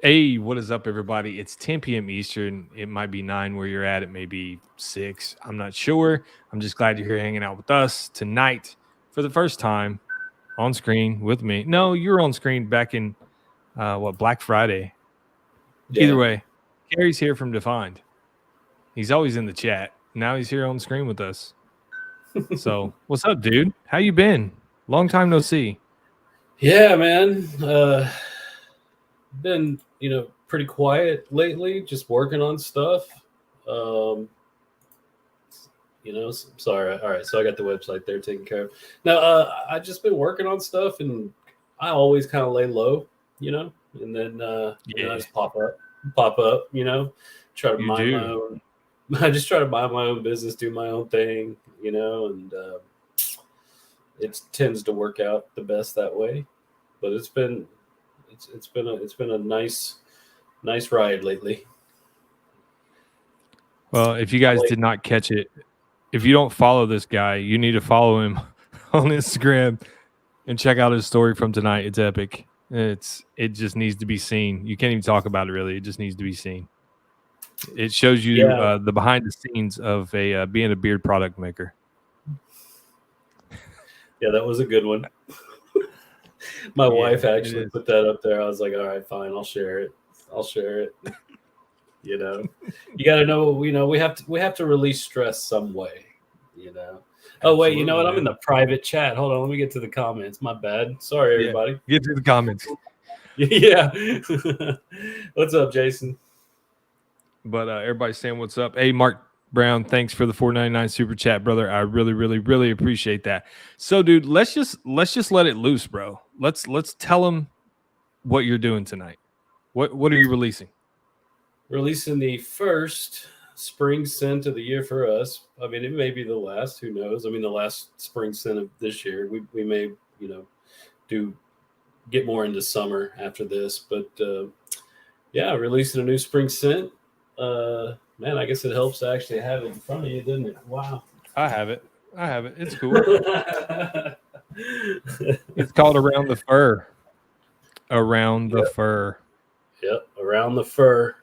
Hey, what is up, everybody? It's 10 p.m. Eastern. It might be 9 where you're at. It may be 6. I'm not sure. I'm just glad you're here hanging out with us tonight for the first time on screen with me. No, you were on screen back in, Black Friday. Either Yeah. way, Carrie's here from Defined. He's always in the chat. Now he's here on screen with us. So, what's up, dude? How you been? Long time no see. Yeah, man. Been, pretty quiet lately, just working on stuff. Um, sorry. All right, so I got the website there taken care of. Now, I just been working on stuff, and I always kind of lay low, and then I Yeah, just pop up, try to you mind my do. own. I just try to mind my own business, do my own thing, and it tends to work out the best that way. But it's been a nice ride lately. Well, if you guys Like, did not catch it, if you don't follow this guy, you need to follow him on Instagram and check out his story from tonight. It's epic. It just needs to be seen. You can't even talk about it really. It just needs to be seen. It shows you yeah, the behind the scenes of a being a beard product maker. yeah, that was a good one. My Yeah, wife it actually is. put that up there. I was like, all right, fine, I'll share it. I'll share it. You know, you got to know. We have to release stress some way. You know. Oh wait, you know Absolutely, what? I'm in man. the private chat. Hold on, let me get to the comments. My bad. Sorry, Yeah, everybody. get to the comments. Yeah. What's up, Jason? But everybody's saying what's up. Hey, Mark Brown, thanks for the 4.99 super chat, brother. I really, really, really appreciate that. So, dude, let's just let it loose, bro. Let's tell them what you're doing tonight. What are you releasing? Releasing the first spring scent of the year for us. I mean, it may be the last. Who knows? I mean, the last spring scent of this year. We may do get more into summer after this, but yeah, releasing a new spring scent. Man, I guess it helps to actually have it in front of you, doesn't it? Wow. I have it. I have it. It's cool. It's called Around the Fur. Around the Yep, Fur. yep. Around the fur.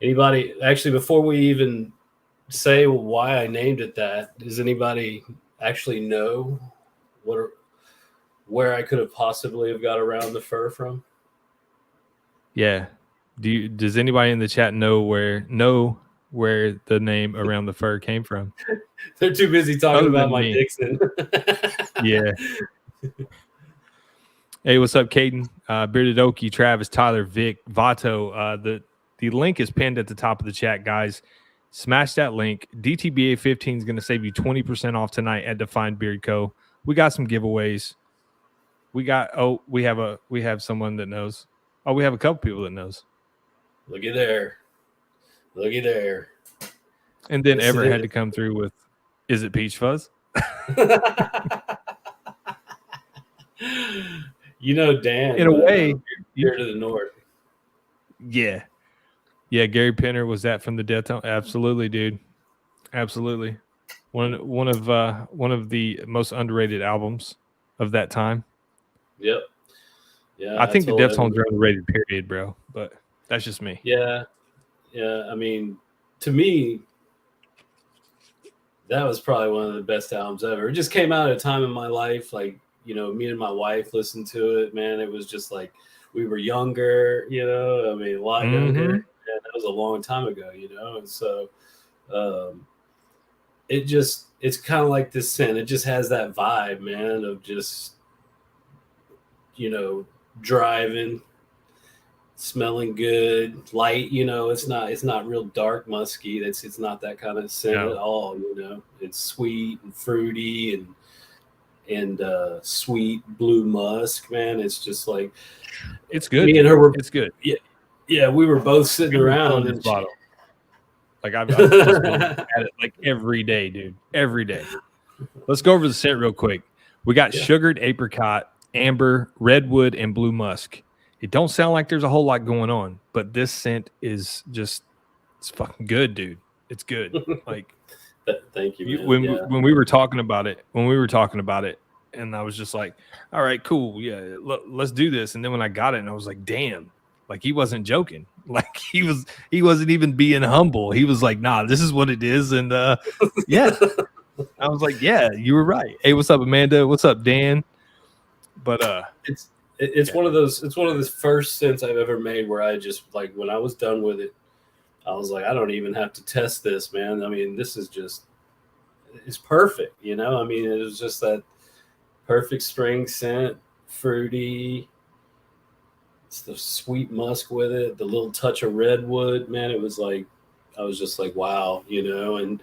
Anybody actually before we even say why I named it that, does anybody actually know what where I could have possibly have got around the fur from? Yeah. Does anybody in the chat know where the name Around the Fur came from? They're too busy talking Other about than my me. Dixon. Yeah. Hey, what's up, Caden? Bearded Okie, Travis, Tyler, Vic, Vato. The link is pinned at the top of the chat, guys. Smash that link. DTBA 15 is going to save you 20% off tonight at Defined Beard Co. We got some giveaways. We have someone that knows. Oh, we have a couple people that knows. Looky there. Looky there. And then Listen Ever had to to come through with, is it Peach Fuzz? it. Dan, In a way, here to the north. yeah. Yeah, Gary Penner was that from the Death Tone? Absolutely, dude. Absolutely. One of the most underrated albums of that time. Yep. I Yeah, I think the told Deftones everybody. are underrated, period, bro. But that's just me. Yeah, yeah. I mean, to me, that was probably one of the best albums ever. It just came out at a time in my life, like, me and my wife listened to it, man. It was just like we were younger, I mean, a lot younger. Mm-hmm. And that was a long time ago, and so um, it's kind of like this scent. It just has that vibe, man, of just, you know, driving, smelling good, light. It's not real dark musky. It's not that kind of scent at No, all. It's sweet and fruity and sweet blue musk. Man, it's just like it's good, me and dude. her were. It's good. Yeah, yeah, we were both sitting I'm refilling around this and she, bottle. Like I've just been at it like every day, dude. Every day. Let's go over the scent real quick. We got yeah. sugared apricot, amber, redwood, and blue musk. It don't sound like there's a whole lot going on, but this scent is just it's fucking good, dude. It's good. Like Thank you, man. when Yeah, when we were talking about it, and I was just like, all right, cool, yeah, let's do this. And then when I got it, and I was like, damn, Like he wasn't joking. Like he wasn't even being humble. He was like, nah, this is what it is. And yeah. I was like, yeah, you were right. Hey, what's up, Amanda? What's up, Dan? But it's one of those first scents I've ever made where I just like when I was done with it, I was like, I don't even have to test this, man. I mean, this is just it's perfect, you know. I mean, it was just that perfect spring scent, fruity. It's the sweet musk with it, the little touch of redwood, man. It was like I was just like, wow, you know, and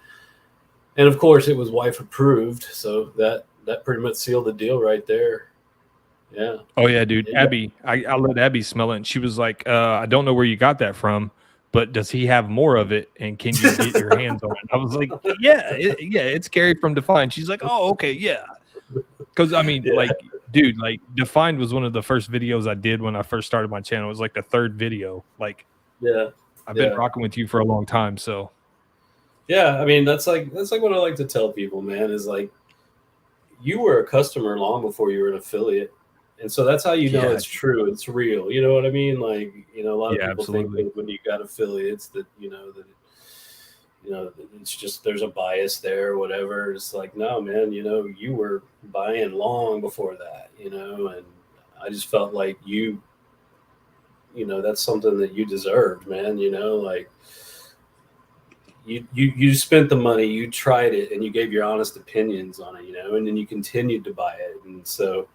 of course it was wife approved, so that pretty much sealed the deal right there. Yeah. oh yeah, dude. Yeah. Abby, I let Abby smell it, and she was like, I don't know where you got that from, but does he have more of it? And can you get your hands on it? I was like, yeah, it's Gary from Define. She's like, oh, okay, yeah. Because I mean, like, dude, like Defined was one of the first videos I did when I first started my channel. It was like the third video. Like, yeah, I've been rocking with you for a long time. So yeah, I mean, that's like what I like to tell people, man, is like you were a customer long before you were an affiliate. And so that's how you know it's true, it's real. You know what I mean? Like, you know, a lot of people think that when you got affiliates that, you know, it's just there's a bias there or whatever. It's like, no, man, you know, you were buying long before that, you know, and I just felt like you know, that's something that you deserved, man, you know, like you spent the money, you tried it, and you gave your honest opinions on it, you know, and then you continued to buy it. And so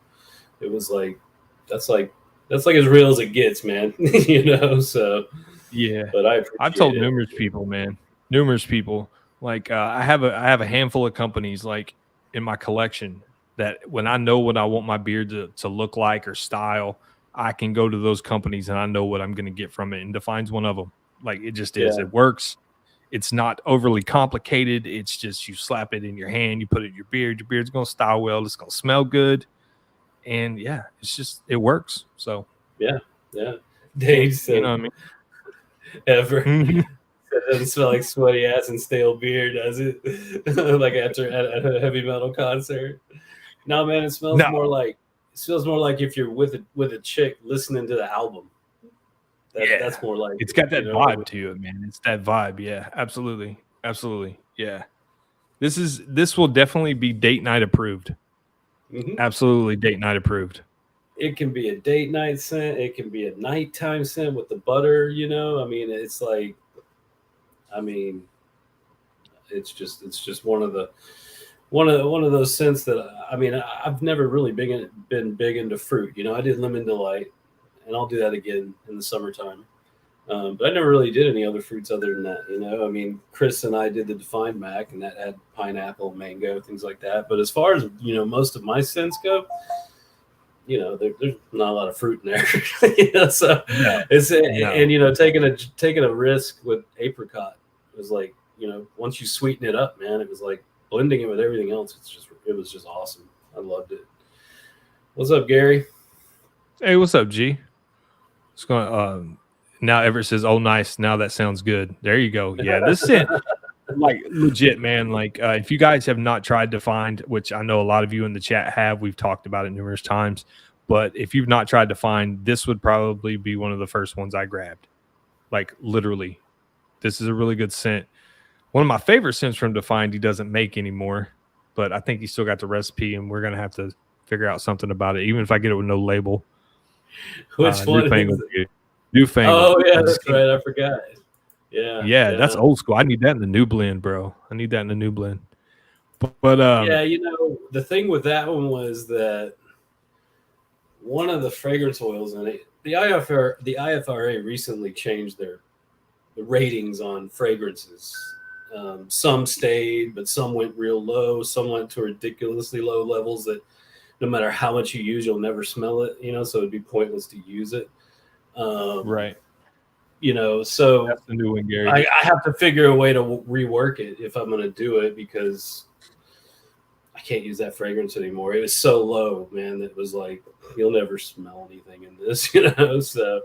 it was like that's like as real as it gets, man. You know, so yeah. But I've told numerous people, man, like I have a handful of companies like in my collection that when I know what I want my beard to look like or style, I can go to those companies and I know what I'm going to get from it. And Define's one of them. Like it just is. It works. It's not overly complicated. It's just you slap it in your hand, you put it in your beard. Your beard's going to style well. It's going to smell good. And yeah, it's just it works. So yeah. Dave said, you know what I mean? Ever. It doesn't smell like sweaty ass and stale beer, does it? Like after at a heavy metal concert. No, man, it smells more like if you're with a chick listening to the album. That's more like it's got that vibe to it, man. It's that vibe. Yeah, absolutely. Yeah. This will definitely be date night approved. Mm-hmm. Absolutely date night approved. It can be a date night scent. It can be a nighttime scent with the butter, you know? I mean, it's like, it's just one of those scents that, I mean, I've never really been big into fruit. You know, I did Lemon Delight, and I'll do that again in the summertime. But I never really did any other fruits other than that, you know? I mean, Chris and I did the Defined Mac, and that had pineapple, mango, things like that. But as far as, you know, most of my scents go, you know, there's not a lot of fruit in there. You know, so and you know, taking a risk with apricot was like, you know, once you sweeten it up, man, it was like blending it with everything else. It was just awesome. I loved it. What's up, Gary? Hey, what's up, G? What's going? Now Everett says, "Oh, nice. Now that sounds good." There you go. Yeah, this scent, like legit, man. Like if you guys have not tried Defined, which I know a lot of you in the chat have, we've talked about it numerous times. But if you've not tried Defined, this would probably be one of the first ones I grabbed. Like literally, this is a really good scent. One of my favorite scents from Defined, he doesn't make anymore, but I think he still got the recipe, and we're gonna have to figure out something about it, even if I get it with no label. Which one? Newfangled. Oh yeah, that's right. I forgot. Yeah, that's old school. I need that in the new blend, bro. I need that in the new blend. But yeah, you know, the thing with that one was that one of the fragrance oils in it, the IFRA recently changed the ratings on fragrances. Some stayed, but some went real low. Some went to ridiculously low levels that no matter how much you use, you'll never smell it. You know, so it'd be pointless to use it. Right. You know, so that's the new one, Gary. I have to figure a way to rework it if I'm going to do it, because I can't use that fragrance anymore. It was so low, man. It was like, you'll never smell anything in this, you know? So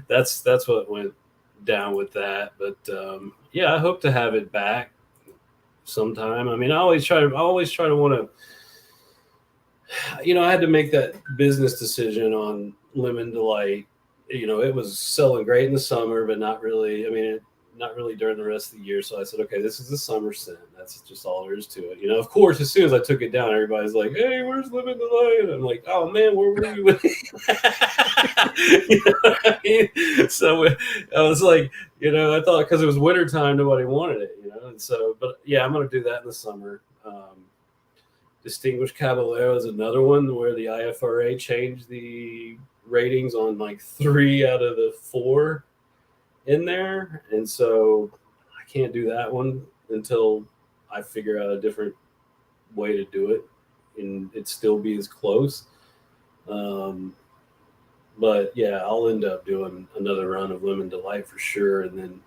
that's what went down with that. But yeah, I hope to have it back sometime. I mean, I always try to want to, you know, I had to make that business decision on Lemon Delight it was selling great in the summer, but not really. I mean, not really during the rest of the year. So I said, okay, this is the summer scent. That's just all there is to it. Of course, as soon as I took it down, everybody's like, hey, where's Living the Light? I'm like, oh man, where were we with you know what I mean? So I was like, I thought because it was wintertime, nobody wanted it, and so, but yeah, I'm going to do that in the summer. Distinguished Caballero is another one where the IFRA changed the ratings on like 3 out of the 4 in there, and so I can't do that one until I figure out a different way to do it and it still be as close. But yeah, I'll end up doing another run of Lemon Delight for sure, and then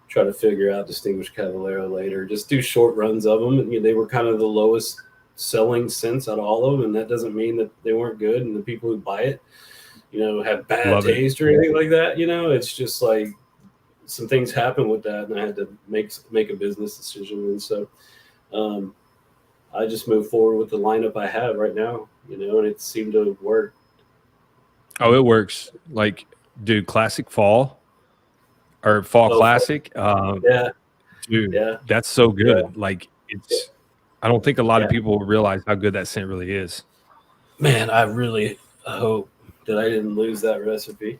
try to figure out Distinguished Caballero later. Just do short runs of them. And, they were kind of the lowest selling scents out of all of them, and that doesn't mean that they weren't good and the people who buy it, have bad taste or anything like that. It's just like some things happen with that, and I had to make a business decision, and so I just moved forward with the lineup I have right now, and it seemed to work. Oh, it works. Like, dude, classic fall or fall classic. Yeah, dude, that's so good. Yeah. Like, I don't think a lot of people realize how good that scent really is. Man, I really hope that I didn't lose that recipe.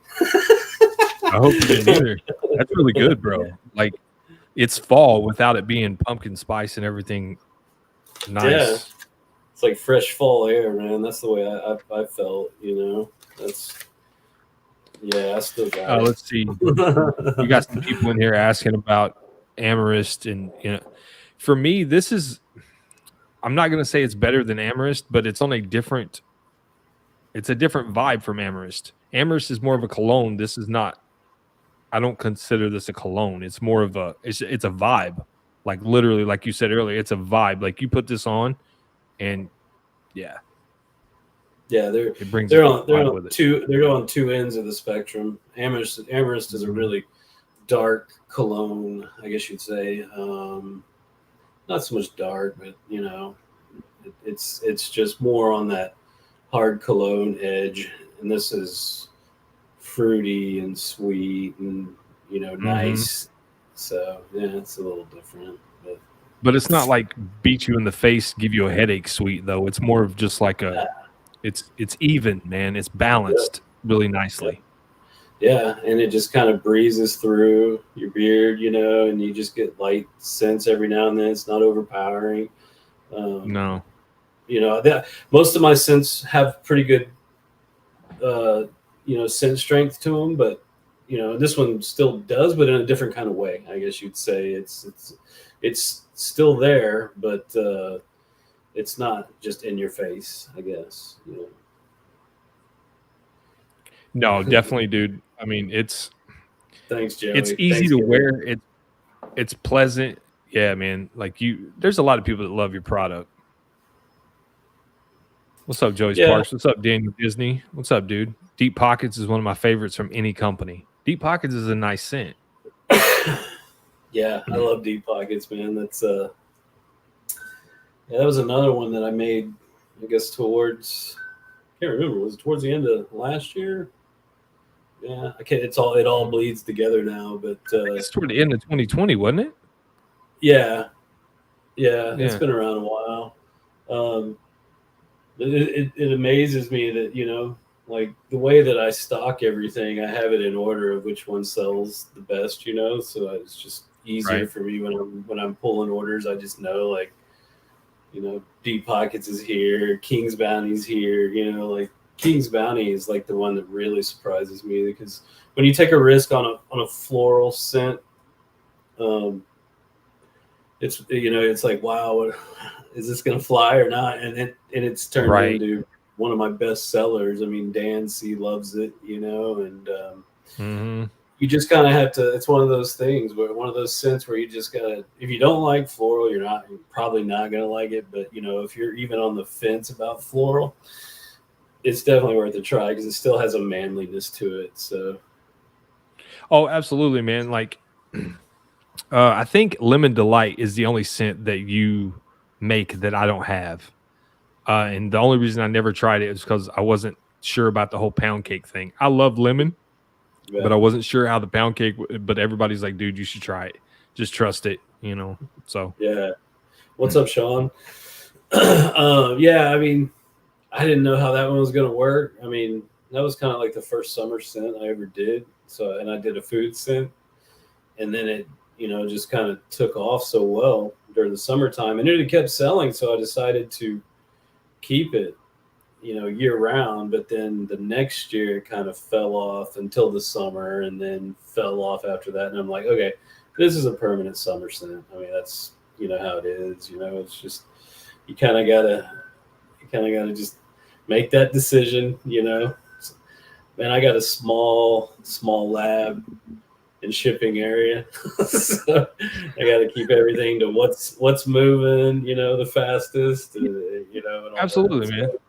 I hope you didn't either. That's really good, bro. Like, it's fall without it being pumpkin spice and everything nice. Yeah. It's like fresh fall air, man. That's the way I felt, That's, I still got it. Let's see. You got some people in here asking about Amherst, and, for me, this is, I'm not going to say it's better than Amherst, but it's a different vibe from Amherst. Amherst is more of a cologne. This is not, I don't consider this a cologne. It's more of it's a vibe. Like, literally, like you said earlier, it's a vibe. Like, you put this on and they're on two ends of the spectrum. Amherst is a really dark cologne, I guess you'd say. Not so much dark, but it's just more on that hard cologne edge, and this is fruity and sweet and nice. So it's a little different, but it's not like beat you in the face, give you a headache sweet though. It's more of just like it's even, man. It's balanced really nicely. Yeah, and it just kind of breezes through your beard, and you just get light scents every now and then. It's not overpowering. No. Most of my scents have pretty good, scent strength to them, but this one still does, but in a different kind of way. I guess you'd say it's still there, but it's not just in your face, I guess. No, definitely, dude. I mean, thanks, Joey. It's easy to wear. It's pleasant. Yeah, man. Like, there's a lot of people that love your product. What's up, Joey Sparks? What's up, Daniel Disney? What's up, dude? Deep Pockets is one of my favorites from any company. Deep Pockets is a nice scent. Yeah, I love Deep Pockets, man. That's that was another one that I made, I guess, towards, I can't remember, was it towards the end of last year? Yeah, I can't. It all bleeds together now, but it's toward the end of 2020, wasn't it? Yeah, it's been around a while. It amazes me that like the way that I stock everything, I have it in order of which one sells the best. So it's just easier for me when I'm pulling orders. I just know, like, Deep Pockets is here, King's Bounty's here. Like, King's Bounty is like the one that really surprises me, because when you take a risk on a floral scent, it's like, wow, is this gonna fly or not? And it's turned into one of my best sellers. I mean, Dan C loves it, and you just kind of have to. It's one of those things where one of those scents where you just gotta. If you don't like floral, you're probably not gonna like it. But if you're even on the fence about floral, it's definitely worth a try, because it still has a manliness to it. So, oh, absolutely, man. Like, I think Lemon Delight is the only scent that you make that I don't have. And the only reason I never tried it is because I wasn't sure about the whole pound cake thing. I love lemon, Yeah. but I wasn't sure how the pound cake. But everybody's like, dude, you should try it. Just trust it, you know. So yeah. What's up, Sean? Yeah, I mean, I didn't know how that one was gonna work. I mean, that was kind of like the first summer scent I ever did. So, and I did a food scent, and then it, just kind of took off so well during the summertime, and it kept selling. So I decided to keep it, year round. But then the next year it kind of fell off until the summer, and then fell off after that. And I'm like, okay, this is a permanent summer scent. I mean, that's how it is. It's just you kind of gotta just make that decision. Man, I got a small lab and shipping area, so I got to keep everything to what's moving, the fastest, and all absolutely, that.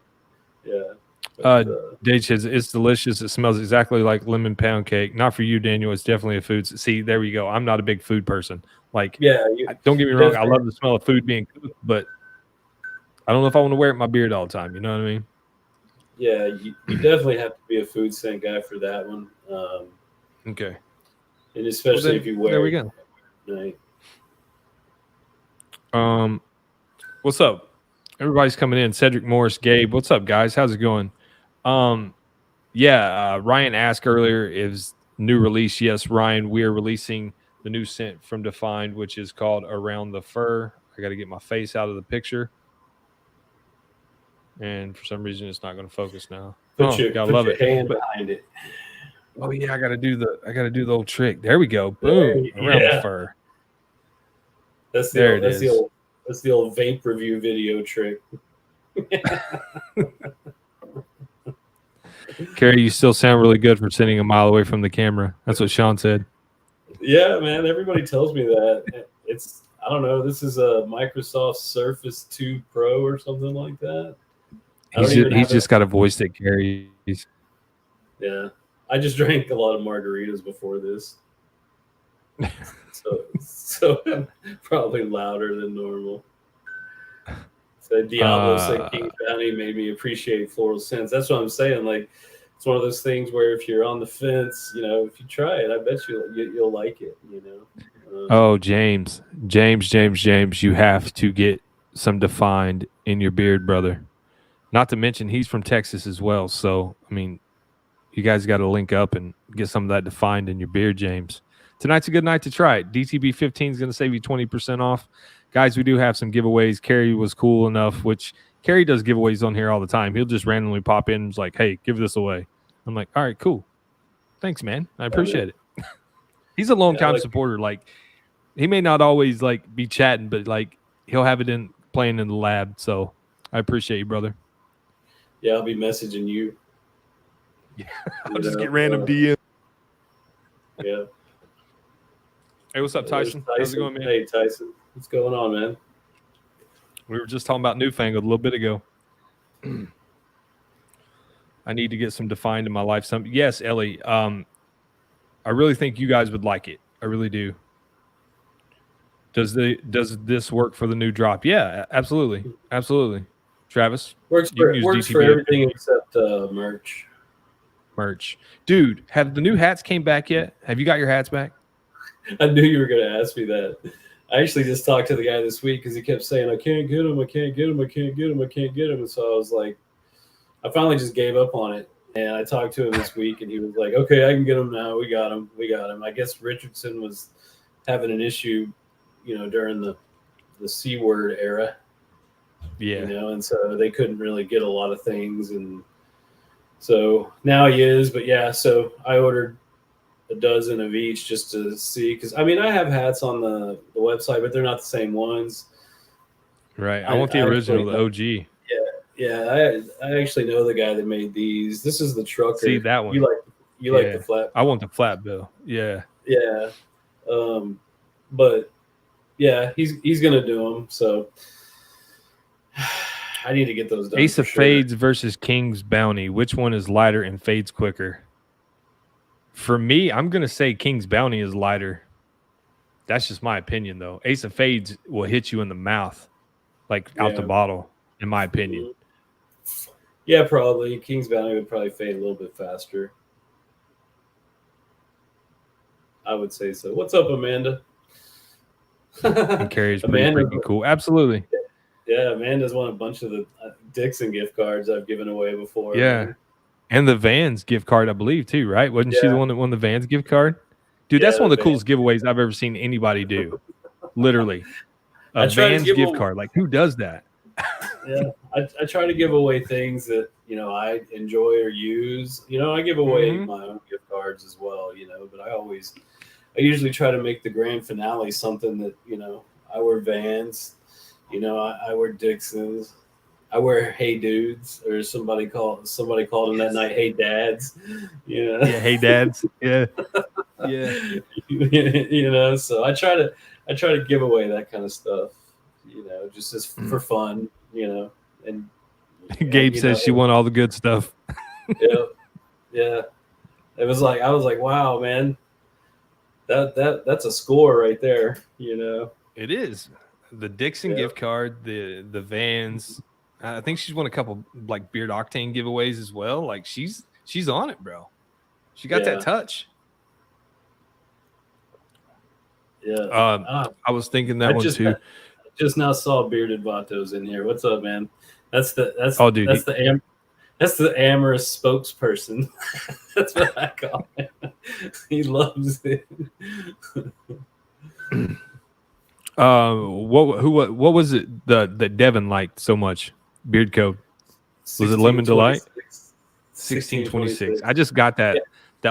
man. So, yeah. Dave says it's delicious. It smells exactly like lemon pound cake. Not for you, Daniel. It's definitely a food. See, there we go. I'm not a big food person. Like, Yeah, don't get me wrong. I love the smell of food being cooked, but I don't know if I want to wear it in my beard all the time. You know what I mean? Yeah, you definitely have to be a food scent guy for that one. Okay. And especially if you wear there we go. it at night. What's up? Everybody's coming in. Cedric Morris, Gabe. What's up, guys? How's it going? Ryan asked earlier, is new release? Yes, Ryan, we are releasing the new scent from Defined, which is called Around the Fur. I got to get my face out of the picture. And for some reason, it's not going to focus now. Put your hand but, behind it. Oh yeah, I got to do the old trick. There we go. Boom. Around the fur. That's the old vape review video trick. Carrie, you still sound really good for sitting a mile away from the camera. That's what Sean said. Yeah, man. Everybody tells me that. I don't know. This is a Microsoft Surface 2 Pro or something like that. He's just got a voice that carries. Yeah. I just drank a lot of margaritas before this. so I'm probably louder than normal. So Diablo said King's Bounty made me appreciate floral scents. That's what I'm saying. Like, it's one of those things where if you're on the fence, if you try it, I bet you'll like it. James, you have to get some Defined in your beard, brother. Not to mention he's from Texas as well. So I mean, you guys got to link up and get some of that Defined in your beard, James. Tonight's a good night to try it. DTB 15 is going to save you 20% off. Guys, we do have some giveaways. Carrie was cool enough, which Carrie does giveaways on here all the time. He'll just randomly pop in and is like, hey, give this away. I'm like, all right, cool. Thanks, man. I appreciate it. He's a long-time supporter. Like, he may not always, like, be chatting, but, like, he'll have it playing in the lab. So I appreciate you, brother. Yeah, I'll be messaging you. Yeah, I'll just get random DM. Yeah. Hey, what's up, Tyson? How's it going, man? Hey, Tyson. What's going on, man? We were just talking about Newfangled a little bit ago. I need to get some Defined in my life. Yes, Ellie. I really think you guys would like it. I really do. Does this work for the new drop? Yeah, absolutely. Absolutely. Travis? Works for everything except merch. Merch. Dude, have the new hats came back yet? Have you got your hats back? I knew you were going to ask me that. I actually just talked to the guy this week because he kept saying, I can't get them. And so I was like, I finally just gave up on it. And I talked to him this week and he was like, okay, I can get them now. We got them. I guess Richardson was having an issue, during the C word era. Yeah. And so they couldn't really get a lot of things. And so now he is. But yeah, so I ordered a dozen of each just to see, because I mean, I have hats on the website, but they're not the same ones. Right. I want the original, the OG. Yeah. I actually know the guy that made these. This is the trucker. See that one? You like the flat? I want the flat bill. Yeah. Yeah. But yeah, he's gonna do them. So I need to get those done. Ace of Fades versus King's Bounty. Which one is lighter and fades quicker? For me, I'm going to say King's Bounty is lighter. That's just my opinion, though. Ace of Fades will hit you in the mouth, out the bottle, in my opinion. Yeah, probably. King's Bounty would probably fade a little bit faster. I would say so. What's up, Amanda? And Carrie's pretty Amanda, freaking cool. Absolutely. yeah, Amanda's won a bunch of the Dixon gift cards I've given away before. Yeah. Man. And the Vans gift card, I believe, too, right? Wasn't she the one that won the Vans gift card? Dude, that's Yeah, one of the Van. coolest giveaways I've ever seen anybody do. Literally. A I try to Vans give gift them- card. Like, who does that? Yeah, I try to give away things that I enjoy or use. I give away my own gift cards as well. But I usually try to make the grand finale something that I wear Vans. I wear Dixons. I wear Hey Dudes, or somebody called them that night Hey Dads. Yeah, Hey Dads. Yeah, yeah. So I try to give away that kind of stuff. Just as for fun. And Gabe says she won all the good stuff. Yeah. It was like I was like, wow, man, that's a score right there. It is the Dixon gift card, the Vans. I think she's won a couple like Beard Octane giveaways as well. Like she's on it, bro. She got that touch. Yeah. I was thinking that one too. Just now saw Bearded Vatos in here. What's up, man? That's the amorous spokesperson. That's what I call him. He loves it. What was it that Devin liked so much? Beard Code. Was it Lemon Delight? 1626. I just got that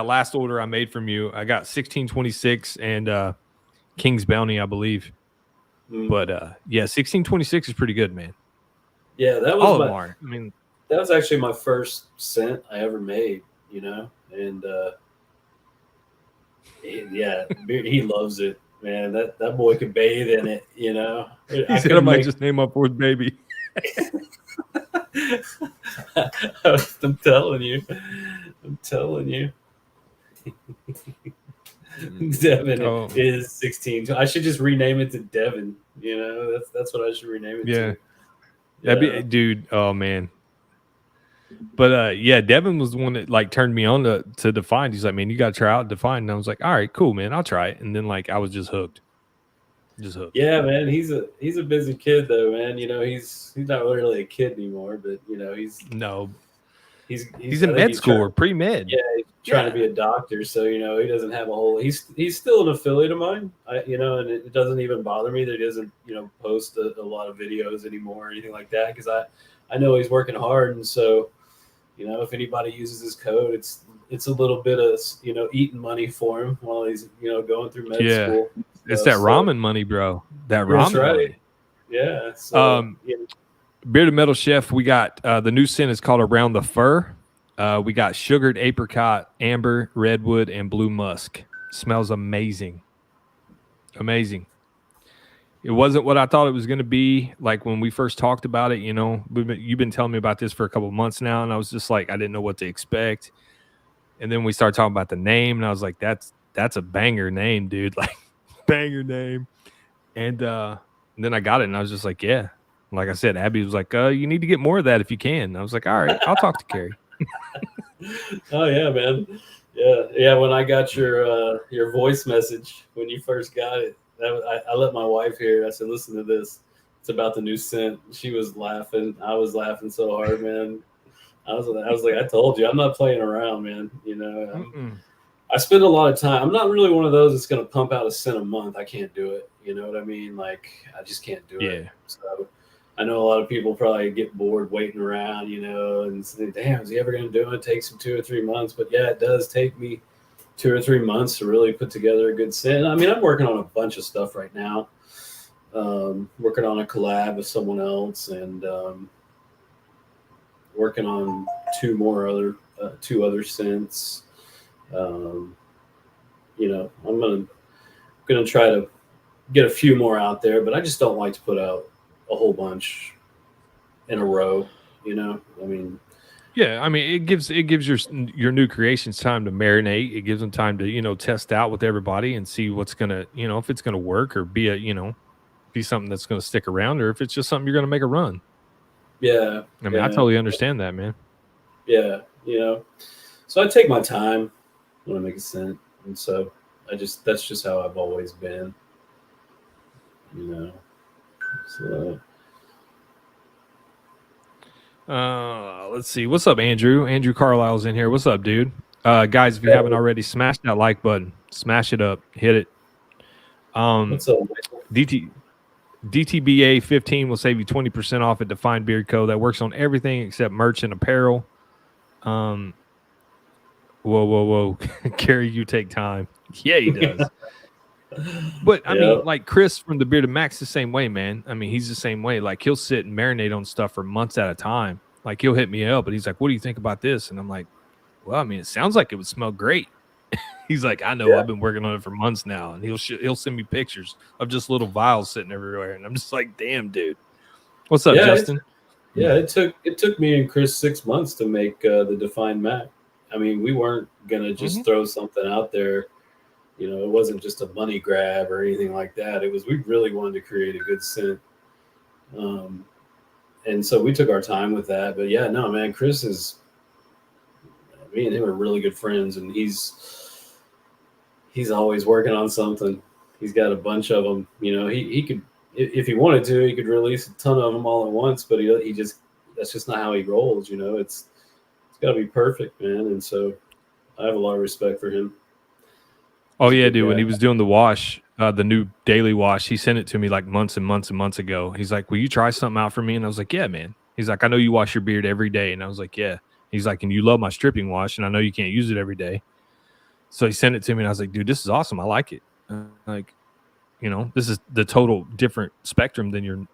last order I made from you. I got 1626 and King's Bounty, I believe. But 1626 is pretty good, man. Yeah, that was all of them are. I mean, that was actually my first scent I ever made, and he loves it, man. That boy can bathe in it, He said I might just name my fourth baby. I'm telling you. Devin is 16. I should just rename it to Devin. That's what I should rename it to. That'd be, dude. Oh man. But Devin was the one that like turned me on to Defined. He's like, man, you got to try out Defined. And I was like, all right, cool, man, I'll try it. And then like I was just hooked. Yeah, man. He's a busy kid though, man. He's not really a kid anymore, but he's in med school or pre-med. Yeah, he's trying to be a doctor, so he doesn't have a whole. He's still an affiliate of mine, and it doesn't even bother me that he doesn't post a lot of videos anymore or anything like that, because I know he's working hard, and so if anybody uses his code, it's a little bit of eating money for him while he's going through med school. It's that ramen money, bro. That ramen money. Yeah. So, Bearded Metal Chef, we got the new scent is called Around the Fur. We got sugared apricot, amber, redwood, and blue musk. Smells amazing. Amazing. It wasn't what I thought it was going to be. Like when we first talked about it, you've been telling me about this for a couple of months now, and I was just like, I didn't know what to expect. And then we started talking about the name, and I was like, that's a banger name, dude. Like, banger name. And then I got it, and I was just like, yeah. Like I said, Abby was like, you need to get more of that if you can. I was like, all right, I'll talk to Carrie. Oh yeah, man. Yeah. When I got your voice message when you first got it, I let my wife hear it. I said, listen to this. It's about the new scent. She was laughing. I was laughing so hard, man. I was like, I told you, I'm not playing around, man. I spend a lot of time. I'm not really one of those that's going to pump out a scent a month. I can't do it. You know what I mean? Like, I just can't do it. So I know a lot of people probably get bored waiting around, and say, damn, is he ever going to do it? It takes him 2 or 3 months. But yeah, it does take me 2 or 3 months to really put together a good scent. I mean, I'm working on a bunch of stuff right now. Working on a collab with someone else, and working on two other scents. I'm gonna try to get a few more out there, but I just don't like to put out a whole bunch in a row. I mean. Yeah, I mean, it gives your new creations time to marinate. It gives them time to test out with everybody and see what's gonna if it's gonna work or be be something that's gonna stick around, or if it's just something you're gonna make a run. Yeah, I mean, I totally understand that, man. Yeah, so I take my time when I make a scent, and so that's just how I've always been, you know. So Let's see. What's up, Andrew? Andrew Carlisle's in here. What's up, dude? Guys, if you haven't already, smash that like button. Smash it up. Hit it. what's up? DTBA 15 will save you 20% off at Defined Beard Co. That works on everything except merch and apparel. Whoa. Gary, you take time. Yeah, he does. But I mean, like Chris from the Bearded Max, the same way, man. I mean, he's the same way. Like he'll sit and marinate on stuff for months at a time. Like he'll hit me up, but he's like, "What do you think about this?" And I'm like, "Well, I mean, it sounds like it would smell great." He's like, "I know. I've been working on it for months now." And he'll send me pictures of just little vials sitting everywhere, and I'm just like, "Damn, dude." What's up, Justin? It took me and Chris 6 months to make the Defined Mac. I mean, we weren't gonna just throw something out there. You know, it wasn't just a money grab or anything like that. It was, we really wanted to create a good scent. And so we took our time with that. But yeah, no, man, Chris is, me and him are really good friends, and he's always working on something. He's got a bunch of them. You know, he could, if he wanted to, he could release a ton of them all at once, but he just, that's just not how he rolls. You know, it's got to be perfect, man. And so I have a lot of respect for him. Oh yeah, dude. When he was doing the wash, the new daily wash, he sent it to me like months and months and months ago. He's like, "Will you try something out for me?" And I was like, "Yeah, man." He's like, "I know you wash your beard every day," and I was like, "Yeah." He's like, "And you love my stripping wash, and I know you can't use it every day." So he sent it to me, and I was like, "Dude, this is awesome. I like it. Like, you know, this is the total different spectrum than your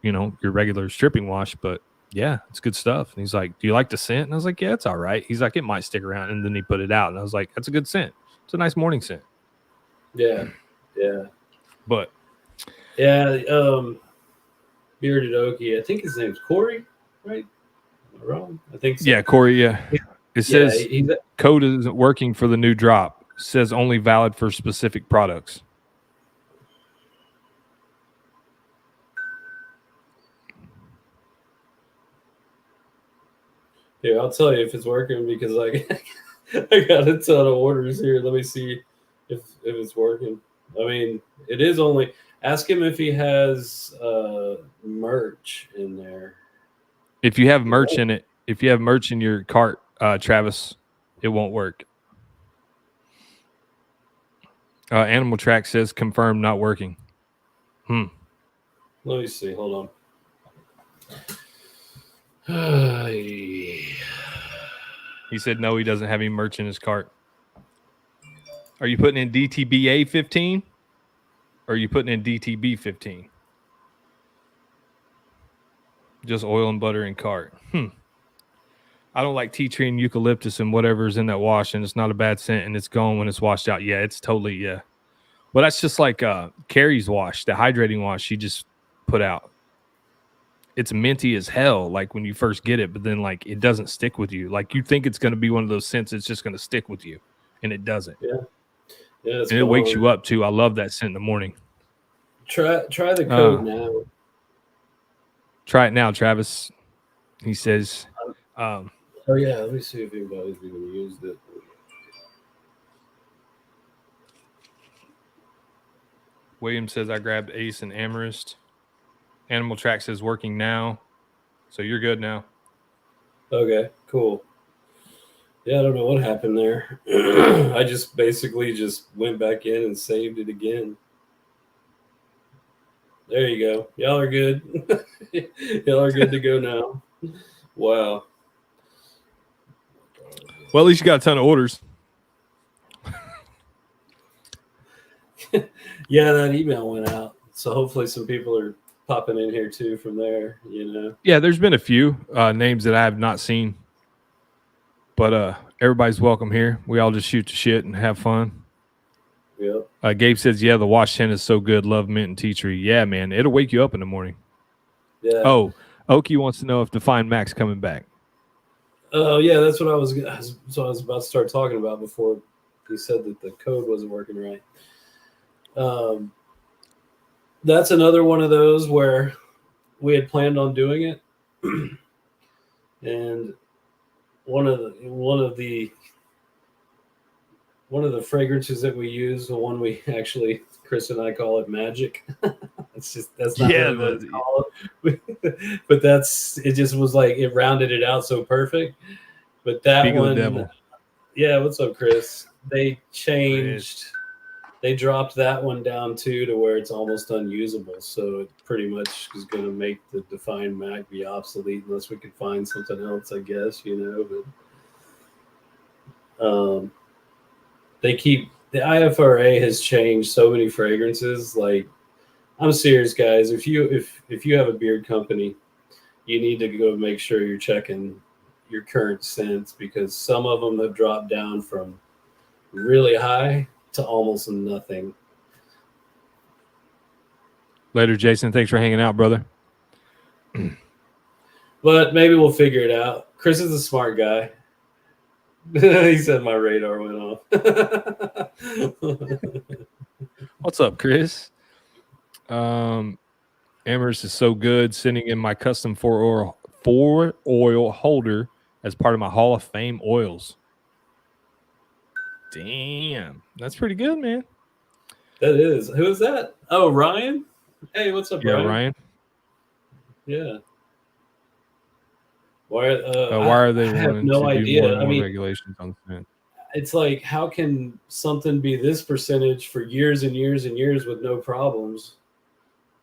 regular stripping wash, but yeah, it's good stuff." And he's like, "Do you like the scent?" And I was like, "Yeah, it's all right." He's like, "It might stick around," and then he put it out, and I was like, "That's a good scent. It's a nice morning scent." Yeah. But yeah, Bearded Okie, I think his name's Corey, right? Am I wrong? I think so. Yeah, Corey, yeah. It says he's code isn't working for the new drop. It says only valid for specific products. Here, I'll tell you if it's working, because I got a ton of orders here. Let me see if it's working. I mean, it is only, ask him if he has merch in there. If you have merch in it, if you have merch in your cart, Travis, it won't work. Animal Track says confirmed not working. Let me see. Hold on. He said no, he doesn't have any merch in his cart. Are you putting in DTBA 15? Or are you putting in DTB 15? Just oil and butter and cart. I don't like tea tree and eucalyptus and whatever's in that wash, and it's not a bad scent, and it's gone when it's washed out. Yeah, it's totally, yeah. Well, that's just like Carrie's wash, the hydrating wash she just put out. It's minty as hell, like when you first get it, but then like it doesn't stick with you. Like you think it's going to be one of those scents it's just going to stick with you, and it doesn't. Yeah, and it wakes you up too. I love that scent in the morning. Try the code now. Try it now, Travis. He says. Oh yeah, let me see if anybody's even used it. William says I grabbed Ace and Amherst. Animal Track says working now, so you're good now. Okay, cool. Yeah, I don't know what happened there. I just basically just went back in and saved it again. There you go. Y'all are good. Y'all are good to go now. Wow. Well, at least you got a ton of orders. Yeah, that email went out. So hopefully some people are popping in here too from there, you know. Yeah, there's been a few names that I have not seen. But everybody's welcome here. We all just shoot the shit and have fun. Yep. Gabe says, yeah, the wash tin is so good. Love mint and tea tree. Yeah, man. It'll wake you up in the morning. Yeah. Oh, Okie wants to know if Defined Max coming back. Oh, yeah, that's what I was about to start talking about before he said that the code wasn't working right. That's another one of those where we had planned on doing it. And one of the one of the fragrances that we use, the one we actually, Chris and I call it magic. That's not really what it's called, but it just was like it rounded it out so perfect. But that Speak of the one, devil. yeah. What's up, Chris? They changed. Chris. They dropped that one down too to where it's almost unusable. So it pretty much is going to make the Define Mac be obsolete unless we could find something else, I guess. But the IFRA has changed so many fragrances. Like, I'm serious, guys. If you have a beard company, you need to go make sure you're checking your current scents, because some of them have dropped down from really high to almost nothing. Later, Jason. Thanks for hanging out, brother. But maybe we'll figure it out. Chris is a smart guy. He said my radar went off. What's up, Chris? Amherst is so good. Sending in my custom 4-oil holder as part of my Hall of Fame oils. Damn, that's pretty good, man. That is. Who is that? Oh, Ryan. Hey, what's up, Ryan? Yeah. Why are they wanting no to idea. do more and more regulations on scent? It's like, how can something be this percentage for years and years and years with no problems,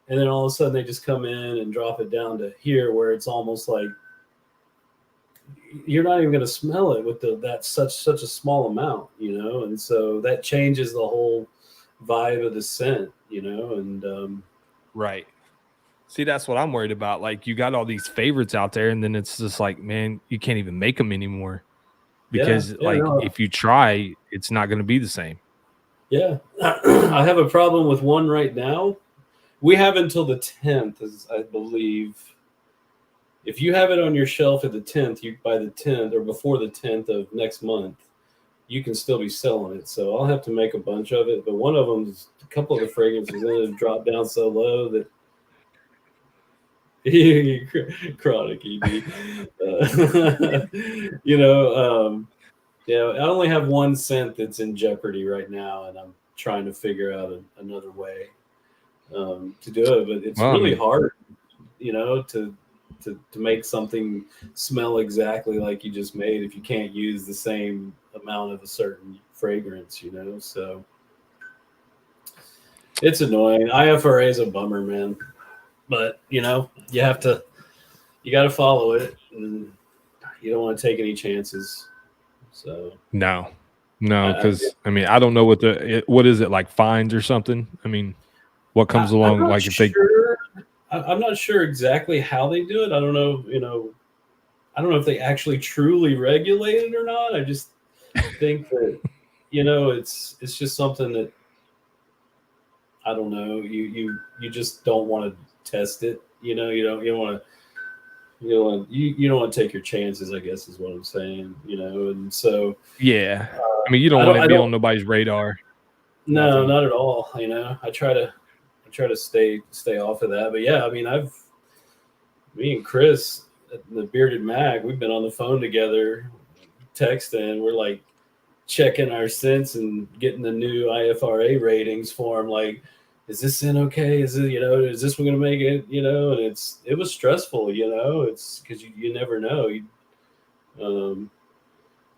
and then all of a sudden they just come in and drop it down to here, where it's almost like you're not even going to smell it with that's such a small amount, and so that changes the whole vibe of the scent, and right. See, that's what I'm worried about. Like, you got all these favorites out there, and then it's just like, man, you can't even make them anymore because if you try, it's not going to be the same. Yeah. I have a problem with one right now. We have until the 10th, I believe. If you have it on your shelf at the 10th, by the 10th or before the 10th of next month, you can still be selling it. So I'll have to make a bunch of it. But one of them is a couple of the fragrances in it have dropped down so low that chronic ED. I only have one scent that's in jeopardy right now, and I'm trying to figure out another way to do it. But it's really hard, to make something smell exactly like you just made if you can't use the same amount of a certain fragrance, so it's annoying. IFRA is a bummer, man, but you got to follow it, and you don't want to take any chances. So no, because I mean, I don't know what is it, like fines or something? I mean, what comes along? Like, if I'm not sure exactly how they do it. I don't know. I don't know if they actually truly regulate it or not. I just think that it's just something that, I don't know. You just don't want to test it. You don't want to take your chances, I guess is what I'm saying. And so yeah. I mean, you don't want to be on nobody's radar. No, not at all. I try to stay off of that. But yeah, I mean, me and Chris, the Bearded Mag, we've been on the phone together, texting. We're like checking our scents and getting the new IFRA ratings for them. Like, is this scent okay? Is it, is this one going to make it, and it was stressful, it's because you never know.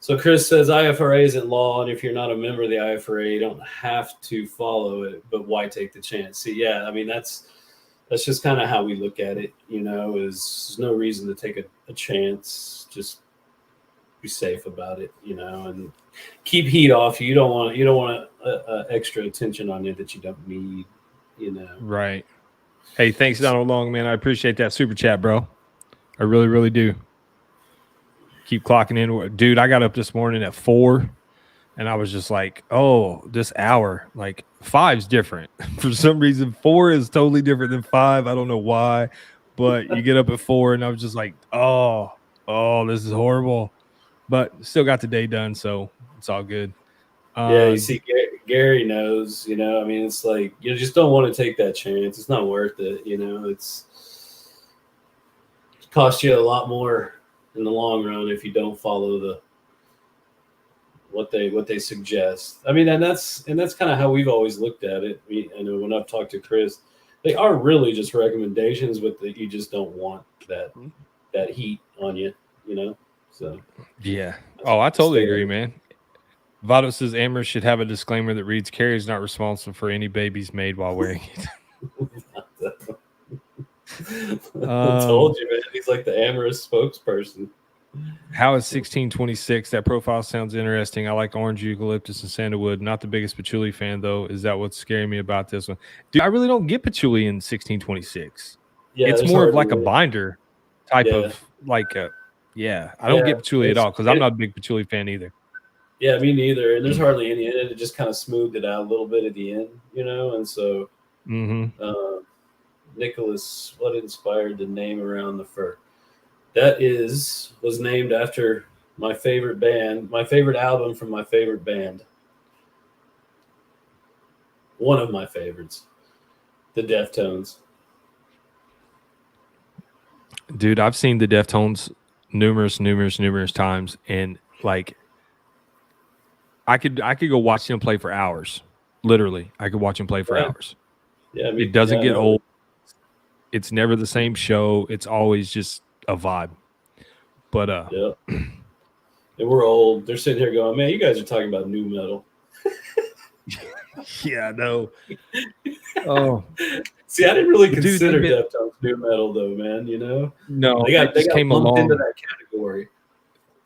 So Chris says IFRA isn't law, and if you're not a member of the IFRA, you don't have to follow it. But why take the chance? See, yeah, I mean that's just kind of how we look at it. Is there's no reason to take a chance. Just be safe about it, and keep heat off. You don't want extra attention on it that you don't need. Right. Hey, thanks, Donald Long, man. I appreciate that super chat, bro. I really, really do. Keep clocking in. Dude, I got up this morning at 4 and I was just like, oh, this hour, like 5's different. For some reason, 4 is totally different than 5. I don't know why, but you get up at 4 and I was just like, oh, this is horrible. But still got the day done, so it's all good. Yeah, you see, Gary knows, I mean, it's like, you just don't want to take that chance. It's not worth it, it costs you a lot more in the long run if you don't follow what they suggest. I mean, and that's kind of how we've always looked at it. I know when I've talked to Chris, they are really just recommendations, but you just don't want that heat on you, So Yeah. Oh, I totally agree, man. Vado says Amherst should have a disclaimer that reads, "Carrie is not responsible for any babies made while wearing it." I told you, man. He's like the Amherst spokesperson. How is 1626? That profile sounds interesting. I like orange eucalyptus and sandalwood. Not the biggest patchouli fan, though. Is that what's scaring me about this one? Dude, I really don't get patchouli in 1626. Yeah, it's more of like a binder type of like a. Yeah, I don't get patchouli at all because I'm not a big patchouli fan either. Yeah, me neither. And there's hardly any in it. It just kind of smoothed it out a little bit at the end, And so, Nicholas, what inspired the name around the fur? That was named after my favorite band, my favorite album from my favorite band. One of my favorites, the Deftones. Dude, I've seen the Deftones numerous times, and like I could go watch them play for hours. Literally, I could watch them play for hours. Yeah, it doesn't get old. It's never the same show. It's always just a vibe. But yeah, and we're old. They're sitting here going, "Man, you guys are talking about new metal." Yeah, no. Oh, see, I didn't really consider Deftones new metal, though, man. No, they got came lumped along into that category.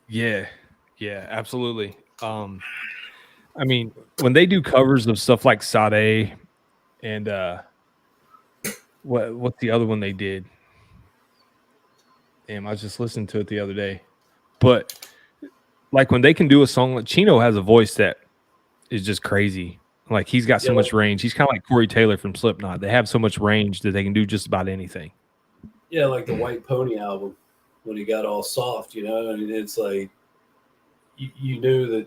Yeah, absolutely. I mean, when they do covers of stuff like Sade and what's the other one they did? Damn, I was just listening to it the other day. But like when they can do a song, like Chino has a voice that is just crazy. Like he's got so much range. He's kind of like Corey Taylor from Slipknot. They have so much range that they can do just about anything. Yeah, like the White Pony album when he got all soft, and it's like you knew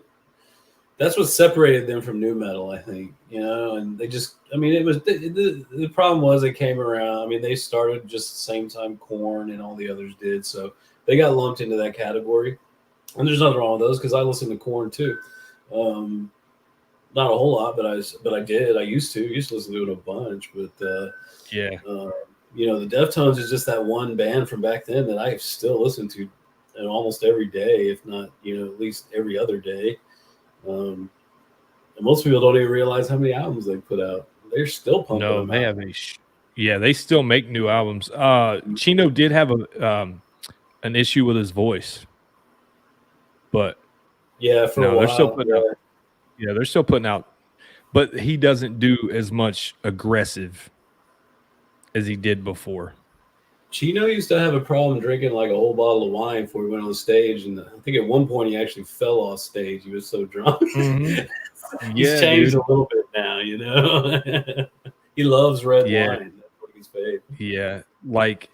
that's what separated them from new metal, I think, and they just, I mean, it was the problem was they came around. I mean, they started just the same time Korn and all the others did, so they got lumped into that category. And there's nothing wrong with those because I listen to Korn too. Not a whole lot, but I did. I used to listen to it a bunch, but the Deftones is just that one band from back then that I still listen to almost every day, if not, at least every other day. And most people don't even realize how many albums they put out. They're still pumping. No, they have they still make new albums. Chino did have an issue with his voice, but they're still putting out. Yeah, they're still putting out, but he doesn't do as much aggressive as he did before. Chino used to have a problem drinking like a whole bottle of wine before he went on stage, and I think at one point he actually fell off stage. He was so drunk. Mm-hmm. He's changed a little bit now, He loves red wine. That's what he's paid. Yeah, like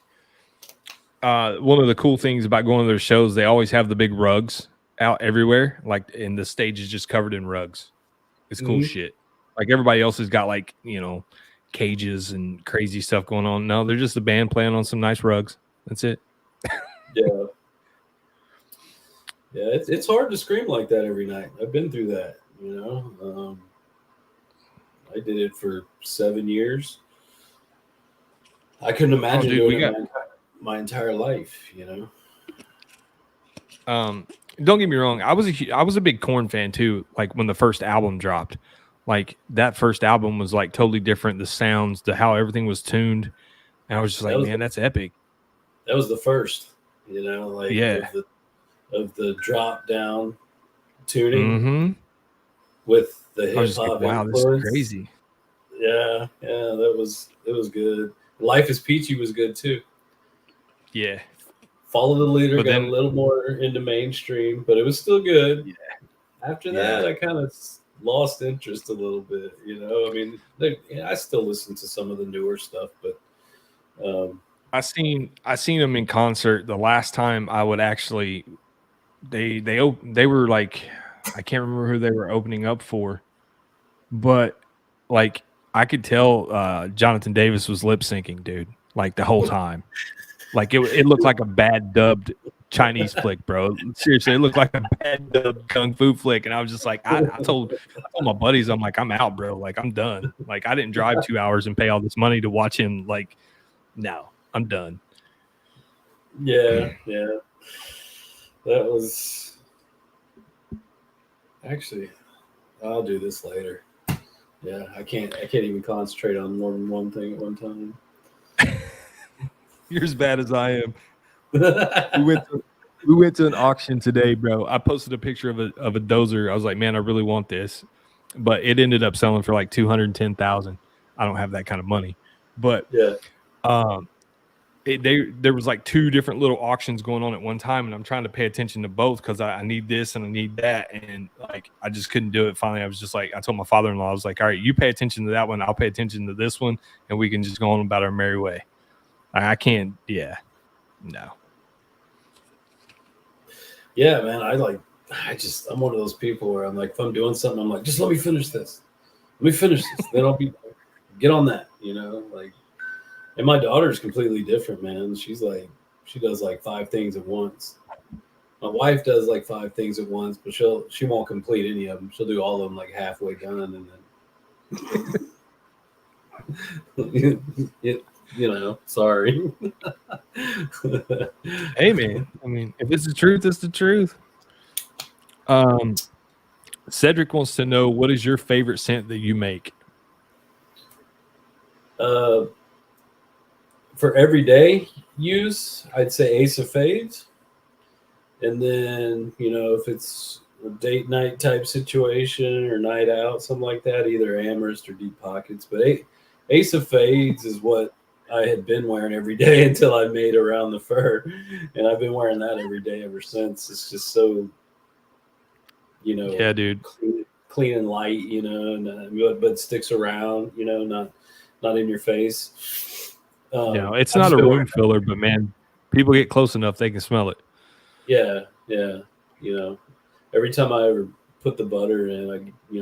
one of the cool things about going to their shows, they always have the big rugs out everywhere, like, and the stage is just covered in rugs. It's cool shit. Like everybody else has got like, cages and crazy stuff going on. No, they're just a band playing on some nice rugs. That's it. Yeah, it's hard to scream like that every night. I've been through that, I did it for 7 years. I couldn't imagine doing it my entire life, Don't get me wrong. I was a big Korn fan too. Like when the first album dropped, like that first album was like totally different. The sounds, how everything was tuned, and I was just like, man, that's epic. That was the first, of the drop down tuning with the hip hop. Wow, this is crazy. Yeah, it was good. Life is Peachy was good too. Yeah. Follow the Leader got a little more into mainstream, but it was still good. Yeah. After that, I kind of lost interest a little bit. I mean, I still listen to some of the newer stuff, but I seen them in concert. The last time I would actually, they were like, I can't remember who they were opening up for, but like I could tell Jonathan Davis was lip syncing, dude, like the whole time. Like it looked like a bad dubbed Chinese flick, bro. Seriously, it looked like a bad dubbed kung fu flick. And I was just like, I told my buddies, I'm like, I'm out, bro. Like, I'm done. Like, I didn't drive 2 hours and pay all this money to watch him. Like, no, I'm done. Yeah. That was actually, I'll do this later. Yeah, I can't even concentrate on more than one thing at one time. You're as bad as I am. We went to an auction today, bro. I posted a picture of a dozer. I was like, man, I really want this, but it ended up selling for like 210,000. I don't have that kind of money, but Yeah. There was like 2 different little auctions going on at one time, and I'm trying to pay attention to both because I need this and I need that, and like I just couldn't do it. Finally, I was just like, I told my father-in-law, I was like, all right, you pay attention to that one, I'll pay attention to this one, and we can just go on about our merry way. I can't. Yeah, no. Yeah, man. I'm one of those people where I'm like, if I'm doing something, I'm like, just let me finish this. Then I'll get on that, like. And my daughter's completely different, man. She does like 5 things at once. My wife does like 5 things at once, but she won't complete any of them. She'll do all of them like halfway done, and then, sorry. Hey, man. I mean, if it's the truth, it's the truth. Cedric wants to know, what is your favorite scent that you make? For everyday use, I'd say Ace of Fades. And then, if it's a date night type situation or night out, something like that, either Amherst or Deep Pockets. But Ace of Fades is what I had been wearing every day until I made Around the Fur. And I've been wearing that every day ever since. It's just so, yeah, dude, clean and light, but sticks around, not in your face. It's not a room filler, but man, people get close enough, they can smell it. Yeah. Every time I ever put the butter in, I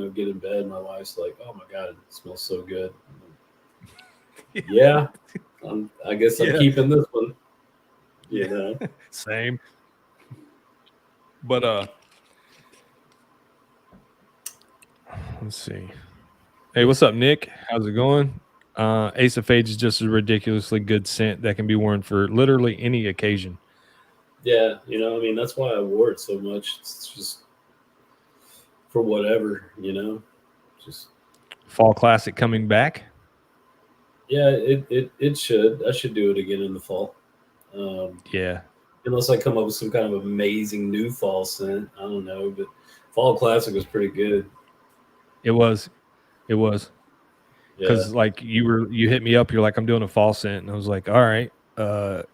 get in bed, my wife's like, "Oh my God, it smells so good." Yeah, I guess I'm keeping this one. Same. But let's see. Hey, what's up, Nick? How's it going? Ace of Fades is just a ridiculously good scent that can be worn for literally any occasion. Yeah, that's why I wore it so much. It's just for whatever, just fall classic coming back. Yeah, it should. I should do it again in the fall. Yeah. Unless I come up with some kind of amazing new fall scent. I don't know, but fall classic was pretty good. It was. Because like you hit me up, you're like, I'm doing a fall scent, and I was like, all right,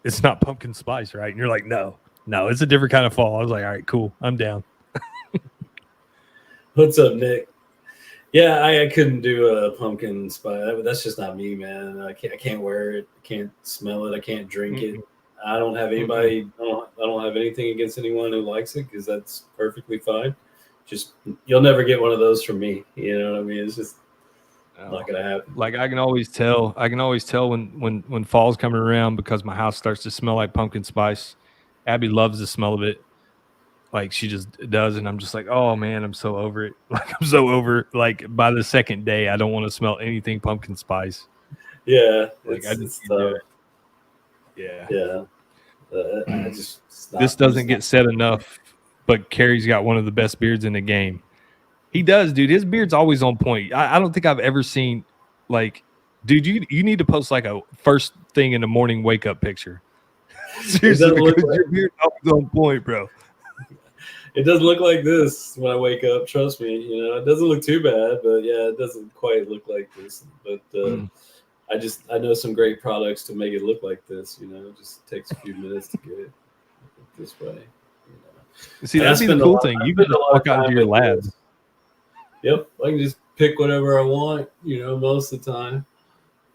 it's not pumpkin spice, right? And you're like, no, it's a different kind of fall. I was like, all right, cool, I'm down. What's up, Nick? Yeah, I couldn't do a pumpkin spice. That's just not me, man. I can't wear it. I can't smell it. I can't drink it. I don't have anybody. I don't have anything against anyone who likes it, because that's perfectly fine. Just, you'll never get one of those from me. You know what I mean? It's just not gonna happen. Like I can always tell when fall's coming around, because my house starts to smell like pumpkin spice. Abby loves the smell of it. Like she just does, and I'm just like, oh man, I'm so over it. Like I'm so over it. Like by the second day, I don't want to smell anything pumpkin spice. Yeah, like I just yeah. This doesn't get said enough, but Kerry's got one of the best beards in the game. He does, dude. His beard's always on point. I don't think I've ever seen, like, dude, you need to post like a first thing in the morning wake up picture. Seriously, because your beard's always on point, bro. It doesn't look like this when I wake up. Trust me, it doesn't look too bad, but yeah, it doesn't quite look like this. But I know some great products to make it look like this. It just takes a few minutes to get it this way. See, that'd be the cool thing. You can just walk out into your lab. Yep, I can just pick whatever I want, most of the time.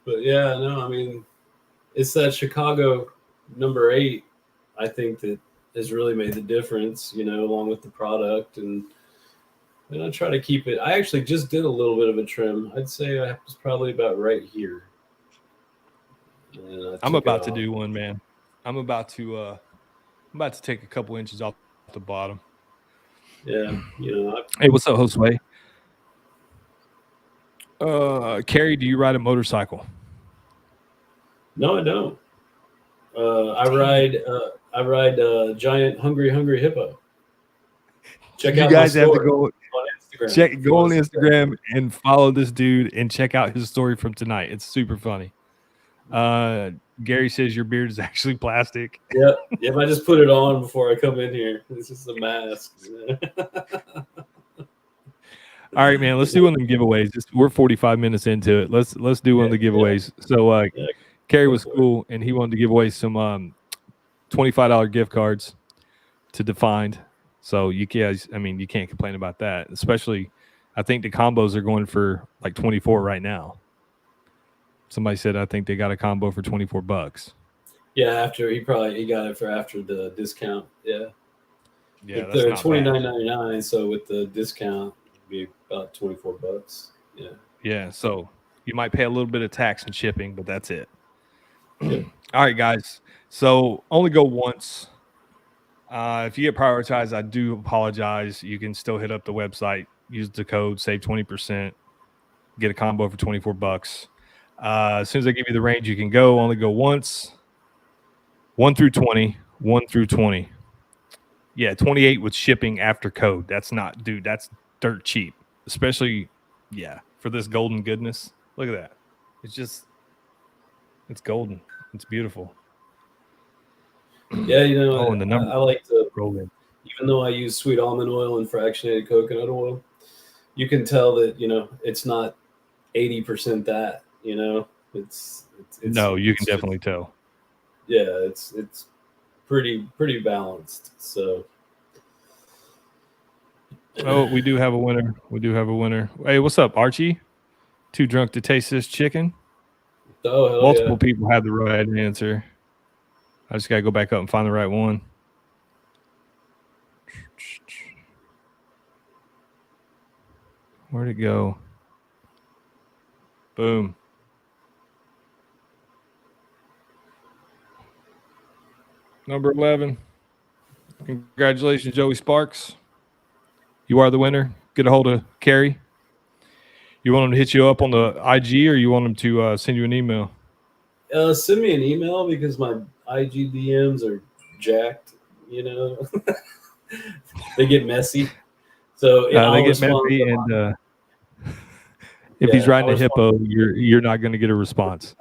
But yeah, no, I mean, it's that Chicago number 8, I think, that has really made the difference, along with the product. And I try to keep it. I actually just did a little bit of a trim. I'd say I was probably about right here. I'm about to do one, man. I'm about to I'm about to take a couple inches off the bottom. Yeah, Hey, what's up, Josue? Carrie, do you ride a motorcycle? no, I don't. I ride giant hungry hippo. Check You out my guys have to story go on Instagram. If you go want on to see that. Instagram and follow this dude and check out his story from tonight. It's super funny. Gary says your beard is actually plastic. Yep. I just put it on before I come in here. This is a mask. All right, man. Let's do one of the giveaways. We're 45 minutes into it. Let's do one of the giveaways. So Yeah, Carrie go was for it. cool, and he wanted to give away some $25 gift cards to Defined. So you guys, I mean, you can't complain about that. Especially, I think the combos are going for like 24 right now. Somebody said I think they got a combo for $24. Yeah, after he got it for after the discount. Yeah, Yeah, that's they're not bad. $29.99. So with the discount, it'd be about $24. Yeah. Yeah, so you might pay a little bit of tax and shipping, but that's it. Yep. All right, guys. So only go once. If you get prioritized, I do apologize. You can still hit up the website, use the code, save 20%, get a combo for $24. As soon as I give you the range, you can go. Only go once. 1 through 20. 1 through 20. Yeah, 28 with shipping after code. That's not, dude. That's dirt cheap, especially, yeah, for this golden goodness. Look at that. It's golden. It's beautiful. Yeah, And the number I like to, golden. even though I use sweet almond oil and fractionated coconut oil, you can tell that it's not 80% that. It's No, you can it's definitely just, tell. yeah, it's pretty balanced. So Oh, we do have a winner. Hey, what's up, Archie? Too drunk to taste this chicken? oh hell Multiple yeah. people had the right answer. I just got to go back up and find the right one. Where'd it go? Boom. Number 11. Congratulations, Joey Sparks. You are the winner. Get a hold of Carrie. You want him to hit you up on the IG, or you want him to send you an email? Send me an email because my IG DMs are jacked. They get messy. So They I'll get respond. messy, and if he's riding a hippo, you're not going to get a response.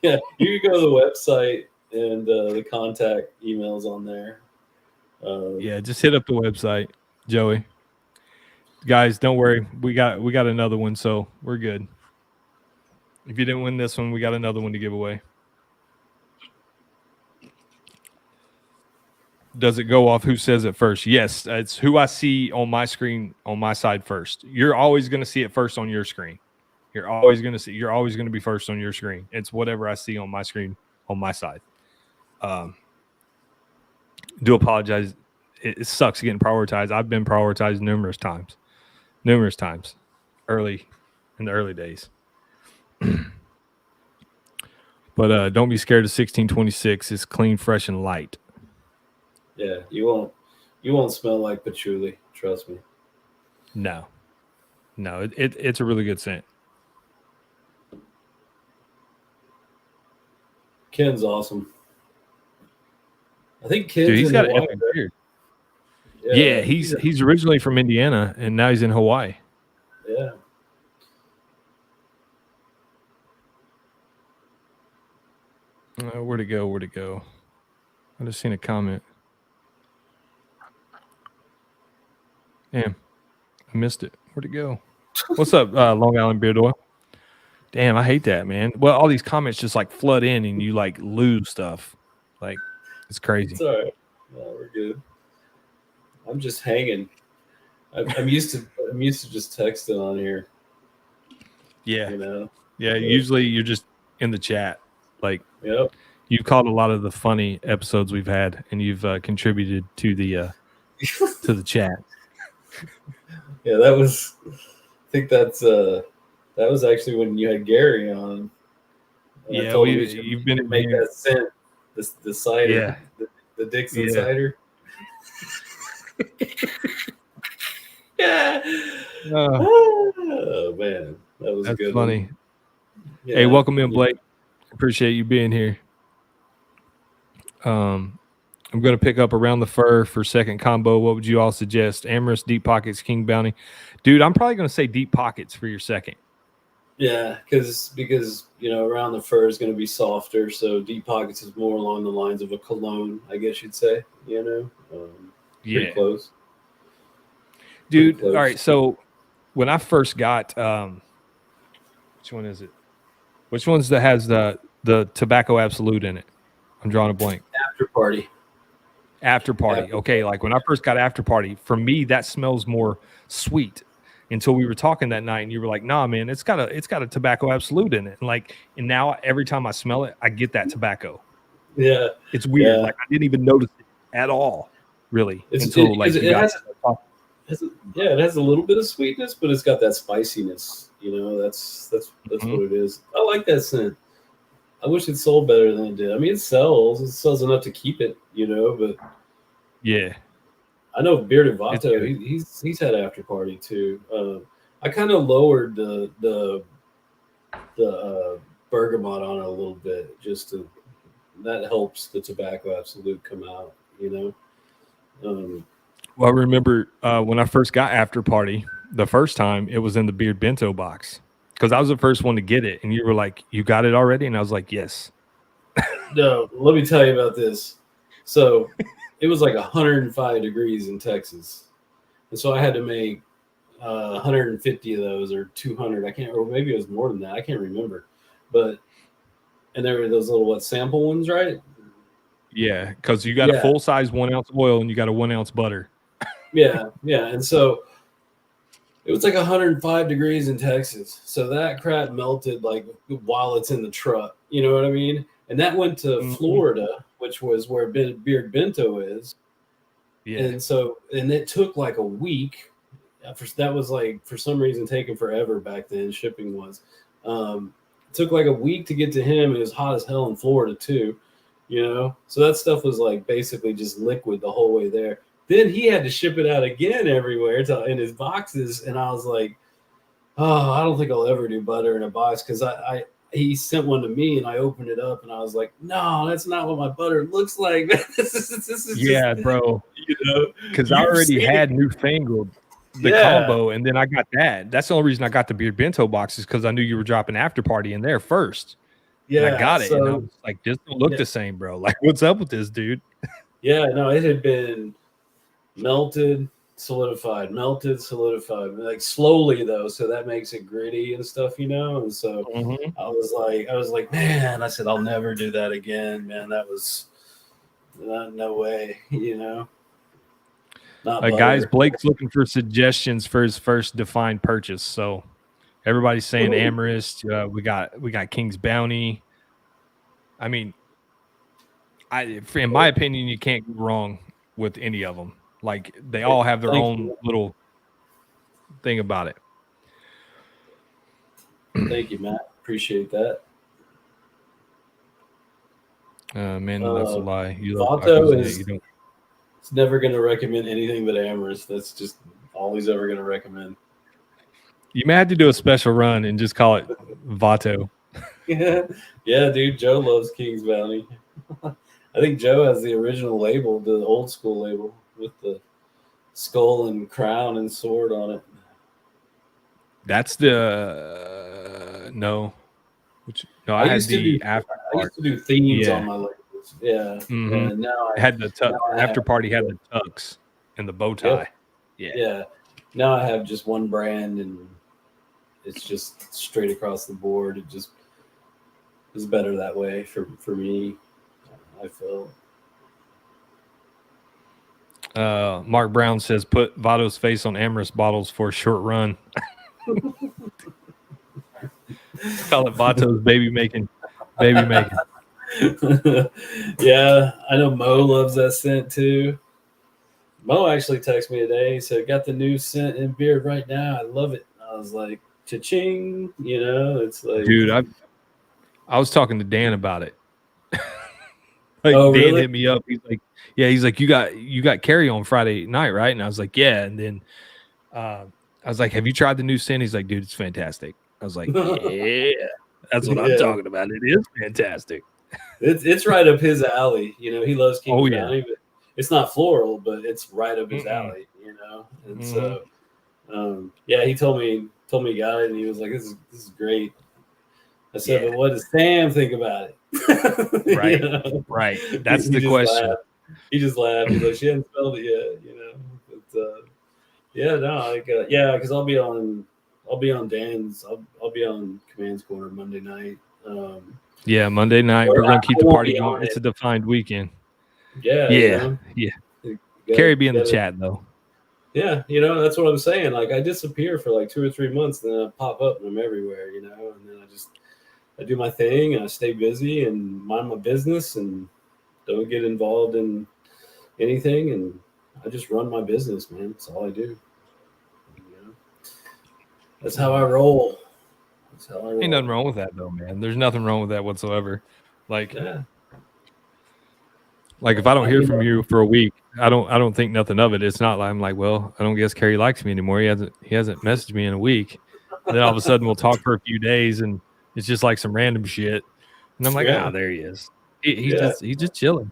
Yeah, you can go to the website and the contact emails on there. Yeah, just hit up the website, Joey. Guys, don't worry. We got another one, so we're good. If you didn't win this one, we got another one to give away. Does it go off who says it first? Yes, it's who I see on my screen on my side first. You're always going to see it first on your screen. You're always going to be first on your screen. It's whatever I see on my screen on my side. Do apologize. It sucks getting prioritized. I've been prioritized numerous times early in the early days. But don't be scared of 1626. It's clean, fresh, and light. Yeah, you won't smell like patchouli. Trust me. No, it's a really good scent. Ken's awesome. I think Ken's Dude, he's in got Hawaii, an epic beard. right? Yeah, he's originally from Indiana, and now he's in Hawaii. Yeah. Where'd it go? I just seen a comment. Damn, I missed it. Where'd it go? What's up, Long Island Beard Oil? Damn, I hate that, man. Well, all these comments just like flood in, and you like lose stuff. Like, it's crazy. It's all right. No, we're good. I'm just hanging. I'm used to just texting on here. Yeah, Yeah. Usually you're just in the chat. Like, Yep. you've caught a lot of the funny episodes we've had, and you've contributed to the chat. Yeah, that was. I think that was actually when you had Gary on. Yeah, you've been to make here. that scent. The cider. Yeah. the Dixon Yeah. cider. Yeah. Oh man, that was That's a good funny. one. Yeah. Hey, welcome in, Blake. Appreciate you being here. I'm going to pick up Around the Fur for second combo. What would you all suggest? Amorous, Deep Pockets, King Bounty. Dude, I'm probably going to say Deep Pockets for your second. Yeah, because Around the Fur is going to be softer, so Deep Pockets is more along the lines of a cologne, I guess you'd say. Pretty close. Dude, pretty close. All right. So when I first got, which one is it? Which one's that has the Tobacco Absolute in it? I'm drawing a blank. After Party. Okay, like when I first got After Party, for me that smells more sweet. Until we were talking that night, and you were like, "Nah, man, it's got a Tobacco Absolute in it." And now every time I smell it, I get that tobacco. Yeah, it's weird. Yeah. Like I didn't even notice it at all, really, it has a little bit of sweetness, but it's got that spiciness. That's Mm-hmm. what it is. I like that scent. I wish it sold better than it did. I mean, it sells enough to keep it, but yeah. I know Bearded Vato. He's had After Party too. I kind of lowered the bergamot on it a little bit, that helps the Tobacco Absolute come out. Well, I remember when I first got After Party the first time, it was in the Beard Bento box because I was the first one to get it, and you were like, "You got it already?" And I was like, "Yes." No, let me tell you about this. So it was like 105 degrees in Texas, and so I had to make 150 of those or 200. I can't, or maybe it was more than that. I can't remember. And there were those little sample ones, right? Yeah, because you got a full size 1 ounce oil and you got a 1 ounce butter. Yeah, and so it was like 105 degrees in Texas. So that crap melted like while it's in the truck. You know what I mean? And that went to Florida, which was where Beard Bento is. Yeah. And it took like a week. That was like, for some reason, taking forever back then. Shipping was. It took like a week to get to him. It was hot as hell in Florida too. So that stuff was like basically just liquid the whole way there. Then he had to ship it out again everywhere in his boxes, and I was like, "Oh, I don't think I'll ever do butter in a box," because he sent one to me, and I opened it up, and I was like, "No, that's not what my butter looks like." this is bro. Because I already had Newfangled the combo, and then I got that. That's the only reason I got the Beard Bento boxes because I knew you were dropping After Party in there first. Yeah, and I got it, and I was like, "This don't look the same, bro. Like, what's up with this, dude?" Yeah, no, it had been melted, solidified, like slowly though, so that makes it gritty and stuff, and so I was like, man, I said, I'll never do that again, man. That was no way, not guys, Blake's looking for suggestions for his first defined purchase, so everybody's saying Amorous. We got King's Bounty. I mean, in my opinion, you can't go wrong with any of them. Like, they all have their own little thing about it. Thank you, Matt. Appreciate that. Man, that's a lie. Vato is never going to recommend anything but Amorous. That's just all he's ever going to recommend. You may have to do a special run and just call it Vato. Yeah, dude. Joe loves King's Bounty. I think Joe has the original label, the old school label with the skull and crown and sword on it. That's the no. I used to do themes on my labels. Yeah. And now I had the After Party had the tux and the bow tie. Yeah. Now I have just one brand, and it's just straight across the board. It just is better that way for me, I feel. Mark Brown says, put Vato's face on Amorous bottles for a short run. Call it Vato's baby making. Yeah, I know Mo loves that scent too. Mo actually texted me today. He said, got the new scent in beard right now. I love it. I was like, cha-ching. It's like, dude, I was talking to Dan about it. Like Oh, Dan really? hit me up. He's like, yeah, he's like, you got Carrie on Friday night, right? And I was like, yeah. And then I was like, have you tried the new sin? He's like, dude, it's fantastic. I was like, yeah, that's what I'm Yeah, talking about. It is fantastic. it's right up his alley. You know, he loves Oh King's yeah. Bounty, but it's not floral, but it's right up his Mm-mm. alley. You know, and Mm-hmm. so yeah, he told me he got it, and he was like, this is great. I said, Yeah. but what does Sam think about it? Right. You know? Right. That's He the just question. laughed. He just laughed. He's like, she hasn't spelled it yet, you know. But yeah, no, like yeah, because I'll be on Dan's. I'll be on Command's Corner Monday night. Yeah, Monday night. Or We're gonna keep I the won't party be going. on It's it. a defined weekend. Yeah, you Yeah. know, Yeah. you Carrie be in the gotta, chat though. yeah, you know, that's what I'm saying. Like I disappear for like 2 or 3 months, then I pop up and I'm everywhere, you know, and then I do my thing and I stay busy and mind my business and don't get involved in anything, and I just run my business, man. That's all I do. You know? That's how I roll. That's how I roll. Ain't nothing wrong with that though, man. There's nothing wrong with that whatsoever. Like Yeah. if I don't hear You from know, you for a week, I don't think nothing of it. It's not like I'm like, well, I don't guess Carrie likes me anymore. He hasn't messaged me in a week. And then all of a sudden we'll talk for a few days and it's just like some random shit. And I'm like, yeah, there he is. yeah, He's just chilling.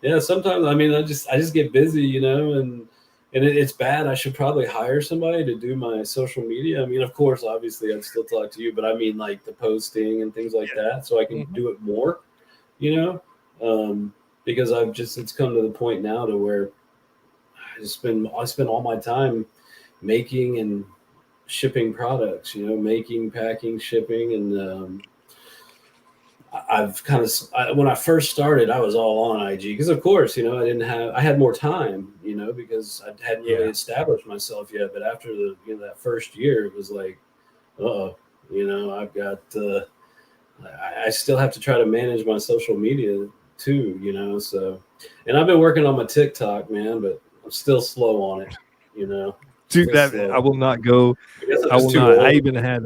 yeah. Sometimes I mean, I just get busy, you know, and it's bad. I should probably hire somebody to do my social media. I mean, of course, obviously, I'd still talk to you, but I mean, like the posting and things like that, so I can Mhm. do it more, you know, because it's come to the point now to where I spend all my time making and shipping products, you know, making, packing, shipping, and I've kind of when I first started, I was all on IG because, of course, you know, I had more time, you know, because I hadn't really Yeah. established myself yet. But after that first year, it was like, oh, you know, I've got I still have to try to manage my social media too, you know. So, and I've been working on my TikTok, man, but I'm still slow on it, you know, Dude, still that slow. I will not go. I guess I'm I just will too not. I old. even had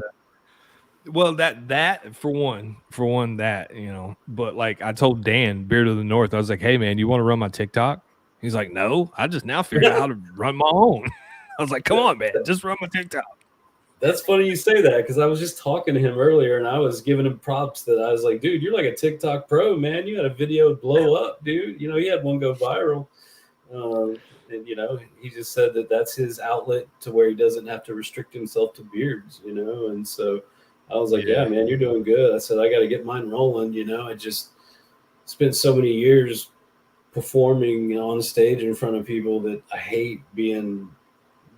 well, that for one, that, you know, but like I told Dan, Beard of the North, I was like, hey man, you want to run my TikTok? He's like, no, I just now figured out how to run my own. I was like, come on, man, just run my TikTok. That's funny you say that because I was just talking to him earlier and I was giving him props that I was like, dude, you're like a TikTok pro, man. You had a video blow up, dude. You know, he had one go viral. And, you know, he just said that that's his outlet to where he doesn't have to restrict himself to beards, you know. And so I was like, yeah, Yeah. man, you're doing good. I said, I got to get mine rolling, you know. I just spent so many years performing on stage in front of people that I hate being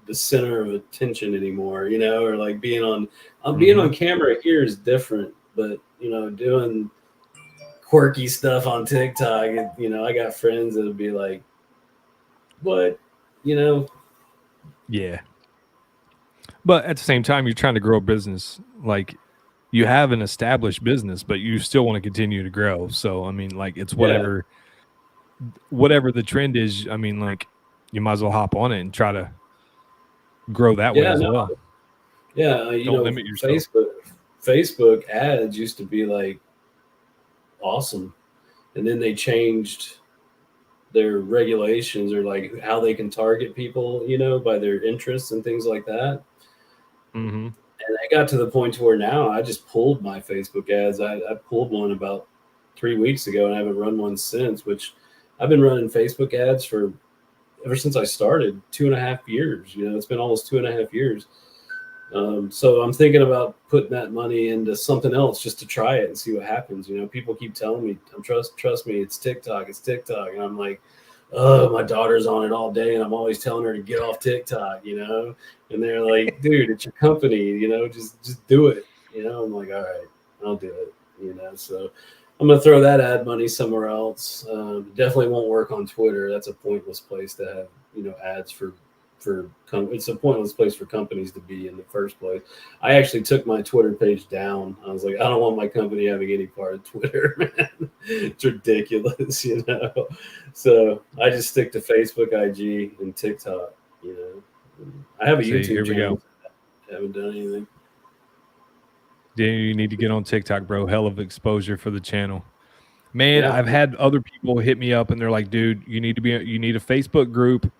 the center of attention anymore, you know, or like being Mm-hmm. on camera here is different, but you know, doing quirky stuff on TikTok, you know, I got friends that'll be like, what, you know, Yeah. But at the same time, you're trying to grow a business. Like you have an established business, but you still want to continue to grow. So I mean, like it's yeah, whatever the trend is. I mean, like you might as well hop on it and try to grow that way yeah, as no, well. yeah, you Don't know, limit yourself. Facebook ads used to be like awesome, and then they changed their regulations or like how they can target people, you know, by their interests and things like that. Mm-hmm. And I got to the point to where now I just pulled my Facebook ads. I pulled one about 3 weeks ago and I haven't run one since, which I've been running Facebook ads for ever since I started 2.5 years. You know, it's been almost 2.5 years. So I'm thinking about putting that money into something else just to try it and see what happens. You know, people keep telling me, trust me, it's TikTok, and I'm like, oh, my daughter's on it all day, and I'm always telling her to get off TikTok. You know, and they're like, dude, it's your company. You know, just do it. You know, I'm like, all right, I'll do it. You know, so I'm gonna throw that ad money somewhere else. Definitely won't work on Twitter. That's a pointless place to have ads for it's a pointless place for companies to be in the first place. I actually took my Twitter page down. I was like, I don't want my company having any part of Twitter, man. It's ridiculous, you know. So I just stick to Facebook, IG, and TikTok. You know, I have a See, YouTube here we go. channel. I haven't done anything. Yeah, you need to get on TikTok, bro. Hell of exposure for the channel. Man, Yeah. I've had other people hit me up and they're like, dude, you need a Facebook group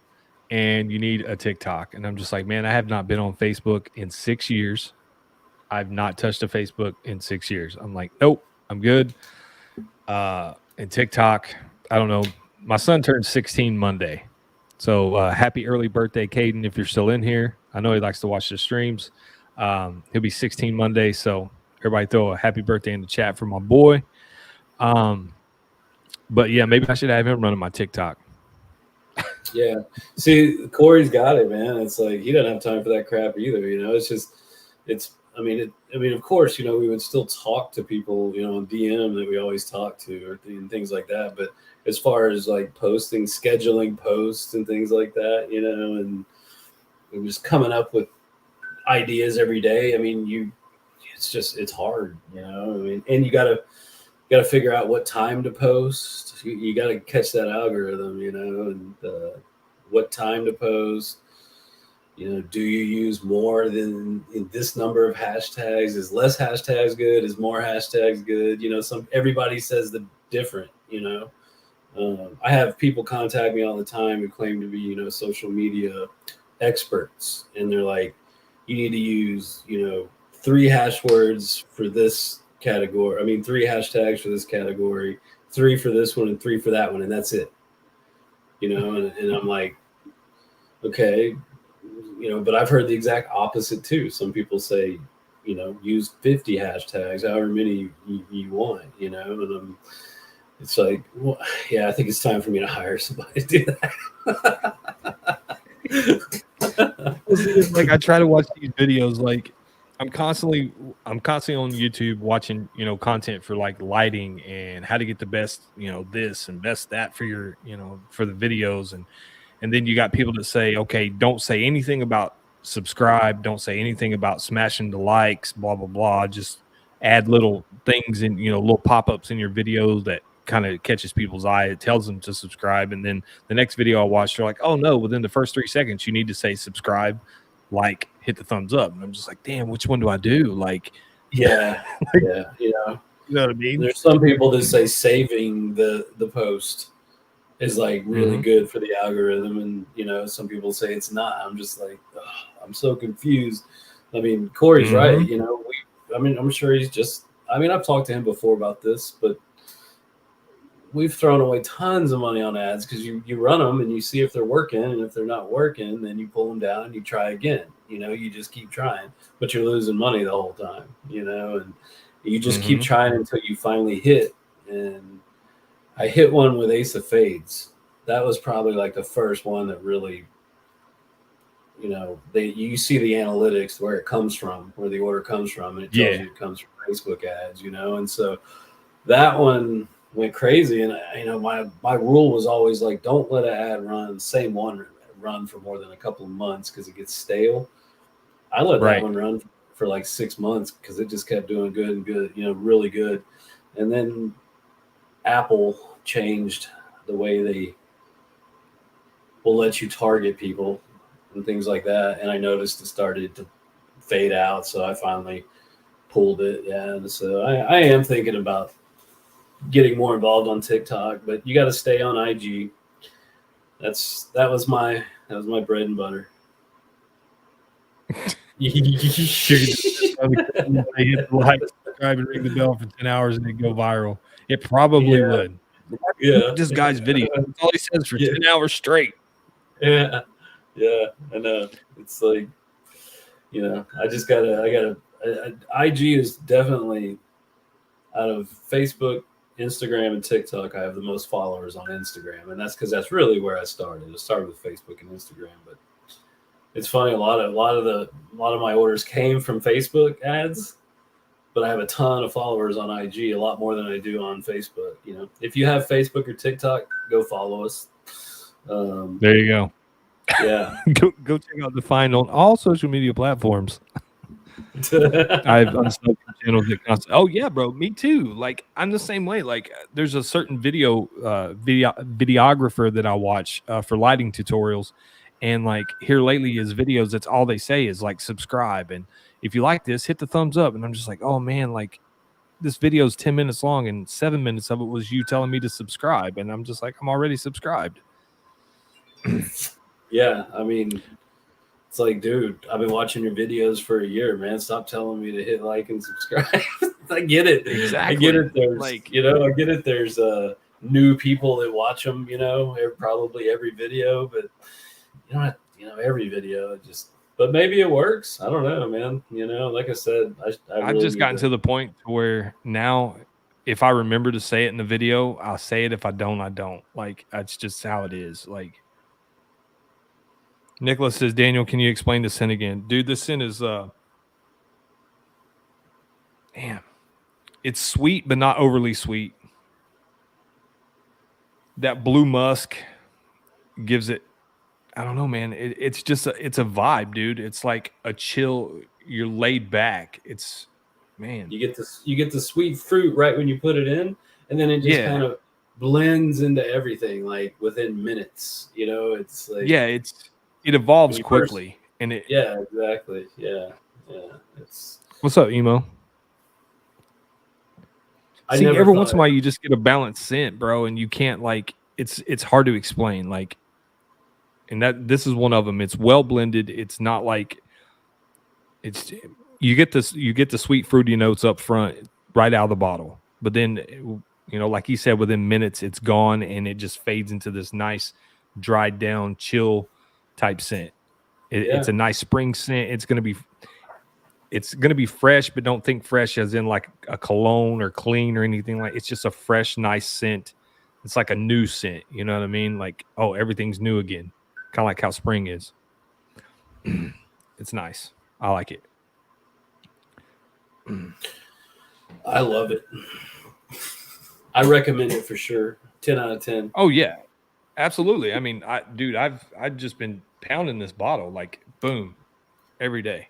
and you need a TikTok. And I'm just like, man, I have not been on Facebook in 6 years. I've not touched a Facebook in 6 years. I'm like, nope, I'm good. And TikTok, I don't know. My son turned 16 Monday. So happy early birthday, Caden, if you're still in here. I know he likes to watch the streams. He'll be 16 Monday. So everybody throw a happy birthday in the chat for my boy. But yeah, maybe I should have him running my TikTok. Yeah. See, Corey's got it, man. It's like he doesn't have time for that crap either. It's just, of course, we would still talk to people, on DM that we always talk to and things like that. But as far as like posting, scheduling posts and things like that, and just coming up with ideas every day. It's hard, and you got to figure out what time to post. You got to catch that algorithm, and what time to post. Do you use more than this number of hashtags? Is less hashtags good? Is more hashtags good? Everybody says the different. I have people contact me all the time who claim to be, social media experts, and they're like, you need to use, 3 hash words for this category. 3 hashtags for this category, 3 for this one, and 3 for that one, and that's it. And I'm like, okay, but I've heard the exact opposite too. Some people say, use 50 hashtags, however many you want, and it's like, well, yeah, I think it's time for me to hire somebody to do that. Like I try to watch these videos. Like I'm constantly on YouTube watching, content for like lighting and how to get the best, this and best that for your, for the videos. And then you got people that say, okay, don't say anything about subscribe. Don't say anything about smashing the likes, blah, blah, blah. Just add little things in, little pop-ups in your videos that kind of catches people's eye. It tells them to subscribe. And then the next video I watched, they're like, oh no, within the first 3 seconds, you need to say subscribe, like, hit the thumbs up. And I'm just like, damn, which one do I do? Like, yeah. Yeah. You know what I mean? There's some people that say saving the post is like really good for the algorithm. And, some people say it's not. I'm just like, I'm so confused. Corey's right. I'm sure he's just, I've talked to him before about this, but we've thrown away tons of money on ads because you run them and you see if they're working, and if they're not working, then you pull them down and you try again. You just keep trying, but you're losing money the whole time. And you just keep trying until you finally hit. And I hit one with Ace of Fades. That was probably like the first one that really, you see the analytics where it comes from, where the order comes from, and it tells you it comes from Facebook ads. And so that one went crazy. And my rule was always like, don't let an ad same one run for more than a couple of months because it gets stale. I let that one run for like 6 months because it just kept doing good and good, really good. And then Apple changed the way they will let you target people and things like that. And I noticed it started to fade out, so I finally pulled it. Yeah, and so I am thinking about getting more involved on TikTok, but you got to stay on IG. That was my bread and butter. Hit the like, subscribe, and ring the bell for 10 hours and then go viral. It probably would. Yeah, this guy's video. That's all he says for 10 hours straight. Yeah, I know. It's like, I just gotta. IG is definitely, out of Facebook, Instagram, and TikTok, I have the most followers on Instagram, and that's because that's really where I started. I started with Facebook and Instagram, but it's funny. A lot of my orders came from Facebook ads, but I have a ton of followers on IG, a lot more than I do on Facebook. If you have Facebook or TikTok, go follow us. There you go. Yeah, go check out the find on all social media platforms. I've unsubbed channels that constantly. Oh yeah, bro, me too. Like I'm the same way. Like there's a certain videographer that I watch for lighting tutorials, and like here lately his videos, that's all they say is like subscribe, and if you like this, hit the thumbs up. And I'm just like, oh man, like this video is 10 minutes long and 7 minutes of it was you telling me to subscribe. And I'm just like, I'm already subscribed. Yeah, I mean, it's like, dude, I've been watching your videos for a year, man. Stop telling me to hit like and subscribe. I get it. Exactly. I get it. There's, Like, I get it. There's new people that watch them, probably every video, but every video. But maybe it works. I don't know, man. Like I said, I've really just gotten to the point where now, if I remember to say it in the video, I'll say it. If I don't, I don't. Like, that's just how it is. Like, Nicholas says, Daniel, can you explain the sin again? Dude, the sin is damn. It's sweet, but not overly sweet. That blue musk gives it, I don't know, man. It's just it's a vibe, dude. It's like a chill, you're laid back. It's, man. you get the sweet fruit right when you put it in, and then it just kind of blends into everything like within minutes. It's like, it evolves quickly. Yeah, exactly. Yeah. It's what's up, Emo? See, every once in a while you just get a balanced scent, bro, and you can't, like, it's hard to explain, like, and this is one of them. It's well blended. It's not like you get the sweet fruity notes up front right out of the bottle, but then like he said, within minutes it's gone and it just fades into this nice dried down chill type scent. It's a nice spring scent. It's gonna be fresh, but don't think fresh as in like a cologne or clean or anything. Like, it's just a fresh, nice scent. It's like a new scent. You know what I mean? Like, oh, everything's new again. Kind of like how spring is. It's nice. I like it. I love it. I recommend it for sure. 10 out of 10. Oh yeah, absolutely. I mean, I've just been pounding this bottle, like, boom, every day.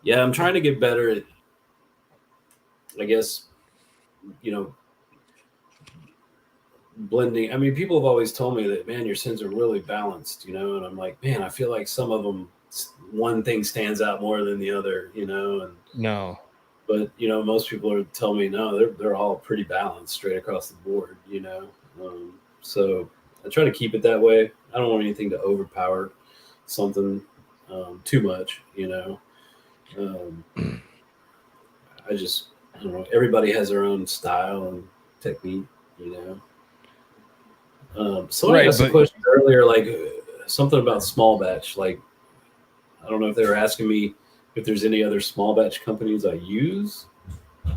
Yeah, I'm trying to get better at, I guess, blending. I mean, people have always told me that, man, your sins are really balanced, and I'm like, man, I feel like some of them, one thing stands out more than the other, and no, but most people are telling me no, they're all pretty balanced straight across the board, so I try to keep it that way. I don't want anything to overpower something too much, I don't know. Everybody has their own style and technique, Somebody asked a question earlier, like something about small batch. Like, I don't know if they were asking me if there's any other small batch companies I use. I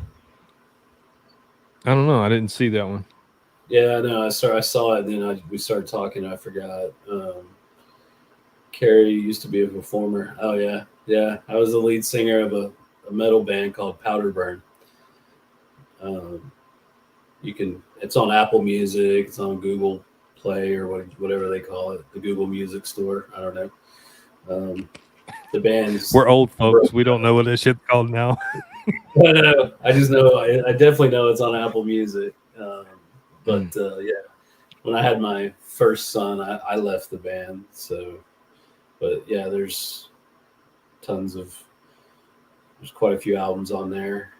don't know. I didn't see that one. Yeah, no, I saw it, and then we started talking. I forgot. Carrie used to be a performer. Oh yeah. I was the lead singer of a metal band called Powder Burn. It's on Apple Music. It's on Google Play or whatever they call it, the Google Music Store. I don't know. The band's we're old folks. We don't know what this shit's called now. I just know I definitely know it's on Apple Music. Yeah, when I had my first son, I left the band. So, but yeah, there's quite a few albums on there.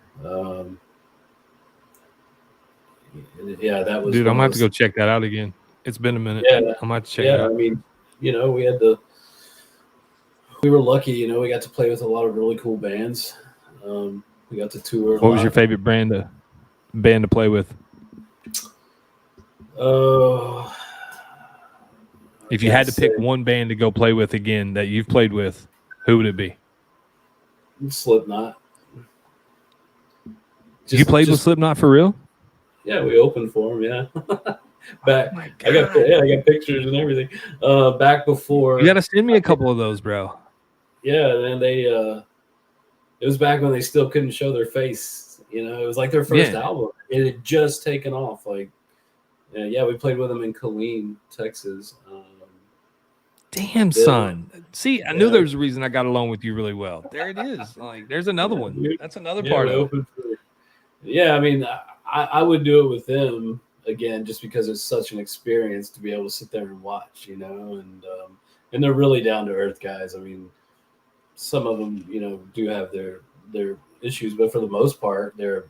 Yeah, that was. Dude, I'm gonna have to go check that out again. It's been a minute. Yeah, I'm gonna have to check it out. I mean, we were lucky. We got to play with a lot of really cool bands. We got to tour. What was your favorite band to play with? Oh, if you had to pick one band to go play with again that you've played with, who would it be? Slipknot. You played with Slipknot for real? Yeah, we opened for them. Yeah, back. I got pictures and everything. Back before. You got to send me a couple of those, bro. Yeah, and they. It was back when they still couldn't show their face. It was like their first album. It had just taken off. Like, yeah, we played with them in Killeen, Texas. Damn, son. See, I knew there was a reason I got along with you really well. There it is. Like, there's another one. That's another part of it. Yeah, I mean, I would do it with them again, just because it's such an experience to be able to sit there and watch, and they're really down to earth guys. I mean, some of them, do have their issues, but for the most part, they're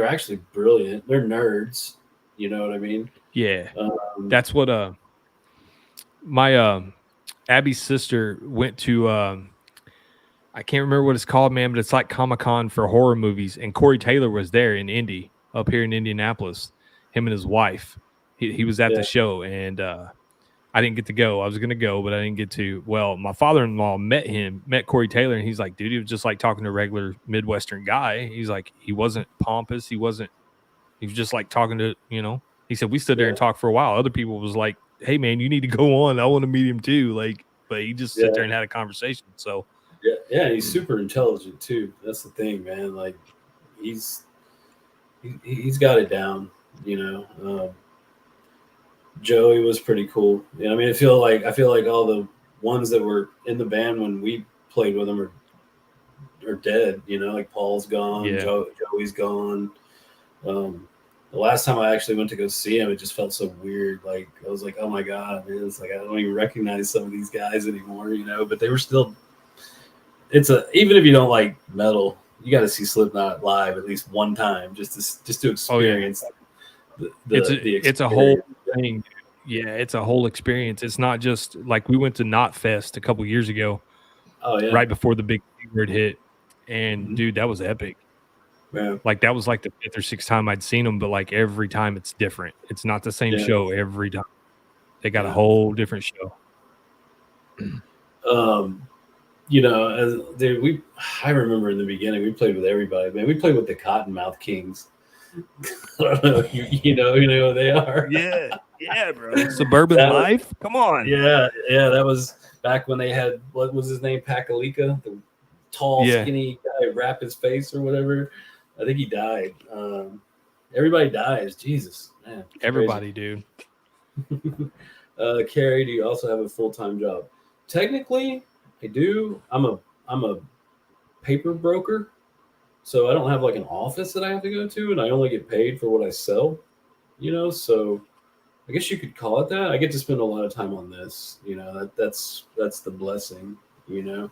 actually brilliant. They're nerds. You know what I mean? Yeah. Um, That's what my Abby's sister went to I can't remember what it's called, man, but it's like Comic-Con for horror movies, and Corey Taylor was there in Indy, up here in Indianapolis. Him and his wife. He was at the yeah, show, and I didn't get to go. I was going to go, but I didn't get to. Well, my father-in-law met Corey Taylor, and he's like, dude, he was just like talking to a regular Midwestern guy. He's like, he wasn't pompous. He was just like talking to, he said, we stood there yeah, and talked for a while. Other people was like, hey, man, you need to go on. I want to meet him too. Like, but he just yeah, sit there and had a conversation. So, yeah. He's super intelligent too. That's the thing, man. Like he's he's got it down. You know, Joey was pretty cool. You know, I mean, I feel like all the ones that were in the band when we played with them are dead. You know, like Paul's gone, yeah. Joey's gone. The last time I actually went to go see him, it just felt so weird. Like I was like, oh my god, man! It's like I don't even recognize some of these guys anymore. You know, but they were still. Even if you don't like metal, you got to see Slipknot live at least one time just to experience It's a whole thing. Yeah, it's a whole experience. It's not just like we went to Knot Fest a couple years ago, Oh yeah, right before the big word hit, and Mhm. dude, that was epic. Yeah, Like that was like the 5th or 6th time I'd seen them, but like every time it's different. It's not the same yeah. show every time. They got a Yeah. whole different show. You know, I remember in the beginning we played with everybody. Man, we played with the Cottonmouth Kings. I don't know if you know who they are. Yeah, bro. Suburban That was- Life. Come on. yeah, that was back when they had what was his name, Pakalika, the tall, Yeah. skinny guy, wrap his face or whatever. I think he died. Everybody dies. Jesus, man. It's Everybody, dude. crazy. Carrie, do you also have a full-time job? Technically, I do. I'm a paper broker, so I don't have like an office that I have to go to, and I only get paid for what I sell. You know, so I guess you could call it that. I get to spend a lot of time on this. You know, that's the blessing. You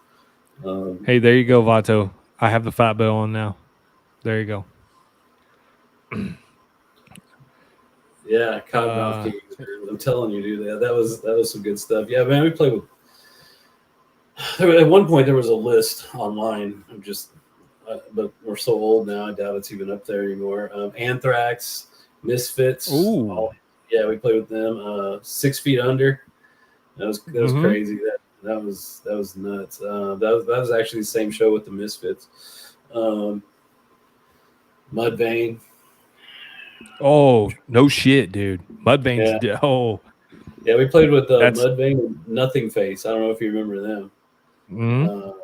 know. Hey, there you go, Vato. I have the fat bell on now. There you go. Yeah, Cottonmouth Kings. I'm telling you, dude, that was some good stuff. Yeah, man, we played with. At one point, there was a list online of just, but we're so old now. I doubt it's even up there anymore. Anthrax, Misfits. Ooh. Yeah, we played with them. 6 Feet Under. That was Mhm. crazy. That was nuts. That was actually the same show with the Misfits. Mudvayne. Oh, no shit, dude. Mudvayne's Yeah. Yeah, we played with that's Mudvayne and Nothing Face. I don't know if you remember them. mhm.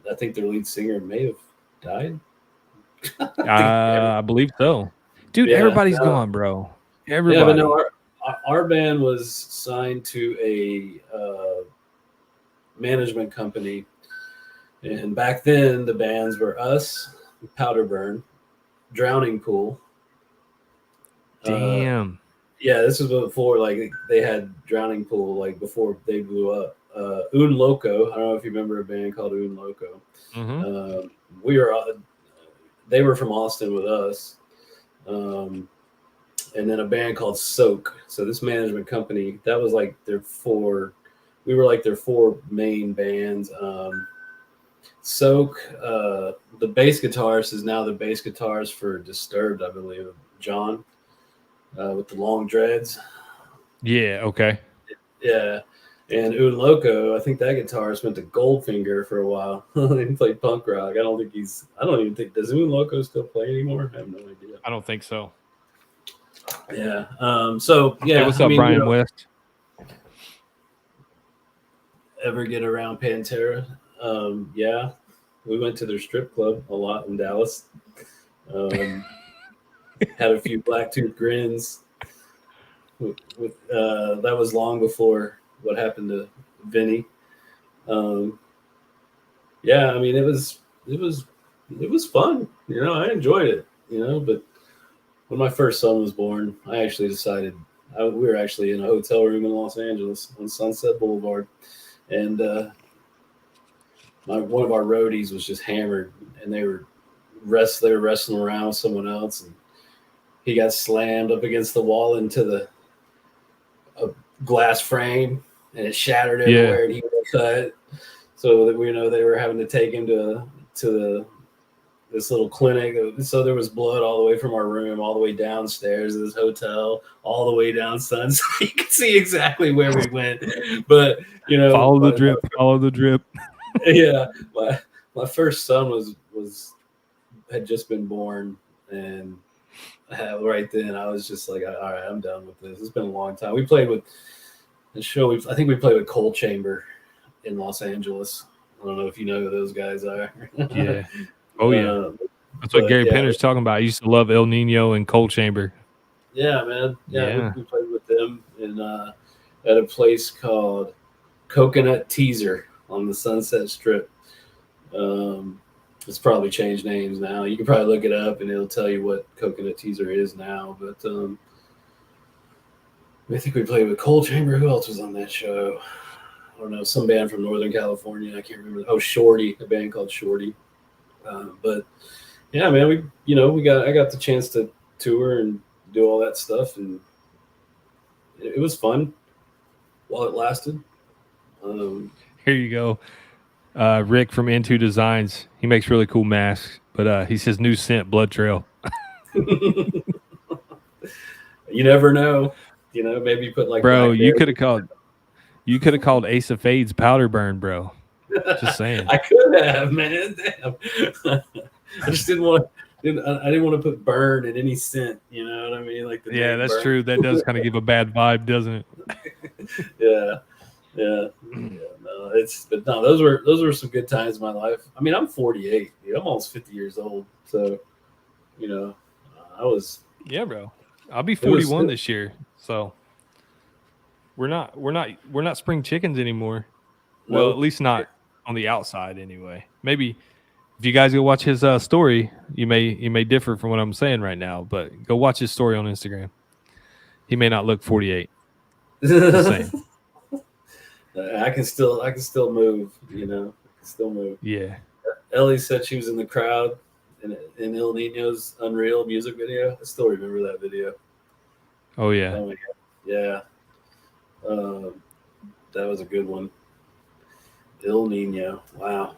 I think their lead singer may have died. I believe so. Dude, Yeah, everybody's gone, bro. yeah, but no, Everybody. our band was signed to a management company, and back then the bands were us, Powder Burn, Drowning Pool. Damn. Yeah, this was before like they had Drowning Pool, like before they blew up. Un Loco. I don't know if you remember a band called Un Loco. Mhm. We were they were from Austin with us, and then a band called Soak. So this management company, that was like their four. We were like their four main bands. Soak, the bass guitarist is now the bass guitarist for Disturbed, I believe. John, with the long dreads. Yeah, okay. Yeah. And Un Loco, I think that guitarist went to Goldfinger for a while. He played punk rock. I don't even think, does Un Loco still play anymore? I have no idea. I don't think so. Yeah. So, Hey, yeah, what's I up, mean, Brian West? ever get around Pantera? Yeah. We went to their strip club a lot in Dallas. Had a few Blacktooth Grins. That was long before what happened to Vinny. Yeah, I mean, it was fun. You know, I enjoyed it. You know, but when my first son was born, I actually decided we were actually in a hotel room in Los Angeles on Sunset Boulevard, and one of our roadies was just hammered, and they were wrestling around with someone else, and he got slammed up against the wall into a glass frame, and it shattered everywhere, and he got cut. So that they were having to take him to this little clinic. So there was blood all the way from our room, all the way downstairs of this hotel, all the way down Sunset. So you could see exactly where we went. But follow the drip. Follow the drip. Yeah, my first son had just been born, and right then I was just like, all right, I'm done with this. It's been a long time. We played with the show. I think we played with Coal Chamber in Los Angeles. I don't know if you know who those guys are. Yeah. Oh yeah. That's what Gary Penner's talking about. I used to love El Nino and Coal Chamber. Yeah, man. Yeah. We played with them at a place called Coconut Teaser on the Sunset Strip. It's probably changed names now. You can probably look it up and it'll tell you what Coconut Teaser is now. But I think we played with Coal Chamber. Who else was on that show? I don't know. Some band from Northern California. I can't remember. Oh, Shorty, a band called Shorty. But yeah, man, I got the chance to tour and do all that stuff, and it was fun while it lasted. Here you go. Rick from Into Designs. He makes really cool masks, but he says new scent, Blood Trail. You never know. Maybe put like, bro, you could have called Ace of Fades Powder Burn, bro. Just saying. I could have, man. Damn. I just didn't want to put burn in any scent. You know what I mean? Like that's true. That does kind of give a bad vibe, doesn't it? Yeah. No, those were some good times in my life. I mean, I'm 48. Dude. I'm almost 50 years old. So, I was. Yeah, bro. I'll be 41 this year. So we're not spring chickens anymore. No. Well, at least not on the outside anyway. Maybe if you guys go watch his story, you may differ from what I'm saying right now, but go watch his story on Instagram. He may not look 48. Just saying. I can still move, I can still move. Yeah. Ellie said she was in the crowd in El Nino's Unreal music video. I still remember that video. Oh yeah. Oh my God. Yeah. That was a good one. El Nino. Wow.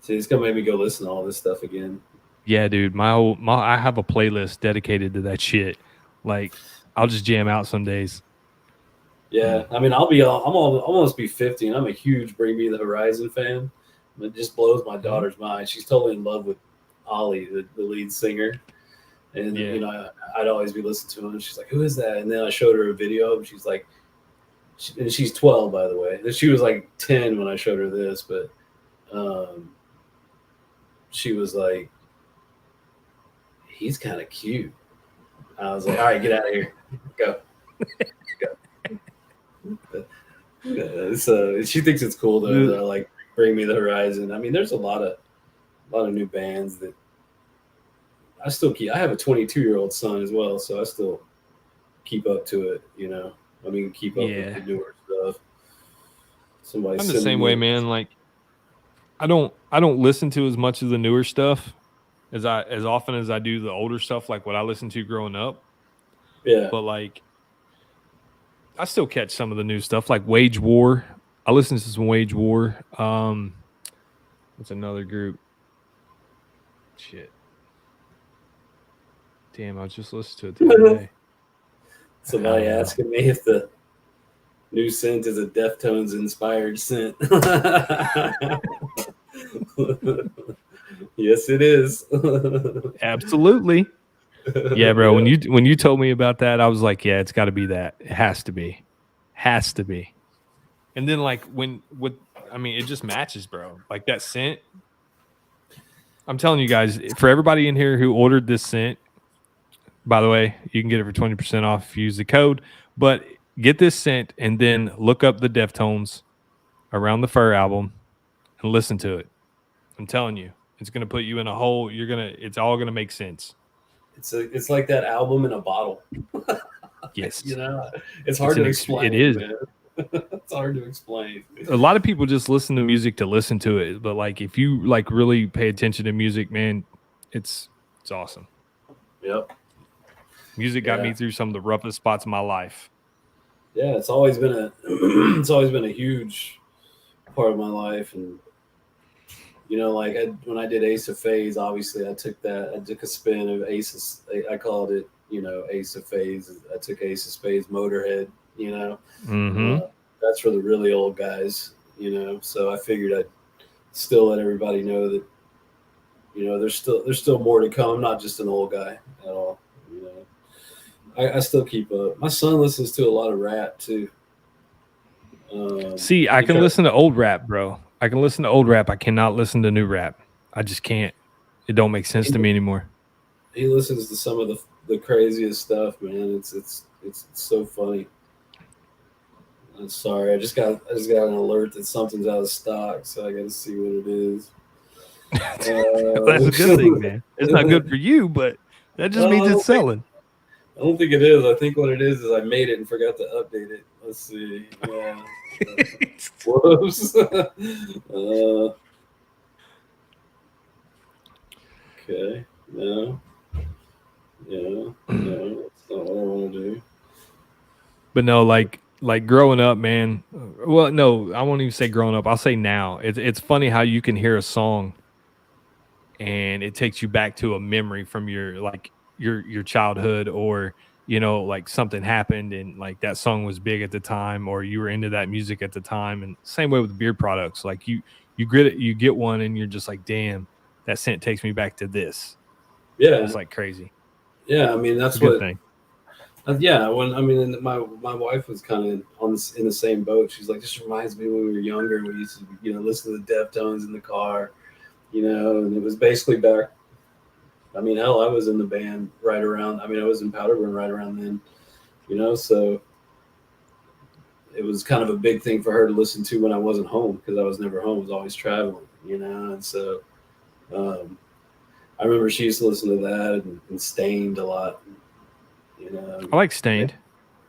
See, it's gonna make me go listen to all this stuff again. Yeah, dude. I have a playlist dedicated to that shit. Like, I'll just jam out some days. Yeah, I mean, I'll almost be 50, and I'm a huge Bring Me the Horizon fan. It just blows my daughter's mind. She's totally in love with Ollie, the lead singer. And I'd always be listening to him. And she's like, "Who is that?" And then I showed her a video, and she's like, and she's 12, by the way. She was like 10 when I showed her this, but she was like, "He's kind of cute." I was like, "All right, get out of here, go." So she thinks it's cool to like Bring Me the Horizon. I mean, there's a lot of new bands that I still keep. I have a 22-year-old son as well, so I still keep up to it. I mean, keep up with the newer stuff. I'm the same way, man. Like, I don't listen to as much of the newer stuff as often as I do the older stuff, like what I listened to growing up. Yeah, but like, I still catch some of the new stuff, like Wage War. I listen to some Wage War. What's another group? Shit. Damn, I was just listening to it the other day. Somebody asking me if the new scent is a Deftones inspired scent. Yes, it is. Absolutely. Yeah, bro. When you told me about that, I was like, yeah, it's got to be that. It has to be. And then like it just matches, bro. Like that scent. I'm telling you guys, for everybody in here who ordered this scent, by the way, you can get it for 20% off if you use the code. But get this scent and then look up the Deftones Around the Fur album and listen to it. I'm telling you, it's gonna put you in a hole. It's all gonna make sense. It's like that album in a bottle. Yes. It's hard to explain. It is. Man. It's hard to explain. A lot of people just listen to music to listen to it, but like if you like really pay attention to music, man, it's awesome. Yep. Music got me through some of the roughest spots in my life. Yeah, it's always been a huge part of my life, and like when I did Ace of Phase, obviously I took a spin of Aces. I called it, Ace of Phase. I took Ace of Spades, Motorhead. That's for the really old guys. So I figured I'd still let everybody know that there's still more to come. I'm not just an old guy at all. I still keep up. My son listens to a lot of rap too. See, I can listen to old rap, bro. I can listen to old rap. I cannot listen to new rap. I just can't. It don't make sense to me anymore. He listens to some of the craziest stuff, man. It's so funny. I'm sorry. I just got an alert that something's out of stock, so I got to see what it is. That's a good thing, man. It's not good for you, but that just means it's selling. I don't think it is. I think what it is I made it and forgot to update it. Let's see. Yeah. Whoops. Okay. No. Yeah. No. That's not what I want to do. But no, like growing up, man. Well, no, I won't even say growing up. I'll say now. It's funny how you can hear a song and it takes you back to a memory from your childhood, or like something happened and like that song was big at the time, or you were into that music at the time. And same way with beard products, like you get one and you're just like, damn, that scent takes me back to this. Yeah, it's like crazy. Yeah, I mean that's a good thing. Yeah, my wife was kind of in the same boat. She's like, this reminds me when we were younger, we used to listen to the Deftones in the car, and it was basically back. I mean, hell, I was in the band right around. I was in Powderburn right around then, so it was kind of a big thing for her to listen to when I wasn't home, because I was never home. I was always traveling, and so I remember she used to listen to that and Stained a lot. I like Stained,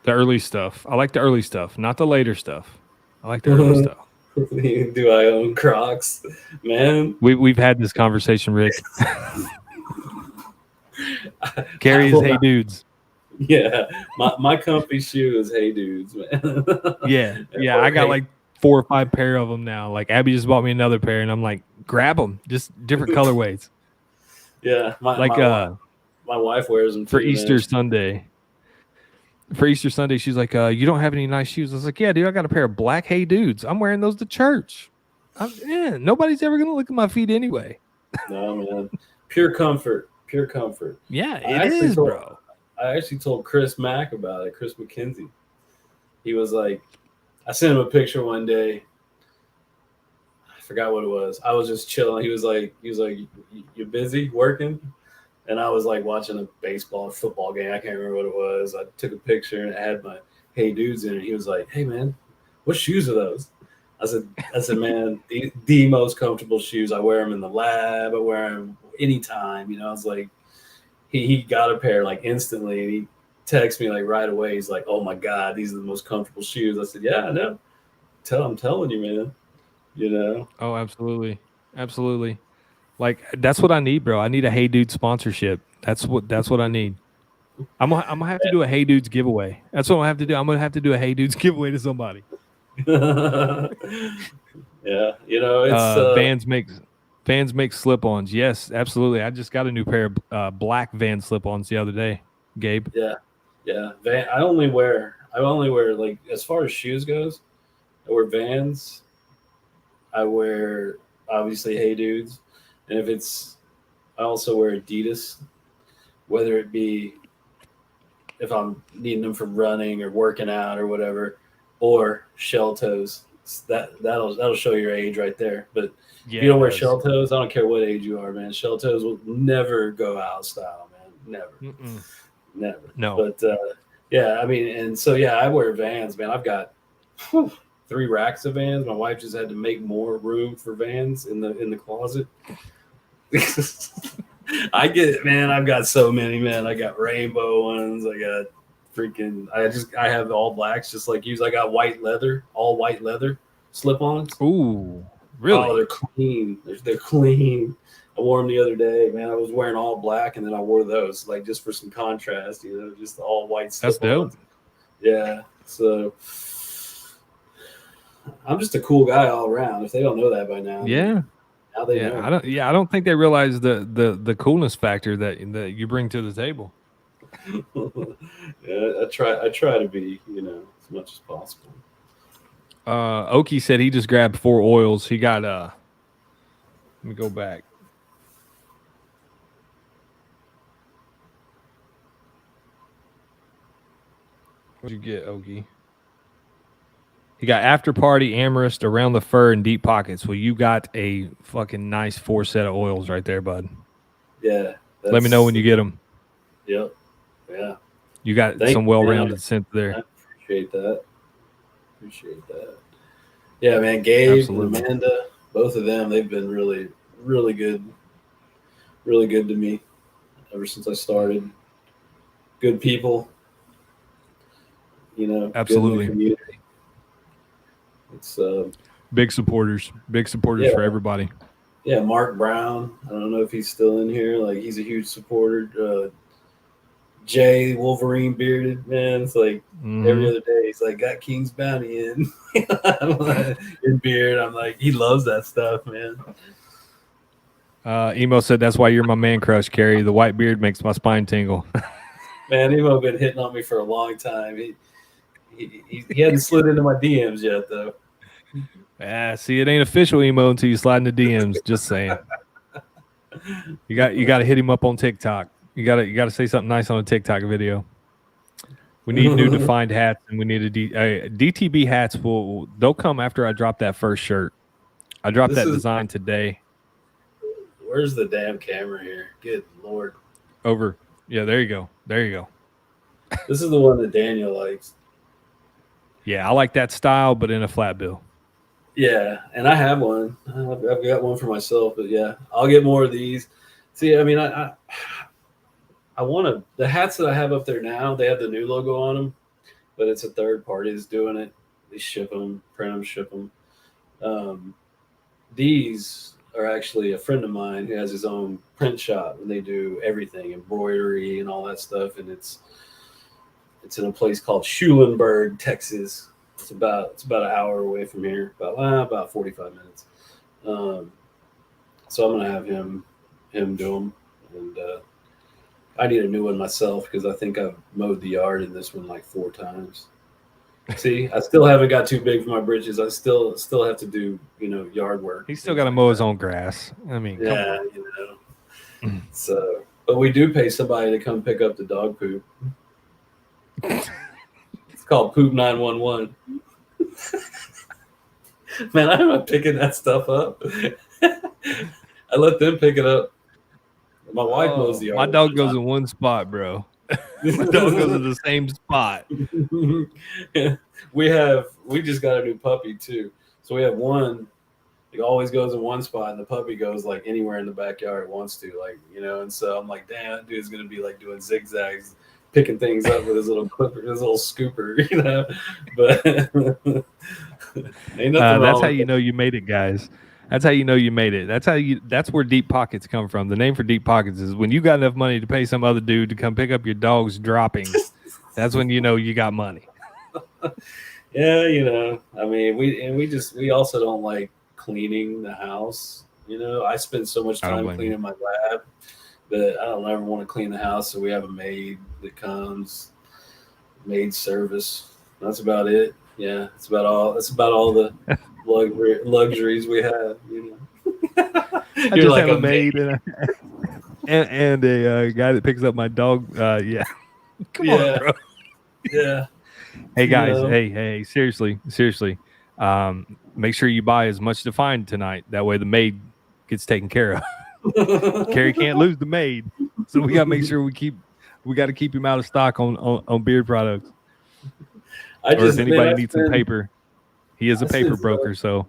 the early stuff. I like the early stuff, not the later stuff. I like the early stuff. Do I own Crocs, man? We've had this conversation, Rick. Carrie is Hey Dudes. Yeah, my comfy shoe is Hey Dudes, man. yeah. I got like 4 or 5 pair of them now. Like Abby just bought me another pair, and I'm like, grab them, just different colorways. Yeah, my wife wears them for Easter Sunday. For Easter Sunday, she's like, "You don't have any nice shoes." I was like, "Yeah, dude, I got a pair of black Hey Dudes. I'm wearing those to church. Nobody's ever gonna look at my feet anyway." No, man, pure comfort. Yeah, it is, bro. I actually told Chris Mack about it. Chris McKenzie. He was like, I sent him a picture one day. I forgot what it was. I was just chilling. He was like, "You busy working?" And I was like watching a football game. I can't remember what it was. I took a picture and it had my Hey Dudes in it. He was like, "Hey man, what shoes are those?" I said, "Man, the most comfortable shoes. I wear them in the lab. I wear them anytime." I was like, he got a pair like instantly, and he texted me like right away. He's like, "Oh my God, these are the most comfortable shoes." I said, "Yeah, I know. I'm telling you, man. Oh, absolutely. Like that's what I need, bro. I need a Hey Dude sponsorship. That's what I need. I'm gonna have to do a Hey Dudes giveaway. That's what I have to do. I'm gonna have to do a Hey Dudes giveaway to somebody. Yeah, it's Vans make slip-ons. Yes, absolutely. I just got a new pair of black Vans slip-ons the other day, Gabe. Yeah. I only wear like, as far as shoes goes, I wear Vans. I wear obviously Hey Dudes. And I also wear Adidas, whether it be if I'm needing them for running or working out or whatever, or shell toes. That'll show your age right there. But if you don't wear shell toes, I don't care what age you are, man. Shell toes will never go out of style, man. Never. No. But and so I wear Vans, man. I've got 3 racks of Vans. My wife just had to make more room for Vans in the closet. I get it, man. I've got so many, man. I got rainbow ones. I got freaking. I have all blacks, just like you. I got all white leather slip-ons. Ooh, really? Oh, they're clean. They're clean. I wore them the other day, man. I was wearing all black, and then I wore those like just for some contrast, just all white That's dope. slip-ons. Yeah. So I'm just a cool guy all around. If they don't know that by now, Yeah. now they know. I don't think they realize the coolness factor that you bring to the table. Yeah, I try to be, as much as possible. Oki said he just grabbed 4 oils. He got let me go back. What'd you get, Oki? He got After Party, Amherst, Around the Fur, and Deep Pockets. Well, you got a fucking nice 4 set of oils right there, bud. Yeah. Let me know when you get them. Yep. Yeah. You got some well-rounded scent there. I appreciate that. Yeah, man. Gabe Absolutely. and Amanda, both of them, they've been really, really good. Really good to me ever since I started. Good people. Absolutely. Good in the community. It's big supporters for everybody. Yeah, Mark Brown. I don't know if he's still in here. Like, he's a huge supporter. Jay Wolverine bearded, man. It's like every other day he's like, got King's Bounty in beard. I'm like, he loves that stuff, man. Emo said that's why you're my man crush, Carrie. The white beard makes my spine tingle. Man, Emo been hitting on me for a long time. He hadn't slid into my DMs yet, though. See, it ain't official, Emo, until you slide into DMs. Just saying. You got to hit him up on TikTok. You got to say something nice on a TikTok video. We need new defined hats, and we need a DTB hats. They'll come after I drop that first shirt. I dropped that design today. Where's the damn camera here? Good Lord. Over. Yeah, there you go. This is the one that Daniel likes. Yeah, I like that style, but in a flat bill. Yeah, and I have one. I've got one for myself, but yeah, I'll get more of these. See, I mean, I want the hats that I have up there now, they have the new logo on them, but it's a third party that's doing it. They ship them, print them, ship them. These are actually a friend of mine who has his own print shop, and they do everything, embroidery and all that stuff. And it's in a place called Schulenburg, Texas. It's about an hour away from here, about 45 minutes. So I'm gonna have him do them, and I need a new one myself because I think I've mowed the yard in this one like 4 times. See, I still haven't got too big for my britches. I still have to do yard work. He's still got to mow his own grass. I mean, yeah, So, but we do pay somebody to come pick up the dog poop. It's called Poop 911. Man, I'm not picking that stuff up. I let them pick it up. My wife mows the yard. My dog goes in one spot, bro. My dog goes in the same spot. We just got a new puppy too. So we have one. He always goes in one spot, and the puppy goes like anywhere in the backyard it wants to, And so I'm like, damn, that dude's gonna be like doing zigzags, picking things up with his little clipper, his little scooper, But ain't nothing that's how you know you made it, guys. That's how you know you made it. That's where Deep Pockets come from. The name for Deep Pockets is when you got enough money to pay some other dude to come pick up your dog's droppings. That's when you know you got money. Yeah, I mean, we also don't like cleaning the house. I spend so much time cleaning my lab that I don't ever want to clean the house. So we have a maid that comes, maid service. That's about it. Yeah, that's about all the luxuries we have. I just have a maid and a guy that picks up my dog. Yeah, come on, bro. Yeah. Hey guys, hey, seriously. Make sure you buy as much defined tonight. That way the maid gets taken care of. Carrie can't lose the maid, so we got to make sure we got to keep him out of stock on beard products. If anybody needs some paper, he is a paper broker. So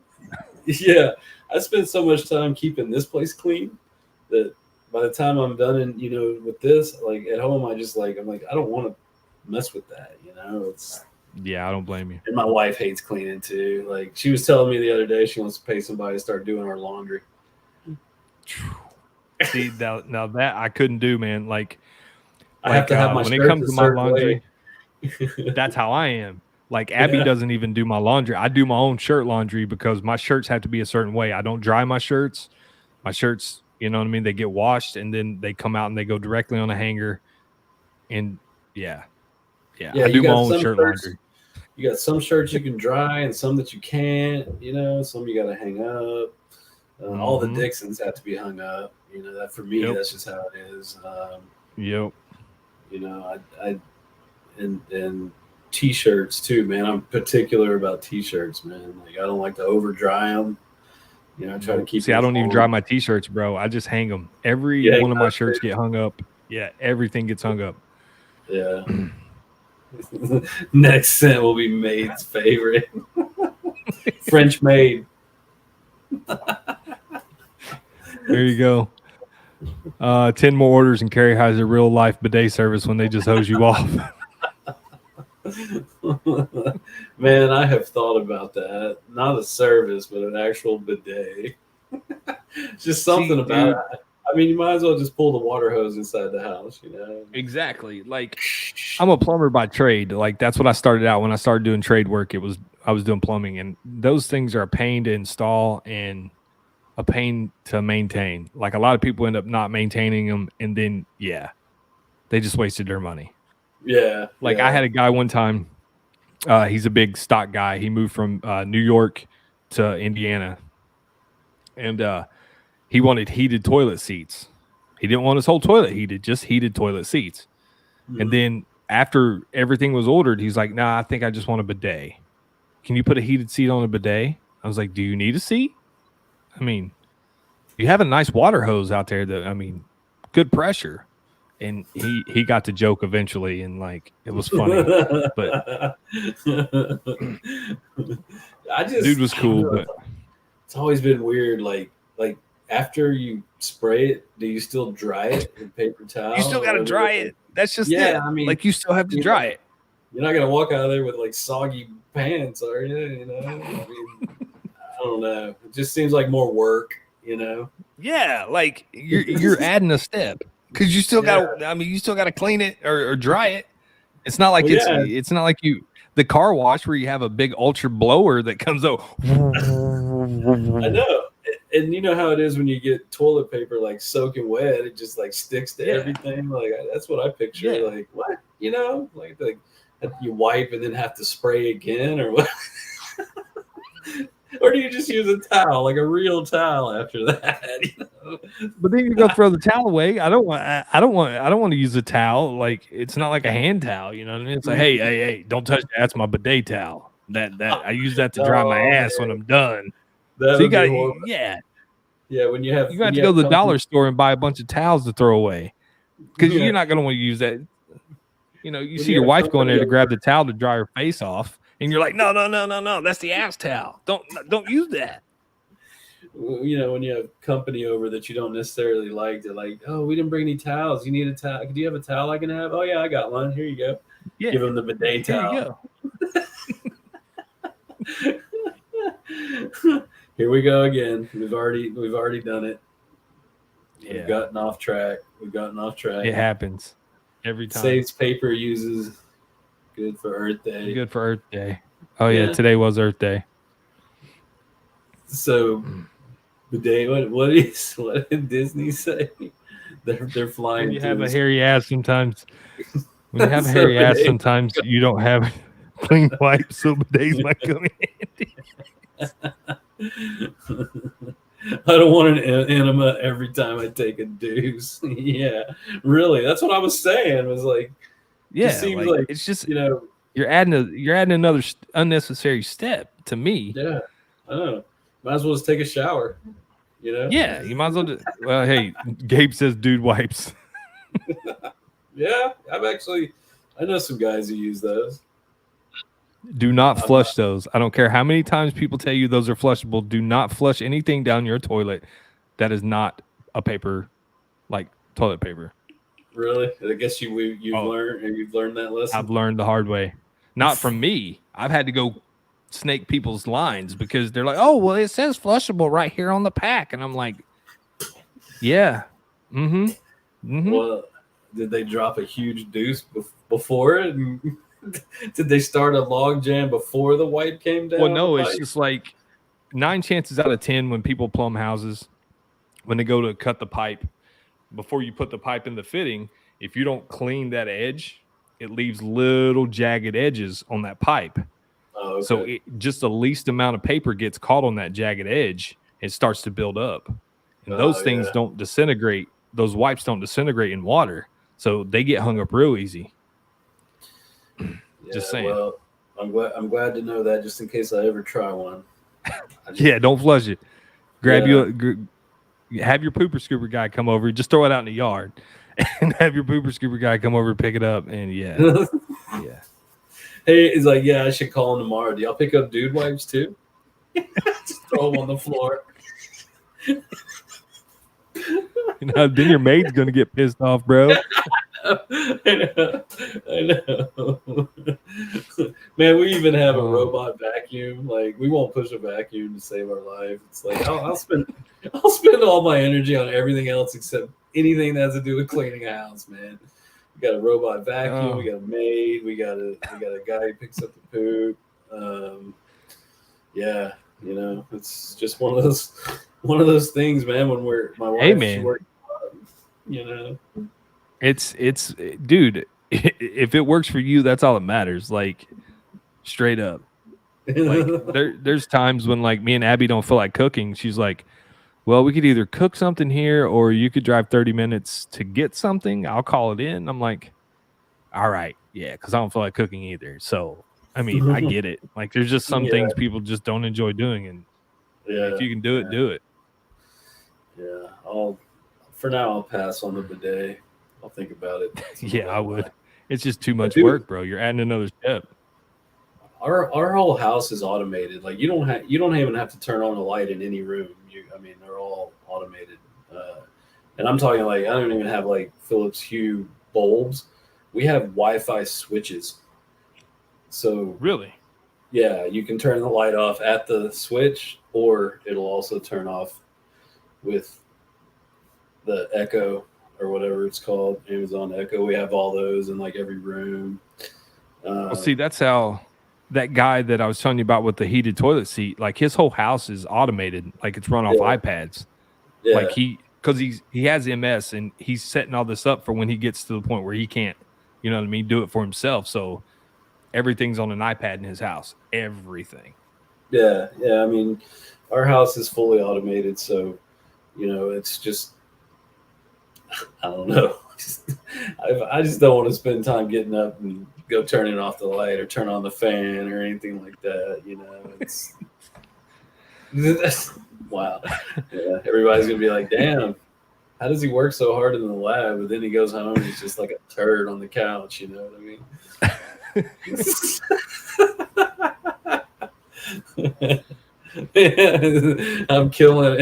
yeah, I spend so much time keeping this place clean that by the time I'm done and with this, like at home, I'm like, I don't want to mess with that. It's. Yeah, I don't blame you. And my wife hates cleaning too. Like she was telling me the other day, she wants to pay somebody to start doing our laundry. See, now that I couldn't do, man. Like I have to have my when shirts it comes a to my certain laundry, way. that's how I am. Like Abby Yeah. doesn't even do my laundry. I do my own shirt laundry because my shirts have to be a certain way. I don't dry my shirts. My shirts, you know what I mean? They get washed and then they come out and they go directly on a hanger. And yeah, Yeah, I you do my got own some shirt shirts. laundry. You got some shirts you can dry and some that you can't. Some you got to hang up. All the Mhm. Dixons have to be hung up. That for me, Yep. that's just how it is. Yep. I and t-shirts too, man. I'm particular about t-shirts, man. Like I don't like to over dry them. I try to keep. See, I don't even dry my t-shirts, bro. I just hang them. Every one of my shirts get hung up. Yeah, everything gets hung up. Yeah. Next scent will be Maid's favorite. French Maid. There you go. 10 more orders and Carrie has a real life bidet service when they just hose you off. Man, I have thought about that. Not a service, but an actual bidet. Just something about it. I mean, you might as well just pull the water hose inside the house, Exactly. Like I'm a plumber by trade. Like that's what I started out when I started doing trade work. I was doing plumbing, and those things are a pain to install and a pain to maintain. Like a lot of people end up not maintaining them, and then they just wasted their money. Yeah. Like I had a guy one time. He's a big stock guy. He moved from New York to Indiana, and he wanted heated toilet seats. He didn't want his whole toilet heated, just heated toilet seats. Mm-hmm. And then after everything was ordered, he's like, "Nah, I think I just want a bidet. Can you put a heated seat on a bidet?" I was like, "Do you need a seat? I mean, you have a nice water hose out there good pressure." And he got the joke eventually, and like it was funny, but dude was cool. But it's always been weird. Like after you spray it, do you still dry it in paper towel? You still got to dry it. That's just it. I mean, like you still have to dry it. You're not gonna walk out of there with like soggy pants, are you? I mean, I don't know. It just seems like more work, Yeah, like you're adding a step because you still got. I mean, you still got to clean it or dry it. It's not like it's not like the car wash where you have a big ultra blower that comes out. I know. And you know how it is when you get toilet paper like soaking wet, it just like sticks to everything. Like that's what I picture. Yeah. Like what? Like you wipe and then have to spray again, or what? Or do you just use a towel, like a real towel after that? But then you go throw the towel away. I don't want to use a towel. Like it's not like a hand towel, you know what I mean? It's like, hey, don't touch that. That's my bidet towel. That I use that to dry my ass when I'm done. So you got when you have to go to the dollar store and buy a bunch of towels to throw away because you're not going to want to use that. You see your wife going there to grab the towel to dry her face off, and you're like, no, that's the ass towel. Don't use that. When you have company over that you don't necessarily like, they're like, oh, we didn't bring any towels. You need a towel? Do you have a towel I can have? Oh yeah, I got one. Here you go. Yeah. Give them the bidet towel. Here you go. Here we go again. We've already done it. Yeah. We've gotten off track. It happens every time. Saves paper uses. Good for Earth Day. Good for Earth Day. Oh yeah, today was Earth Day. So, bidet. What did Disney say? They're flying. When you have a hairy ass, sometimes. When you have a hairy ass, sometimes you don't have clean wipes, so bidets might come in handy. I don't want an enema every time I take a deuce. Yeah, really. That's what I was saying. Was like, like it's just you're adding another unnecessary step to me. Yeah, I know. Might as well just take a shower. Yeah, you might as well. Well, hey, Gabe says, "Dude wipes." Yeah, I know some guys who use those. Do not flush those. I don't care how many times people tell you those are flushable. Do not flush anything down your toilet that is not a paper, like toilet paper. Really? I guess you've learned that lesson. I've learned the hard way. Not from me. I've had to go snake people's lines because they're like, "Oh, well, it says flushable right here on the pack," and I'm like, "Yeah, Well, did they drop a huge deuce before it? And did they start a log jam before the wipe came down? Well, no, it's just like 9 chances out of 10 when people plumb houses, when they go to cut the pipe, before you put the pipe in the fitting, if you don't clean that edge, it leaves little jagged edges on that pipe. Oh, okay. So just the least amount of paper gets caught on that jagged edge, it starts to build up. And those things don't disintegrate. Those wipes don't disintegrate in water. So they get hung up real easy. Just saying. Well, I'm glad to know that just in case I ever try one. Don't flush it. Have your pooper scooper guy come over. Just throw it out in the yard, and have your pooper scooper guy come over and pick it up. And yeah. Hey, he's like, I should call him tomorrow. Do y'all pick up dude wipes too? Just throw them on the floor. Then your maid's gonna get pissed off, bro. I know. Man, we even have a robot vacuum. Like, we won't push a vacuum to save our life. It's like I'll spend all my energy on everything else except anything that has to do with cleaning a house, man. We got a robot vacuum. We got a maid. We got a guy who picks up the poop. It's just one of those things, man. When my wife works, It's dude, if it works for you, that's all that matters. Like, straight up. Like, there's times when, like, me and Abby don't feel like cooking. She's like, well, we could either cook something here or you could drive 30 minutes to get something. I'll call it in. I'm like, all right, yeah, because I don't feel like cooking either. So, I mean, I get it. Like, there's just some things people just don't enjoy doing. And if you can do it, do it. Yeah, for now, I'll pass on the bidet. I'll think about it. I would. It's just too much work, bro. You're adding another step. Our whole house is automated. Like, you don't even have to turn on a light in any room. They're all automated. And I'm talking, like, I don't even have like Philips Hue bulbs. We have Wi-Fi switches. So really, you can turn the light off at the switch, or it'll also turn off with the Echo or whatever it's called, Amazon Echo. We have all those in like every room. Well, see, that's how that guy that I was telling you about with the heated toilet seat, like, his whole house is automated. Like, it's run off iPads. Yeah. Like, because he has MS and he's setting all this up for when he gets to the point where he can't, you know what I mean, do it for himself. So everything's on an iPad in his house. Everything. Yeah. I mean, our house is fully automated. So, it's just, I don't know. I just don't want to spend time getting up and go turning off the light or turn on the fan or anything like that. It's wow. Yeah, everybody's gonna be like, "Damn, how does he work so hard in the lab?" But then he goes home and he's just like a turd on the couch. You know what I mean? I'm killing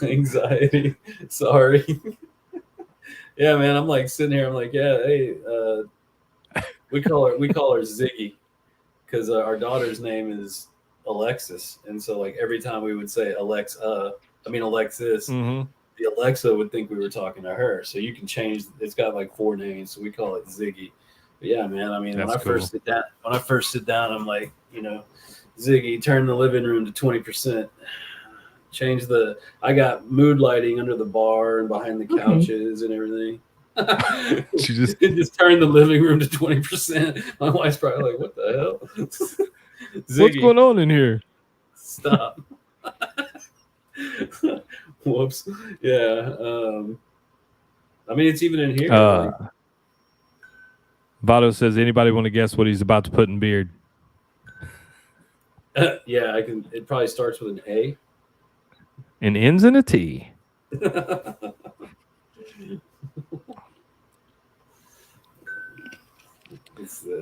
anxiety. Sorry. Yeah, man. I'm like sitting here. I'm like, hey, we call her Ziggy because our daughter's name is Alexis, and so like every time we would say Alexis, the Alexa would think we were talking to her. So you can change. It's got like 4 names, so we call it Ziggy. But yeah, man. I mean, when I first sit down, I'm like, Ziggy, turn the living room to 20%. I got mood lighting under the bar and behind the couches and everything. She just turned the living room to 20%. My wife's probably like, what the hell? Ziggy, what's going on in here? Stop. Whoops. Yeah. I mean, it's even in here. Vado says, anybody want to guess what he's about to put in beard? Yeah, I can. It probably starts with an A. And ends in a T.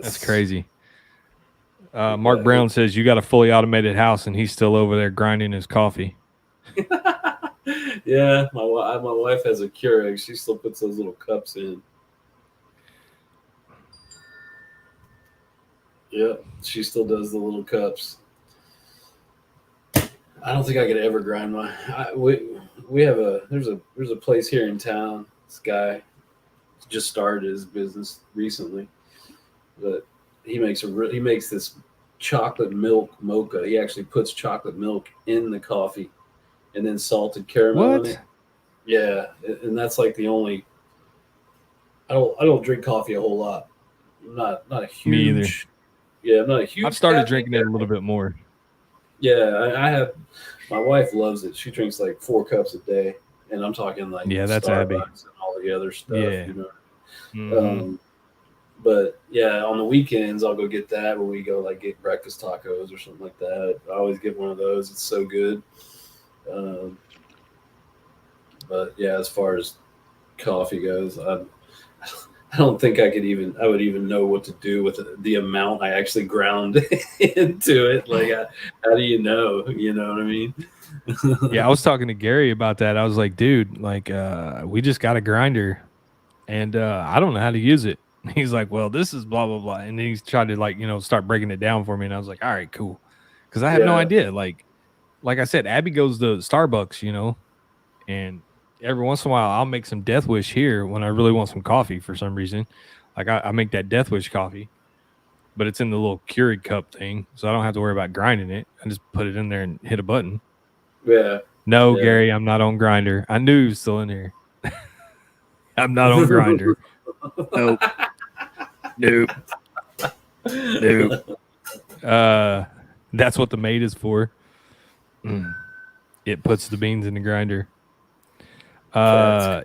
That's crazy. Mark Brown says you got a fully automated house and he's still over there grinding his coffee. Yeah, my wife has a Keurig. She still puts those little cups in. Yeah, she still does the little cups. I don't think I could ever grind my. We have there's a place here in town. This guy just started his business recently, but he makes this chocolate milk mocha. He actually puts chocolate milk in the coffee and then salted caramel in it. What? Yeah, and that's like the only. I don't drink coffee a whole lot. I'm not a Me either. huge. Yeah, I'm not a I've huge started caffeine drinking guy. it a little bit more. Yeah, I have. My wife loves it. She drinks like 4 cups a day, and I'm talking like Yeah, that's Abby. Starbucks and all the other stuff. Yeah. You know. Hmm. But yeah, on the weekends I'll go get that when we go like get breakfast tacos or something like that. I always get one of those. It's so good. Um, but yeah, as far as coffee goes, I don't think I would even know what to do with the amount I actually ground into it. Like, how do you know? You know what I mean? Yeah, I was talking to Gary about that. I was like, dude, like, we just got a grinder, and I don't know how to use it. He's like, well, this is blah blah blah, and then he's tried to like start breaking it down for me, and I was like, all right, cool, because I have no Yeah, idea. Like I said, Abby goes to Starbucks, and every once in a while I'll make some Death Wish here when I really want some coffee for some reason. Like I make that Death Wish coffee, but it's in the little Keurig cup thing, so I don't have to worry about grinding it. I just put it in there and hit a button. yeah, No, yeah. Gary, I'm not on Grinder. I knew he was still in here. I'm not on Grinder. Nope. Nope. Nope. That's what the mate is for. It puts the beans in the grinder.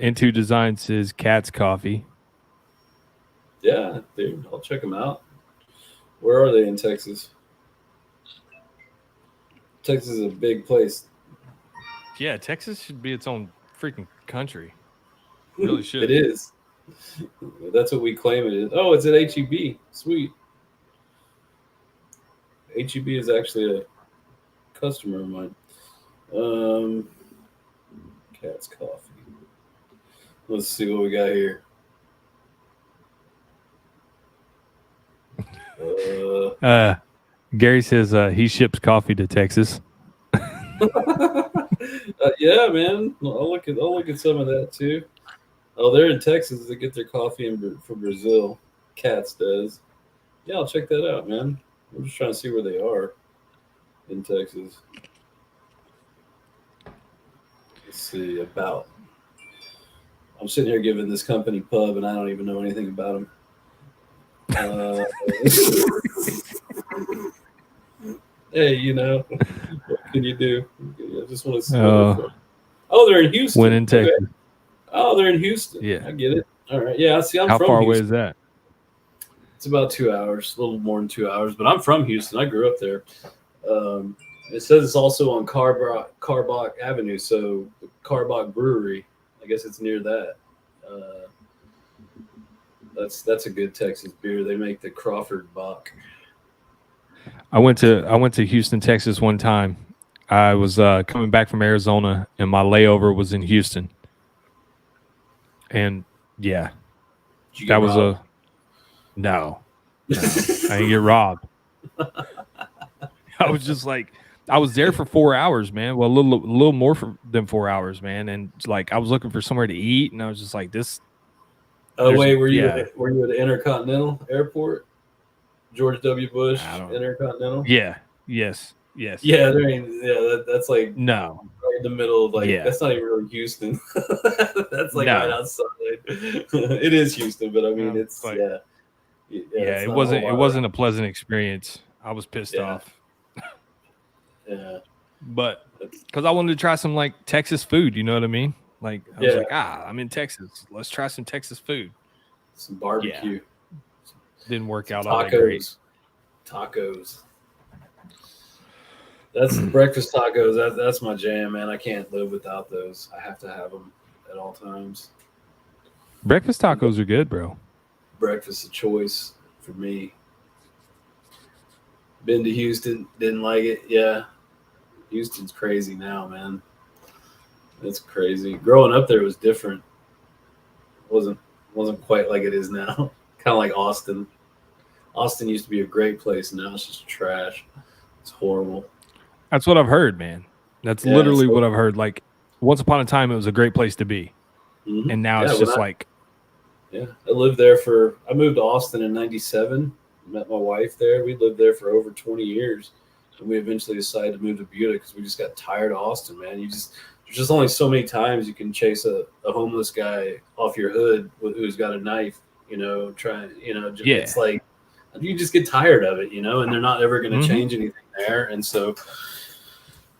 Into Design says Cat's Coffee. Yeah, dude, I'll check them out. Where are they in Texas? Texas is a big place. Yeah, Texas should be its own freaking country. Really should. It is. That's what we claim it is. Oh, it's at HEB. Sweet. HEB is actually a customer of mine. Cat's Coffee. Let's see what we got here. Gary says he ships coffee to Texas. Yeah, man. I'll look at some of that too. Oh, they're in Texas. They get their coffee from Brazil. Cats does. Yeah, I'll check that out, man. I'm just trying to see where they are in Texas. Let's see about. I'm sitting here giving this company pub, and I don't even know anything about them. Hey, what can you do? I just want to see where they're from. Oh, they're in Houston. When in Texas. Okay. Oh, they're in Houston. Yeah. I get it. All right. Yeah, see, I'm How from far Houston. away is that? It's about 2 hours, a little more than 2 hours, but I'm from Houston. I grew up there. It says it's also on Carbach Avenue, so the Carbach Brewery. I guess it's near that. That's a good Texas beer. They make the Crawford Bach. I went to Houston, Texas one time. I was coming back from Arizona, and my layover was in Houston. And yeah, that was robbed? No, I didn't get robbed. I was just like, I was there for 4 hours, man. Well, a little more than 4 hours, man. And like, I was looking for somewhere to eat, and I was just like, this. Oh wait, were you at Intercontinental Airport? George W. Bush Intercontinental? Yeah. Yes. Yeah, that's like no. Right in the middle of that's not even really Houston. That's like right outside. It is Houston, but I mean it's like, it's it wasn't a pleasant experience. I was pissed off. Yeah. But because I wanted to try some like Texas food, you know what I mean? Like I was like, I'm in Texas. Let's try some Texas food. Some barbecue. Yeah. Didn't work out all that great. Tacos. That's breakfast tacos. That's my jam, man. I can't live without those. I have to have them at all times. Breakfast tacos are good, bro. Breakfast of choice for me. Been to Houston, didn't like it. Yeah, Houston's crazy now, man. It's crazy. Growing up there was different. wasn't wasn't quite like it is now. Kind of like Austin. Austin used to be a great place. Now it's just trash. It's horrible. That's what I've heard, man. That's Yeah. literally what I've heard. Like once upon a time, it was a great place to be, and now it's just like. Yeah, I lived there I moved to Austin in '97. Met my wife there. We lived there for over 20 years. And we eventually decided to move to Buda because we just got tired of Austin, man. There's just only so many times you can chase a homeless guy off your hood who's got a knife, it's like you just get tired of it, and they're not ever going to change anything there. And so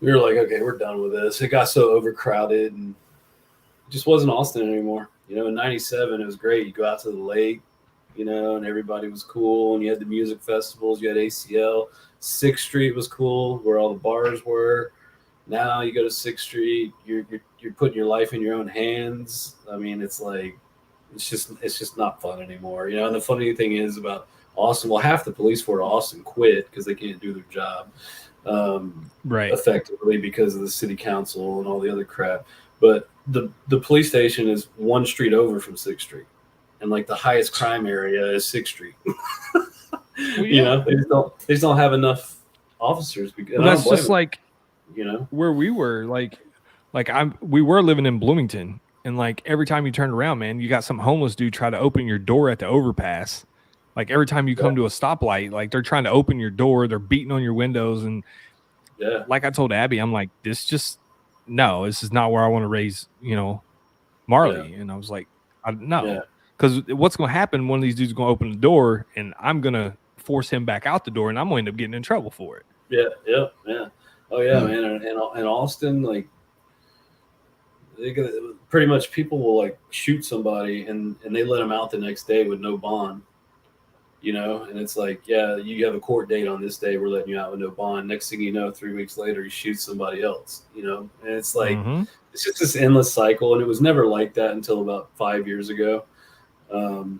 we were like, okay, we're done with this. It got so overcrowded and it just wasn't Austin anymore. In '97, it was great. You go out to the lake, and everybody was cool. And you had the music festivals. You had ACL. 6th Street was cool, where all the bars were. Now you go to 6th Street, you're putting your life in your own hands. I mean, it's like it's just not fun anymore. And the funny thing is about Austin, well, half the police force in Austin quit because they can't do their job effectively because of the city council and all the other crap. But the police station is 1 street over from 6th Street, and like the highest crime area is 6th Street. Well, yeah. They just don't have enough officers. Well, that's just like where we were. We were living in Bloomington, and like every time you turned around, man, you got some homeless dude try to open your door at the overpass. Like every time you come to a stoplight, like they're trying to open your door, they're beating on your windows, and like I told Abby, I'm like, this is not where I want to raise, Marley. And I was like, no, because what's going to happen? One of these dudes is going to open the door, and I'm going to force him back out the door, and I'm going to end up getting in trouble for it. Yeah. Oh yeah, man. And Austin, like, pretty much people will like shoot somebody, and they let them out the next day with no bond. And it's like, yeah, you have a court date on this day. We're letting you out with no bond. Next thing you know, 3 weeks later, you shoot somebody else, and it's like, it's just this endless cycle. And it was never like that until about 5 years ago. And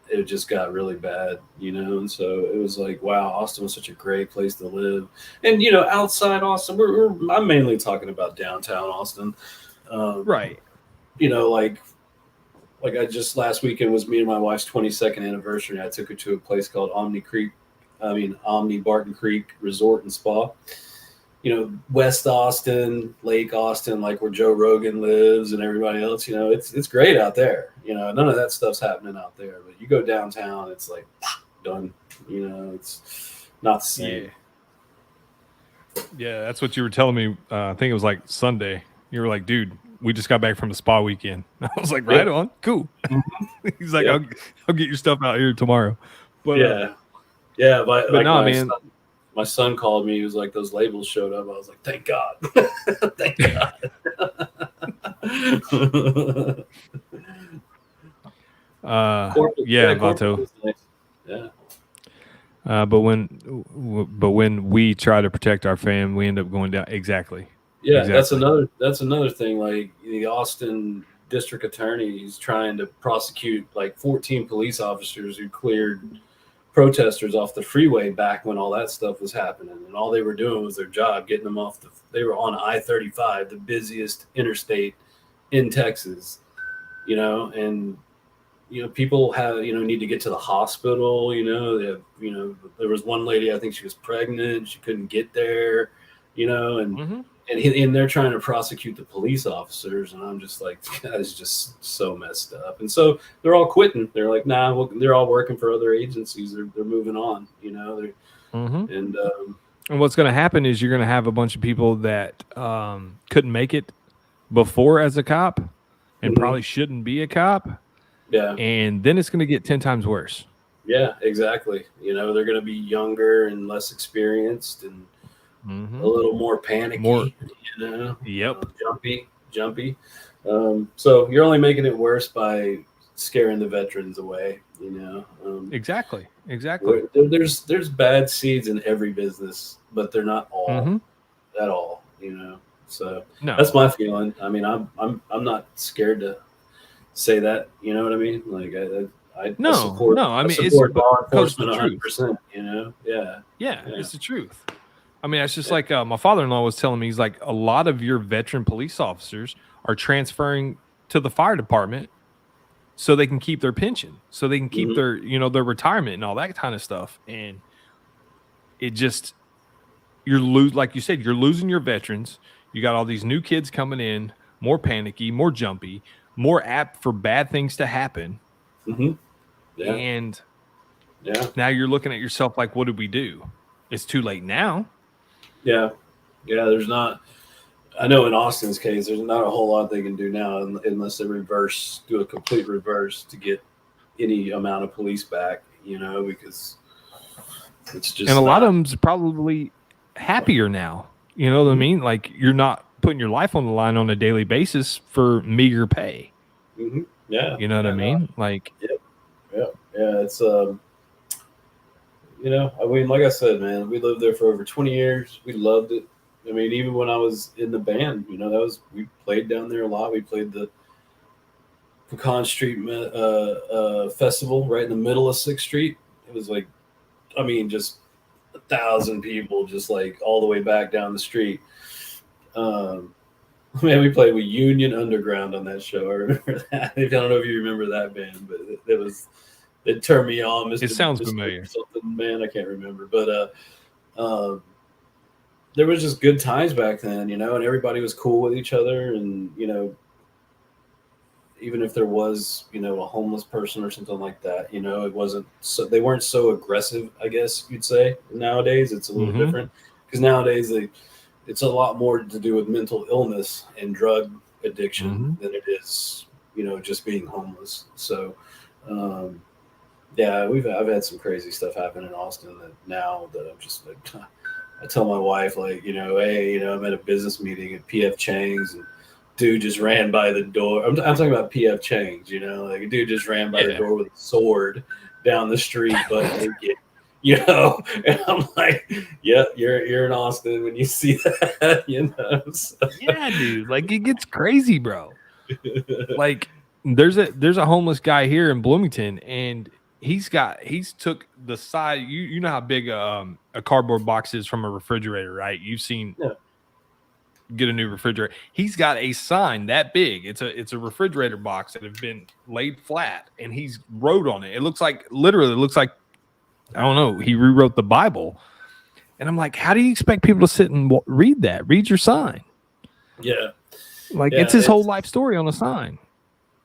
it just got really bad, and so it was like, wow, Austin was such a great place to live. And, outside Austin, I'm mainly talking about downtown Austin. Right. Like I just last weekend was me and my wife's 22nd anniversary. I took her to a place called Omni Barton Creek Resort and Spa. West Austin, Lake Austin, like where Joe Rogan lives and everybody else. It's great out there. None of that stuff's happening out there. But you go downtown, it's like done. It's not the same. Yeah, that's what you were telling me. I think it was like Sunday. You were like, dude, we just got back from the spa weekend. I was like, right on, cool. He's like, I'll get your stuff out here tomorrow. But but like no, man. My son called me. He was like, those labels showed up. I was like, thank God. Thank God. Vato. Nice. Yeah. But when we try to protect our fam, we end up going down. Exactly. Yeah, exactly. That's another thing. Like the Austin district attorney is trying to prosecute like 14 police officers who cleared protesters off the freeway back when all that stuff was happening, and all they were doing was their job, getting them off they were on I-35, the busiest interstate in Texas, and people have need to get to the hospital. They have, there was one lady, I think she was pregnant, she couldn't get there, and they're trying to prosecute the police officers, and I'm just like, that is just so messed up. And so they're all quitting. They're like, nah, they're all working for other agencies. They're moving on, And what's going to happen is you're going to have a bunch of people that couldn't make it before as a cop and probably shouldn't be a cop. Yeah. And then it's going to get 10 times worse. Yeah, exactly. They're going to be younger and less experienced and a little more panicky, Yep. Jumpy. So you're only making it worse by scaring the veterans away, Exactly. There's bad seeds in every business, but they're not all at all, So that's my feeling. I mean, I'm not scared to say that, you know what I mean? Like I support law enforcement 100%, Yeah, it's the truth. I mean, it's just like my father-in-law was telling me. He's like, a lot of your veteran police officers are transferring to the fire department so they can keep their pension, so they can keep their, their retirement and all that kind of stuff. And it just, like you said, you're losing your veterans. You got all these new kids coming in, more panicky, more jumpy, more apt for bad things to happen. Yeah. And now you're looking at yourself like, what did we do? It's too late now. Yeah. There's not. I know in Austin's case, there's not a whole lot they can do now unless they do a complete reverse to get any amount of police back. Because it's just. And a lot of them's probably happier now. You know what I mean? Like, you're not putting your life on the line on a daily basis for meager pay. Yeah. You know what I mean? Like, yeah. It's I mean, like I said, man, we lived there for over 20 years. We loved it. I mean, even when I was in the band, we played down there a lot. We played the Pecan Street festival right in the middle of 6th Street. It was like, I mean, just 1,000 people, just like all the way back down the street. Man, we played with Union Underground on that show. I remember that. I don't know if you remember that band, but it turned me on. It sounds familiar. Something, man, I can't remember, but there was just good times back then, and everybody was cool with each other, and even if there was, a homeless person or something like that, it wasn't so, they weren't so aggressive, I guess you'd say. Nowadays it's a little different, because nowadays it's a lot more to do with mental illness and drug addiction than it is, just being homeless. So I've had some crazy stuff happen in Austin that I'm just like, I tell my wife, like, hey, I'm at a business meeting at PF Chang's, and dude just ran by the door. I'm talking about PF Chang's, like a dude just ran by the door with a sword down the street, but naked, and I'm like, yeah, you're in Austin when you see that, So. Yeah, dude, like, it gets crazy, bro. Like, there's a homeless guy here in Bloomington, and he's took the side. You know how big a cardboard box is from a refrigerator, right? You've seen get a new refrigerator. He's got a sign that big. It's a refrigerator box that have been laid flat, and he's wrote on it. It looks like I don't know. He rewrote the Bible, and I'm like, how do you expect people to sit and read that? Read your sign. Yeah, like it's his whole life story on a sign.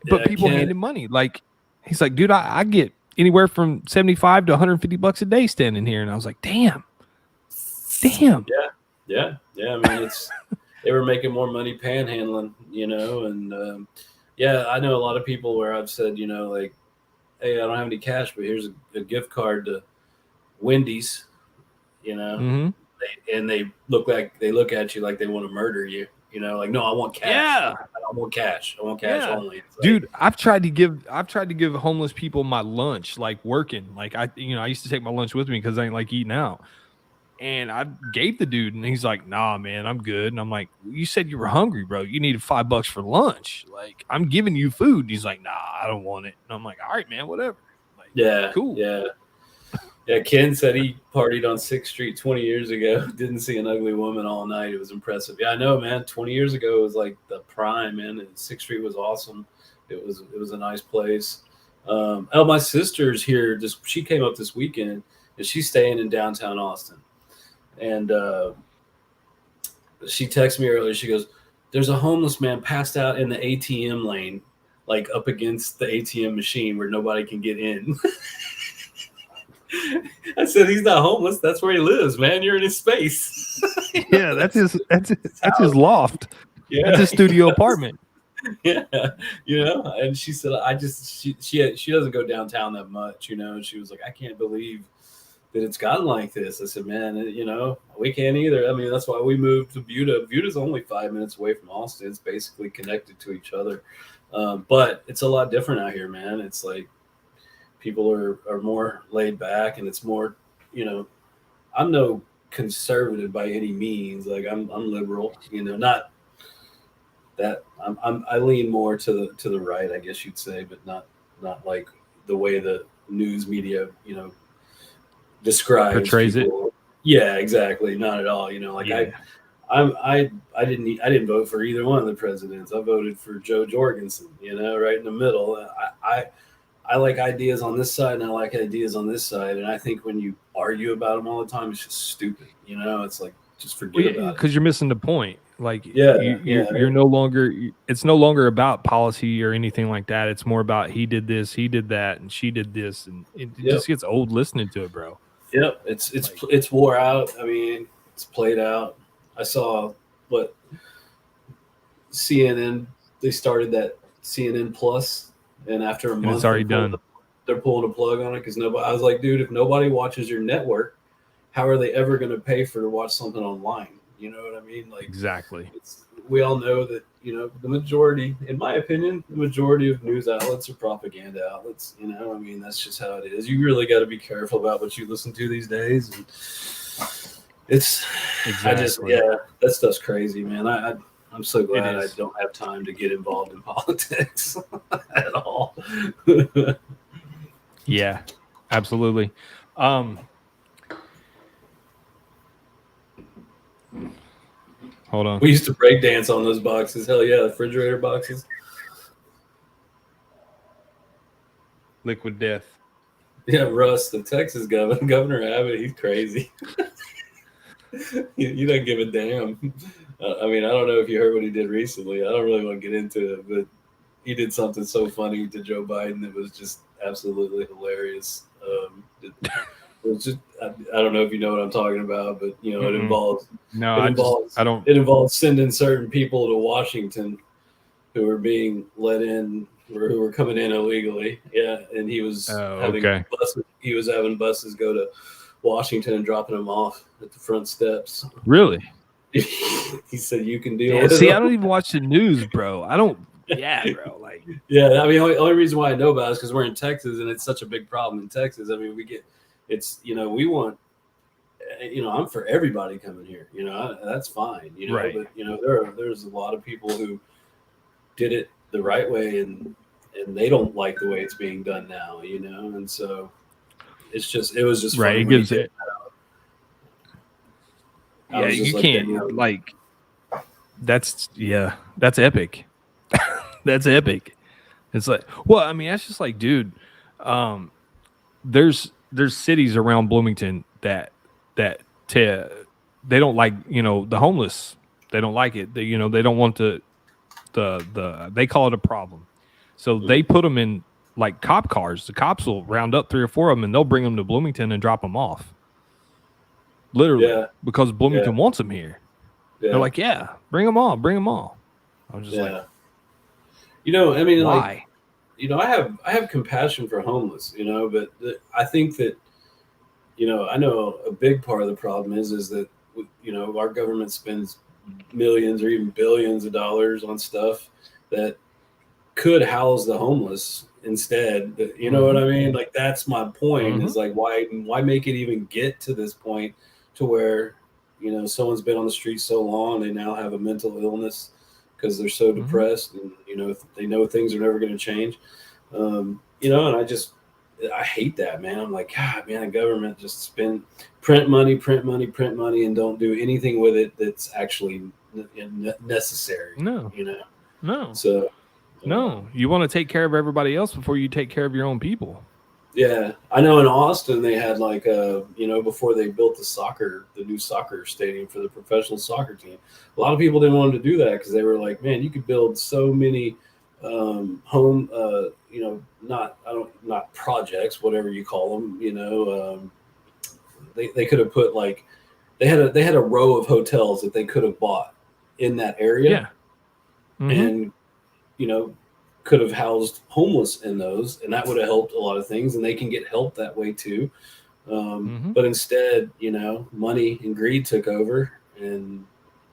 But people hand him money. Like, he's like, dude, I get anywhere from $75 to $150 a day standing here. And I was like, damn. Yeah. I mean, they were making more money panhandling, and I know a lot of people where I've said, like, hey, I don't have any cash, but here's a gift card to Wendy's, and they look at you like they want to murder you. Like, no, I want cash. Yeah. I want cash. I want cash only. Like, dude, I've tried to give homeless people my lunch, like, working. Like, I used to take my lunch with me because I ain't like eating out. And I gave the dude, and he's like, nah, man, I'm good. And I'm like, you said you were hungry, bro. You needed $5 for lunch. Like, I'm giving you food. And he's like, nah, I don't want it. And I'm like, all right, man, whatever. Like, cool. Yeah, Ken said he partied on 6th Street 20 years ago. Didn't see an ugly woman all night. It was impressive. Yeah, I know, man. 20 years ago was like the prime, man. And 6th Street was awesome. It was a nice place. My sister's here. She came up this weekend, and she's staying in downtown Austin. And she texted me earlier. She goes, there's a homeless man passed out in the ATM lane, like up against the ATM machine where nobody can get in. I said, he's not homeless. That's where he lives, man. You're in his space. Yeah, that's his his loft. Yeah, that's his studio apartment. Yeah, And she said, she doesn't go downtown that much, And she was like, I can't believe that it's gotten like this. I said, man, we can't either. I mean, that's why we moved to Buda. Buta's only 5 minutes away from Austin. It's basically connected to each other, but it's a lot different out here, man. It's like, people are more laid back, and it's more, I'm no conservative by any means. Like, I'm liberal, not that I lean more to the right, I guess you'd say, but not like the way the news media, describes portrays people. Yeah, exactly. Not at all. You know, like Yeah. I didn't vote for either one of the presidents. I voted for Joe Jorgensen. You know, right in the middle. I like ideas on this side and I like ideas on this side. And I think when you argue about them all the time, it's just stupid. You know, it's like just Well, forget yeah, about it. because you're missing the point. Like Yeah, yeah, you're no longer. It's no longer about policy or anything like that. It's more about he did this, he did that, and she did this, and it yep, just gets old listening to it, bro. yep. Like, It's wore out. I mean, it's played out. I saw what CNN, they started that CNN Plus, and after a and it's month already done. they're pulling a plug on it because nobody. I was like, dude, if nobody watches your network, how are they ever going to pay for to watch something online? You know what I mean? Like, Exactly. we all know that, you know, the majority, in my opinion, the majority of news outlets are propaganda outlets. You know, I mean, that's just how it is. You really got to be careful about what you listen to these days. And it's, Exactly. that stuff's crazy, man. I'm so glad I is. don't have time to get involved in politics at all. Yeah, absolutely. Hold on. We used to break dance on those boxes. Hell yeah, refrigerator boxes. Liquid death. Yeah, Russ, the Texas governor, Governor Abbott, he's crazy. He doesn't give a damn. I mean, I don't know if you heard what he did recently. I don't really want to get into it, but he did something so funny to Joe Biden that was just absolutely hilarious. It was just I don't know if you know what I'm talking about, but you know, No, I don't. it involves sending certain people to Washington who were being let in or who were coming in illegally. Yeah, and he was Okay. having buses go to Washington and dropping them off at the front steps. Really? He said, "You can deal Yeah, with see, it." I don't even watch the news, bro. I don't. Yeah, bro. Like, Yeah, I mean, only reason why I know about it is because we're in Texas and it's such a big problem in Texas. I mean, we want, you know, I'm for everybody coming here. You know, that's fine. You know, right. but you know, there's a lot of people who did it the right way and they don't like the way it's being done now. You know, and so it was just Right. funny It when he gives did it. that. I Yeah, was just you like, can't like. That's epic. That's epic. It's like, well, I mean, that's just like, dude. There's cities around Bloomington that they don't like, you know, the homeless. They don't like it. They, you know, they don't want the they call it a problem. So they put them in like cop cars. The cops will round up 3 or 4 of them and they'll bring them to Bloomington and drop them off. Literally, yeah, because Bloomington yeah, wants them here. yeah, They're like, yeah, bring them all, bring them all. I was just yeah. like, You know, I mean, like, why? you know, I have compassion for homeless. You know, but I think that, you know, I know a big part of the problem is that, you know, our government spends millions or even billions of dollars on stuff that could house the homeless instead. You know what I mean? Like, that's my point, is like, why make it even get to this point to where, you know, someone's been on the street so long, they now have a mental illness because they're so depressed and, you know, they know things are never going to change. You know, and I hate that, man. I'm like, God, man, the government just print money, print money, and don't do anything with it that's actually necessary. No, You know, no, so no. You want to take care of everybody else before you take care of your own people. yeah, I know in Austin they had like you know, before they built the new soccer stadium for the professional soccer team. A lot of people didn't want to do that because they were like, man, you could build so many home, you know, not projects, whatever you call them. You know, they could have put like they had a row of hotels that they could have bought in that area, Yeah. and you know, could have housed homeless in those, and that would have helped a lot of things. And they can get help that way too. But instead, you know, money and greed took over, and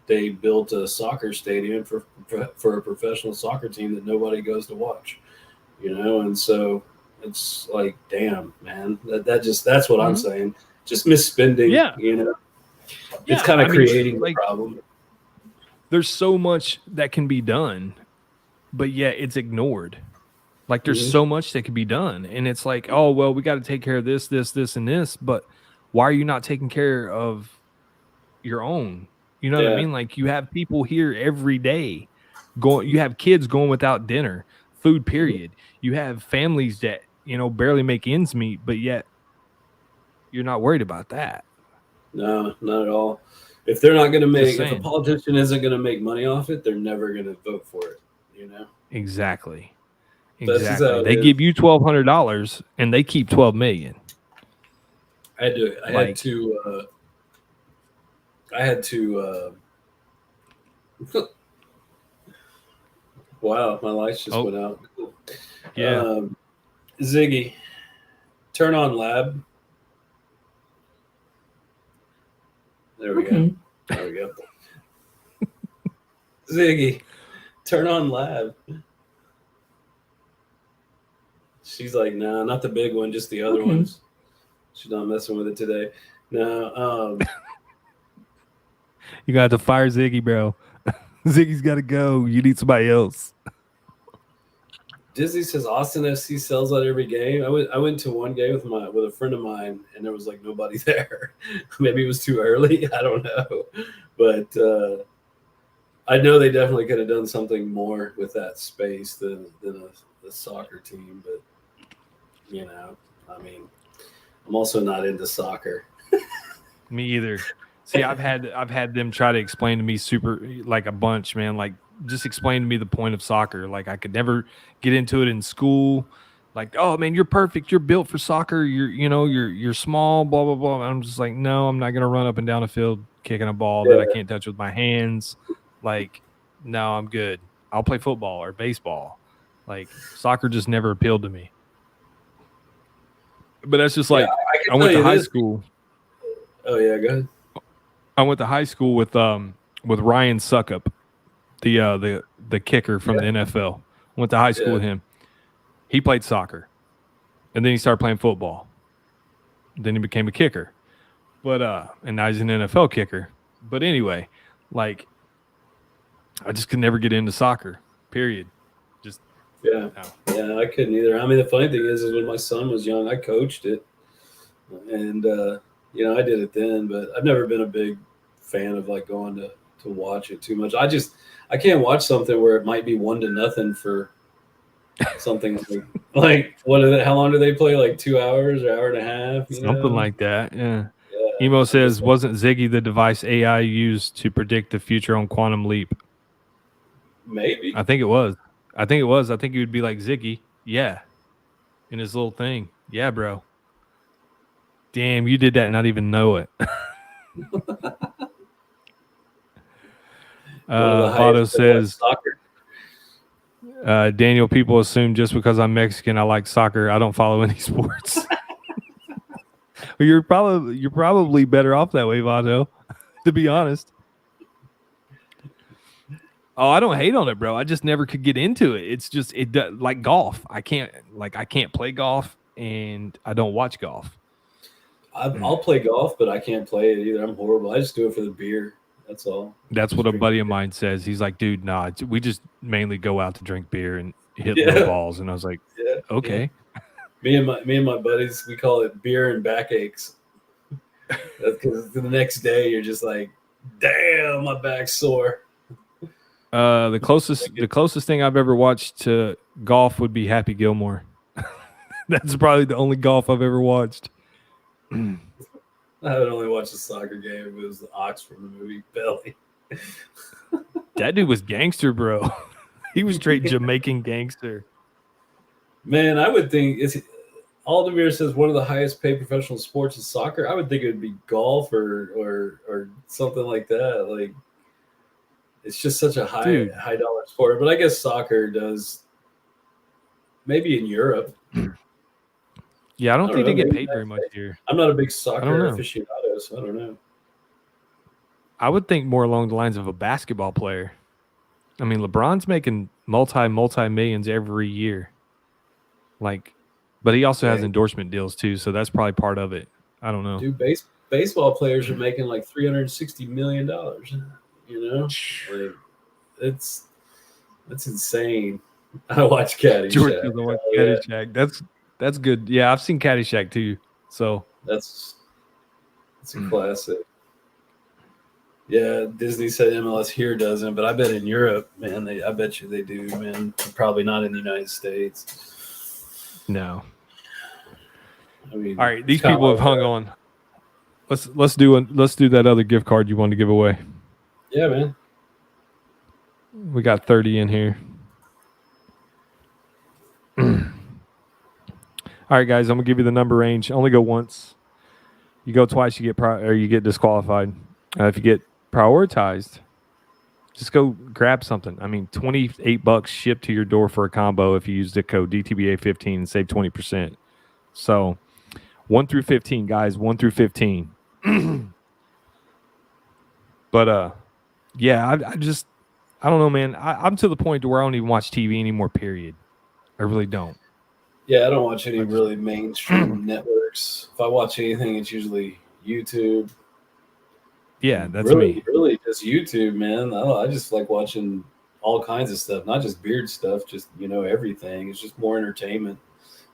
they built a soccer stadium for a professional soccer team that nobody goes to watch. You know, and so it's like, damn, man, that's what I'm saying. Just misspending. Yeah. You know, Yeah. it's kind of creating like, the problem. there's so much that can be done, but yeah, it's ignored. Like, there's so much that can be done, and it's like, oh well, we got to take care of this, and this. But why are you not taking care of your own? You know what I mean? Like, you have people here every day going, you have kids going without dinner, food, period. You have families that, barely make ends meet, but yet you're not worried about that. No, not at all. If they're not going to Just make, if a saying. politician isn't going to make money off it, they're never going to vote for it. Exactly. That's just how it They is. give you $1,200 and they keep $12 million. I had to wow, my lights just went out. Yeah. Ziggy, turn on lab. There we go. There we go. Ziggy, turn on lab. She's like, nah, not the big one, just the other ones. She's not messing with it today. No. You got to fire Ziggy, bro. Ziggy's got to go. You need somebody else. Disney says Austin FC sells out every game. I went to one game with a friend of mine, and there was like nobody there. Maybe it was too early. I don't know, but I know they definitely could have done something more with that space than a soccer team. But I mean, I'm also not into soccer. Me either. See, I've had them try to explain to me like a bunch, man. Like, just explain to me the point of soccer. Like, I could never get into it in school. Like, oh man, you're perfect. You're built for soccer. You're small. Blah blah blah. I'm just like, no, I'm not gonna run up and down a field kicking a ball that I can't touch with my hands. Like, no, I'm good. I'll play football or baseball. Like, soccer just never appealed to me. But that's just like, I went to high school. Oh yeah, go ahead. I went to high school with Ryan Suckup, the kicker from the NFL. Went to high school with him. He played soccer, and then he started playing football. Then he became a kicker, and now he's an NFL kicker. But anyway, like, I just could never get into soccer. Period. Just yeah, I couldn't either. I mean, the funny thing is when my son was young, I coached it, and I did it then. But I've never been a big fan of like going to watch it too much. I can't watch something where it might be 1-0 for something like what are they, how long do they play? Like 2 hours or hour and a half? Something like that. Yeah. Emo says, wasn't Ziggy the device AI used to predict the future on Quantum Leap? Maybe. I think it was. I think he would be like, Ziggy, yeah, in his little thing. Yeah, bro. Damn, you did that and not even know it. Otto says, Daniel, people assume just because I'm Mexican, I like soccer. I don't follow any sports. Well, you're probably better off that way, Vato, to be honest. Oh, I don't hate on it, bro. I just never could get into it. It's just like golf. I can't play golf, and I don't watch golf. I'll play golf, but I can't play it either. I'm horrible. I just do it for the beer. That's all. That's what a buddy of mine says. He's like, dude, nah, we just mainly go out to drink beer and hit little balls. And I was like, okay. Yeah. Me and my buddies, we call it beer and backaches. Because the next day you're just like, damn, my back's sore. The closest thing I've ever watched to golf would be Happy Gilmore. That's probably the only golf I've ever watched. I haven't only watched a soccer game. It was the Ox from the movie Belly. That dude was gangster, bro. He was straight Jamaican gangster. Man, I would think Aldemir says one of the highest paid professional sports is soccer. I would think it would be golf or something like that. Like, it's just such a high dollar sport. But I guess soccer does, maybe in Europe. Yeah, I don't think they get paid very much here. I'm not a big soccer aficionado, so I don't know. I would think more along the lines of a basketball player. I mean, LeBron's making multi-millions every year. Like, but he also has endorsement deals too, so that's probably part of it. I don't know. Dude, baseball players are making like $360 million. Like, that's insane. I watch Caddyshack. George doesn't watch Caddyshack. That's good. Yeah, I've seen Caddyshack too. So that's It's a classic. Yeah, Disney said MLS here doesn't, but I bet in Europe, man, I bet you they do, man. Probably not in the United States. No. I mean, All right, these people have hung on. Let's do that other gift card you wanted to give away. Yeah, man. We got 30 in here. All right, guys, I'm gonna give you the number range. Only go once. You go twice, you get disqualified. If you get prioritized, just go grab something. I mean, $28 shipped to your door for a combo if you use the code DTBA15 and save 20%. So 1 through 15, guys, 1 through 15. But yeah, I don't know, man. I'm to the point where I don't even watch TV anymore, period. I really don't. Yeah, I don't watch any really mainstream networks. If I watch anything, it's usually YouTube. Yeah, that's really just YouTube, man. I just like watching all kinds of stuff, not just beard stuff, just everything. It's just more entertainment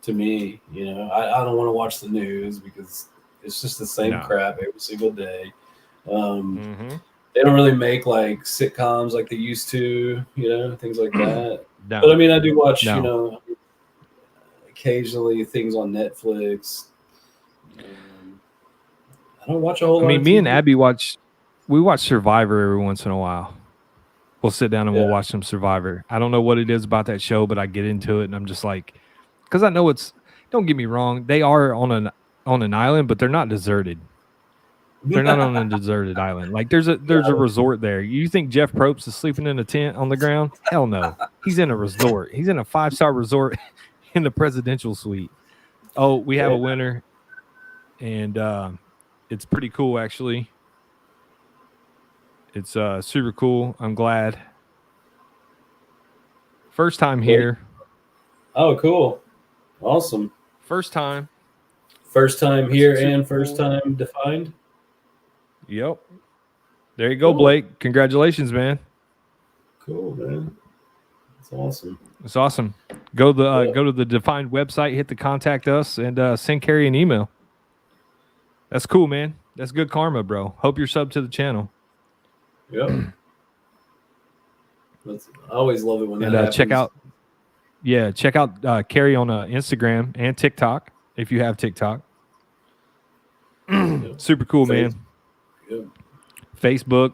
to me. I don't want to watch the news because it's just the same crap every single day. They don't really make like sitcoms like they used to, things like that. No. But I mean, I do watch, occasionally things on Netflix. I don't watch a whole lot. I mean, me and Abby watch Survivor every once in a while. We'll sit down and we'll watch some Survivor. I don't know what it is about that show, but I get into it and I'm just like, because I know don't get me wrong, they are on an island, but they're not deserted. They're not on a deserted island. Like there's a resort there. You think Jeff Probst is sleeping in a tent on the ground? Hell no. He's in a resort. He's in a 5-star resort in the presidential suite. Oh, we have a winner, and it's pretty cool actually. It's super cool. I'm glad. First time here. Oh, cool. Awesome. First time here and first time defined. Yep. There you go, Blake. Congratulations, man. Cool, man. That's awesome. It's awesome. Go to the Defined website, hit the contact us, and send Carrie an email. That's cool, man. That's good karma, bro. Hope you're subbed to the channel. Yep. I always love it when that happens. Check out Carrie on Instagram and TikTok if you have TikTok. Super cool, man. Yep. Facebook.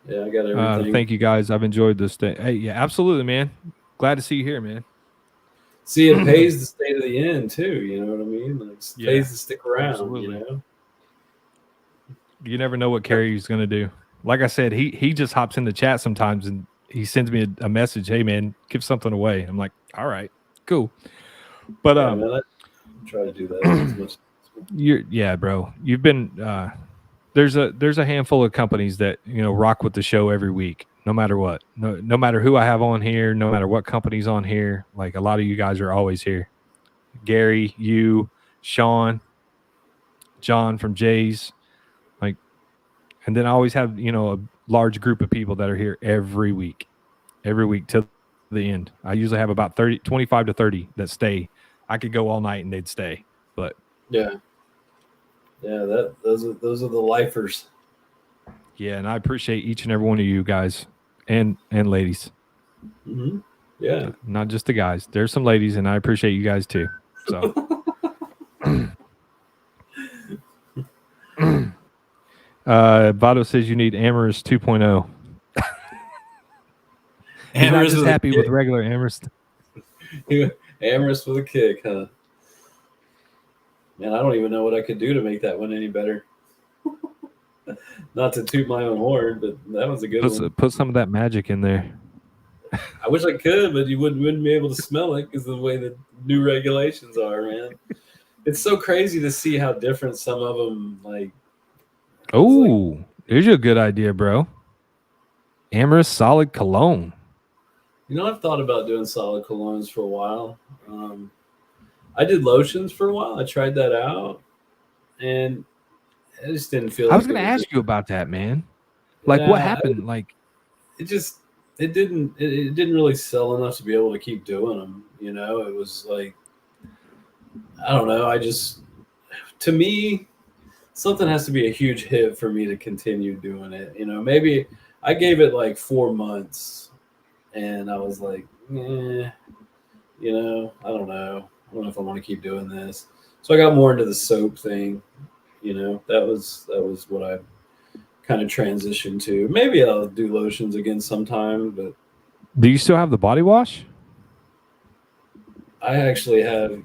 Yeah, I got everything. Thank you, guys. I've enjoyed this day. Hey, yeah, absolutely, man. Glad to see you here, man. See, it pays to stay to the end too. You know what I mean? Like, it pays to stick around. Absolutely. You never know what Carrie's going to do. Like I said, he just hops in the chat sometimes and he sends me a message. Hey, man, give something away. I'm like, all right, cool. But man, I try to do that as much. Bro. You've been there's a handful of companies that rock with the show every week, no matter what. No matter who I have on here, no matter what company's on here. Like a lot of you guys are always here. Gary, you, Sean, John from Jay's, like, and then I always have a large group of people that are here every week till the end. I usually have about 25 to 30 that stay. I could go all night and they'd stay, but those are the lifers. Yeah, and I appreciate each and every one of you guys and ladies. Mm-hmm. Yeah, not just the guys. There's some ladies, and I appreciate you guys too. So, Vado says you need Amorous 2.0. He's not just happy with regular Amorous. Amorous with a kick, huh? Man, I don't even know what I could do to make that one any better. Not to toot my own horn, but that was a good one. Put some of that magic in there. I wish I could, but you wouldn't be able to smell it because of the way the new regulations are, man. It's so crazy to see how different some of them like. Oh, there's a good idea, bro. Amorous solid cologne. I've thought about doing solid colognes for a while. I did lotions for a while. I tried that out, and I just didn't feel. I was going to ask you about that, man. Like, what happened? It didn't really sell enough to be able to keep doing them. It was like, I don't know. To me, something has to be a huge hit for me to continue doing it. Maybe I gave it like 4 months, and I was like, I don't know. I don't know if I want to keep doing this. So I got more into the soap thing. That was what I kind of transitioned to. Maybe I'll do lotions again sometime, but Do you still have the body wash? I actually have.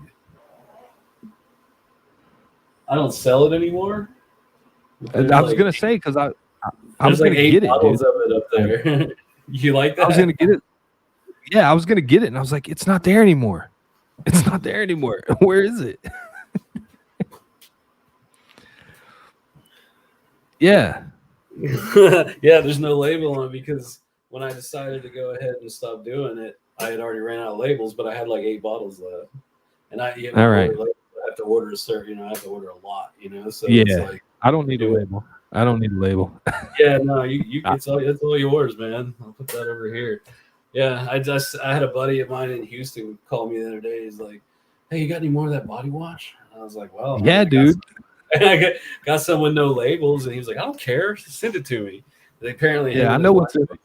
I don't sell it anymore. I was gonna say because I was There's like gonna 8 get it, dude. bottles of it up there. You like that? I was gonna get it. Yeah, I was gonna get it, and I was like, it's not there anymore. It's not there anymore. Where is it? Yeah. Yeah, there's no label on it because when I decided to go ahead and stop doing it, I had already ran out of labels, but I had like 8 bottles left, and I All right. have to order a certain, I have to order a lot, so Yeah. it's like I don't need a label. I don't need a label. yeah, no, it's all yours, man. I'll put that over here. Yeah, I had a buddy of mine in Houston call me the other day. He's like, "Hey, you got any more of that body wash?" I was like, "Well, Yeah, dude. I got some with no labels," and he was like, "I don't care, send it to me." They apparently, Yeah, I know what's in it.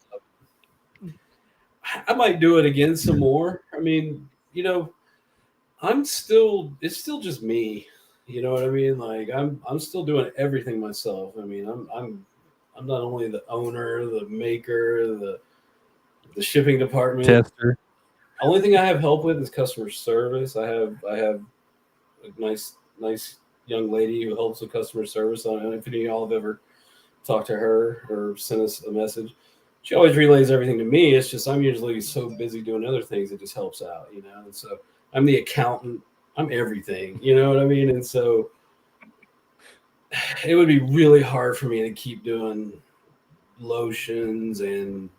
I might do it again some more. I mean, it's still just me. You know what I mean? Like I'm still doing everything myself. I mean, I'm not only the owner, the maker, the shipping department. Tester. Only thing I have help with is customer service. I have a nice young lady who helps with customer service. I don't know if any of y'all have ever talked to her or sent us a message. She always relays everything to me. It's just I'm usually so busy doing other things, it just helps out, And so I'm the accountant. I'm everything, you know what I mean? And so it would be really hard for me to keep doing lotions and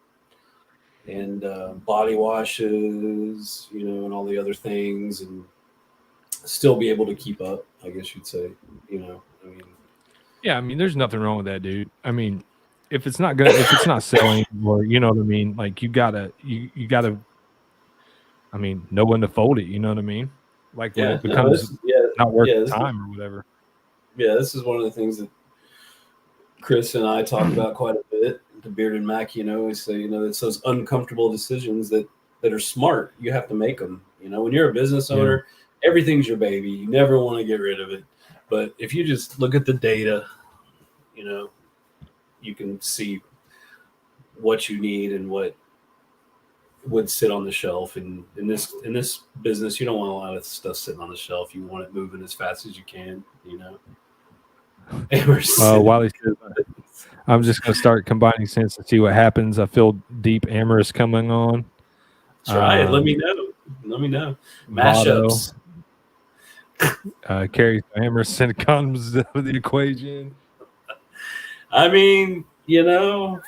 body washes, and all the other things, and still be able to keep up, I guess you'd say, I mean. Yeah, I mean, there's nothing wrong with that, dude. I mean, if it's not selling, or you know what I mean, like you gotta, I mean, know when to fold it. You know what I mean? Like when it becomes not worth time or whatever. Yeah, this is one of the things that Chris and I talk about quite a bit. The Beard and Mac, we say, it's those uncomfortable decisions that are smart. You have to make them. When you're a business owner, everything's your baby. You never want to get rid of it. But if you just look at the data, you can see what you need and what would sit on the shelf. And in this business, you don't want a lot of stuff sitting on the shelf. You want it moving as fast as you can, Wiley says, I'm just going to start combining sense and see what happens. I feel deep amorous coming on. Try it. Let me know. Mashups. Carries Emerson comes with the equation. I mean,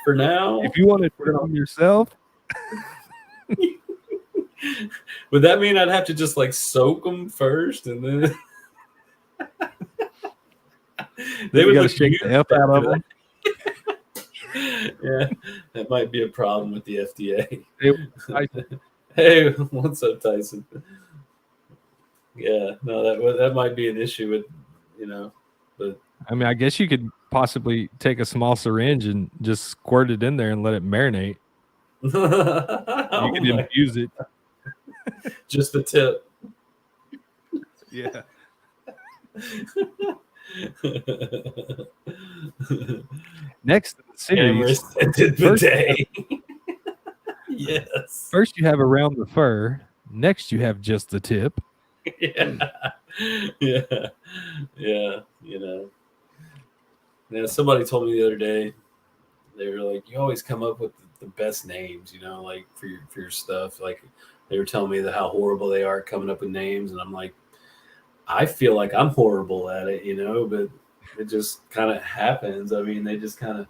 for now, if you want to turn on yourself, would that mean I'd have to just like soak them first and then they would got to shake the F out of them? Yeah, that might be a problem with the FDA. Hey, what's up, Tyson? Yeah, no, that might be an issue with, but I mean, I guess you could possibly take a small syringe and just squirt it in there and let it marinate. You can infuse it. Just the tip. Yeah. Next in the series, bidet. Yes. First you have around the fur. Next you have just the tip. Yeah. Yeah, somebody told me the other day, they were like, you always come up with the best names, like for your stuff. Like they were telling me how horrible they are coming up with names, and I'm like, I feel like I'm horrible at it, but it just kind of happens. I mean, they just kind of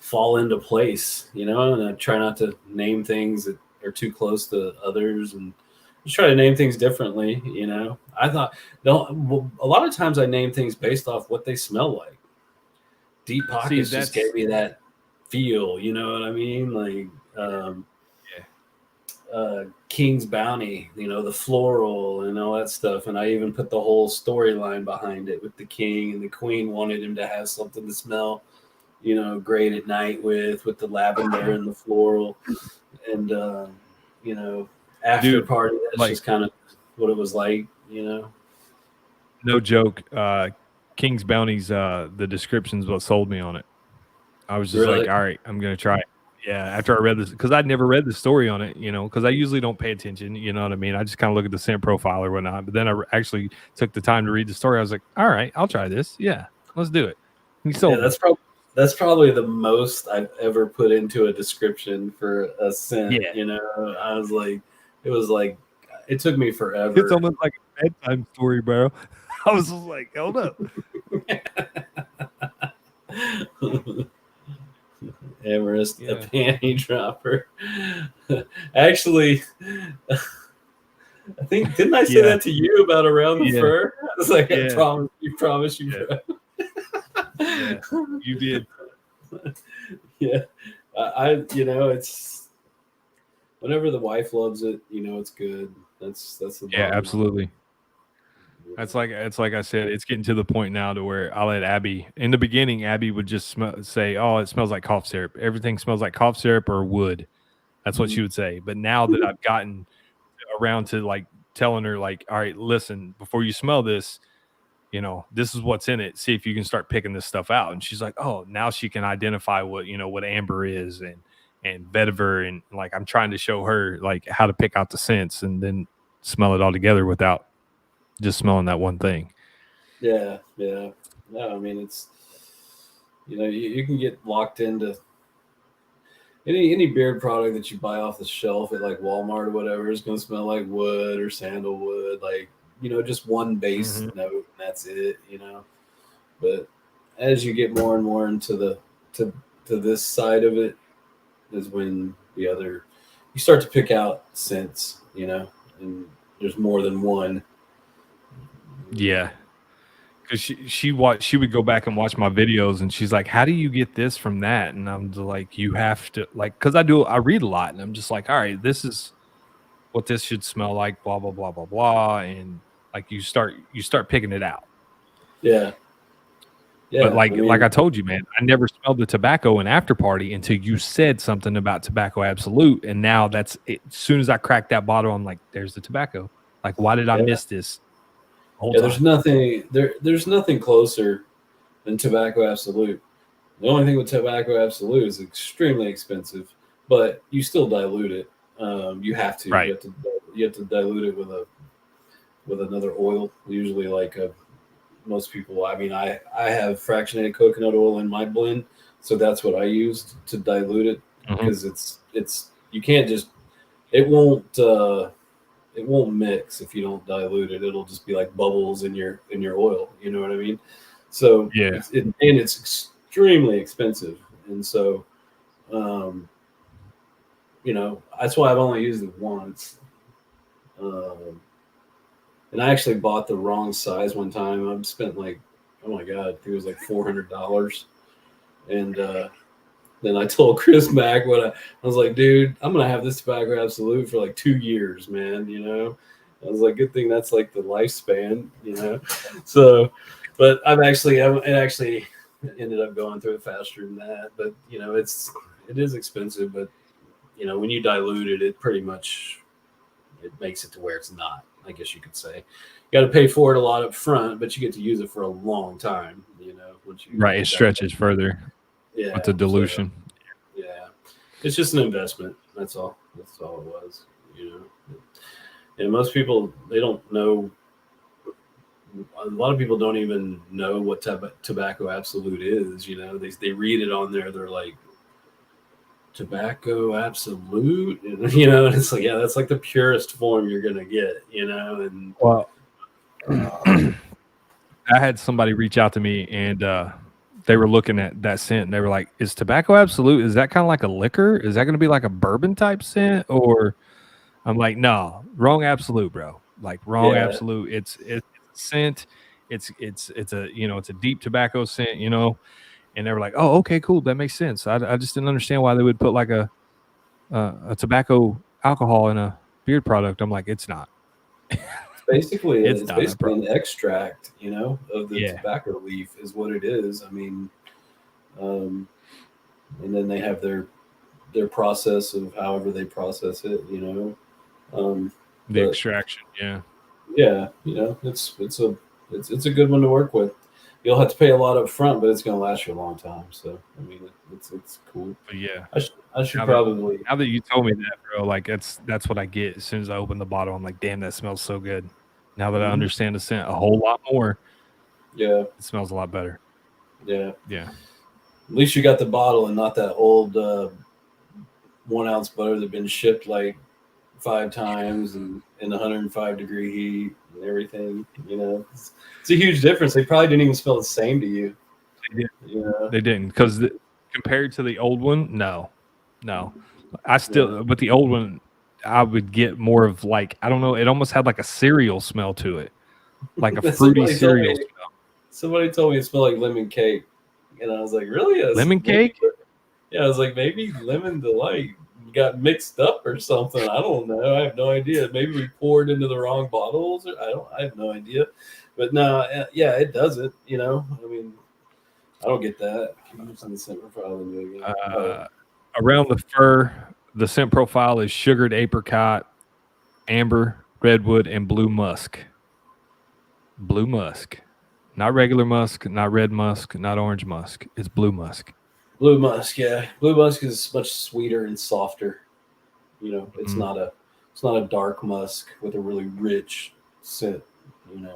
fall into place, and I try not to name things that are too close to others, and just try to name things differently. I thought a lot of times I name things based off what they smell like. Deep Pockets just gave me that feel, you know what I mean? Like, King's Bounty, the floral and all that stuff. And I even put the whole storyline behind it with the king and the queen wanted him to have something to smell, great at night with the lavender and the floral. And, after Dude, party, that's like, just kind of what it was like, No joke. King's Bounty's the description's what sold me on it. I was just Really? like, all right, I'm gonna try it. Yeah, after I read this, because I'd never read the story on it, because I usually don't pay attention, you know what I mean? I just kind of look at the scent profile or whatnot. But then I actually took the time to read the story. I was like, all right, I'll try this. Yeah, let's do it. He sold me. That's probably the most I've ever put into a description for a scent. Yeah. I was like, it took me forever. It's almost like a bedtime story, bro. I was just like, hold up. Amherst, a panty dropper. Actually, I think, didn't I say that to you about around the fur? I was like, I promise you, bro. Yeah, you did. Yeah, it's whenever the wife loves it, it's good. That's the absolutely. It's like I said, it's getting to the point now to where I'll let Abby. In the beginning, Abby would just say, "Oh, it smells like cough syrup. Everything smells like cough syrup or wood." That's what she would say. But now that I've gotten around to like telling her, like, "All right, listen, before you smell this, this is what's in it. See if you can start picking this stuff out." And she's like, "Oh, now she can identify what amber is and vetiver, and like I'm trying to show her like how to pick out the scents and then smell it all together without just smelling that one thing." Yeah. No, I mean, it's you can get locked into any beard product that you buy off the shelf at like Walmart or whatever is going to smell like wood or sandalwood, like just one base note, and that's it. But as you get more and more into the to this side of it is when you start to pick out scents, and there's more than one. Yeah, because she would go back and watch my videos, and she's like, "How do you get this from that?" And I'm like, "You have to like," because I read a lot, and I'm just like, "All right, this is what this should smell like." Blah blah blah blah blah, and like you start picking it out. Yeah. But like I told you, man, I never smelled the tobacco in After Party until you said something about Tobacco Absolute, and now that's it. As soon as I cracked that bottle, I'm like, "There's the tobacco." Like, why did I miss this? There's nothing closer than Tobacco Absolute. The only thing with Tobacco Absolute is extremely expensive, but you still dilute it. You have to. Right. You have to dilute it with another oil. Usually, like most people. I mean, I have fractionated coconut oil in my blend, so that's what I used to dilute it because it's you can't just it won't mix if you don't dilute it. It'll just be like bubbles in your oil. You know what I mean? So yeah, it's extremely expensive, and so that's why I've only used it once. And I actually bought the wrong size one time. I've spent like, oh my God, I think it was like $400. And then I told Chris Mack I was like, dude, I'm going to have this Tobacco Absolute for like 2 years, man. I was like, good thing that's like the lifespan, So, but it actually ended up going through it faster than that. But, it is expensive. But, when you dilute it, it pretty much, it makes it to where it's not. I guess you could say. You got to pay for it a lot up front, but you get to use it for a long time. Right. It stretches further. Yeah. With the dilution. So, yeah. It's just an investment. That's all. That's all it was. And most people, they don't know. A lot of people don't even know what Tobacco Absolute is. They read it on there. They're like, Tobacco Absolute, and it's like, yeah, that's like the purest form you're gonna get, and well, I had somebody reach out to me, and they were looking at that scent, and they were like, "Is Tobacco Absolute, is that kind of like a liquor? Is that going to be like a bourbon type scent?" Or I'm like, "No, wrong Absolute, bro. Like wrong Absolute. It's a scent. It's a it's a deep tobacco scent, And they were like, "Oh, okay, cool. That makes sense." I just didn't understand why they would put like a Tobacco alcohol in a beard product. I'm like, it's not. Basically It's it's not. I basically promise. an extract, of the Yeah. tobacco leaf is what it is. I mean, um, and then they have their process of however they process it. The But extraction. Yeah. yeah, it's a good one to work with. You'll have to pay a lot up front, but it's going to last you a long time. So I mean, it's cool. But yeah. I should Now that probably. now that you told me that, bro, like that's what I get as soon as I open the bottle. I'm like, damn, that smells so good. Now that I Mhm. understand the scent a whole lot more, Yeah, it smells a lot better. yeah. Yeah. At least you got the bottle and not that old 1 ounce butter that's been shipped like 5 times and in 105-degree heat and everything. It's a huge difference. They probably didn't even smell the same to you. They did. You know, They didn't because compared to the old one, no. I yeah. still, but the old one, I would get more of like I don't know. It almost had like a cereal smell to it, like a fruity somebody told cereal me smell. somebody told me it smelled like lemon cake, and I was like, really? Yes, Lemon maybe. cake? Yeah, I was like, maybe lemon delight got mixed up or something. I don't know. I have no idea. Maybe we poured into the wrong bottles. Or I have no idea. But no, yeah, it doesn't. I mean, I don't get that. I'm using the scent profile window again. Oh, Uh, Around the fur, the scent profile is sugared apricot, amber, redwood, and blue musk. Blue musk. Not regular musk, not red musk, not orange musk. It's blue musk. blue musk. Yeah, blue musk is much sweeter and softer. It's Mm. not a dark musk with a really rich scent.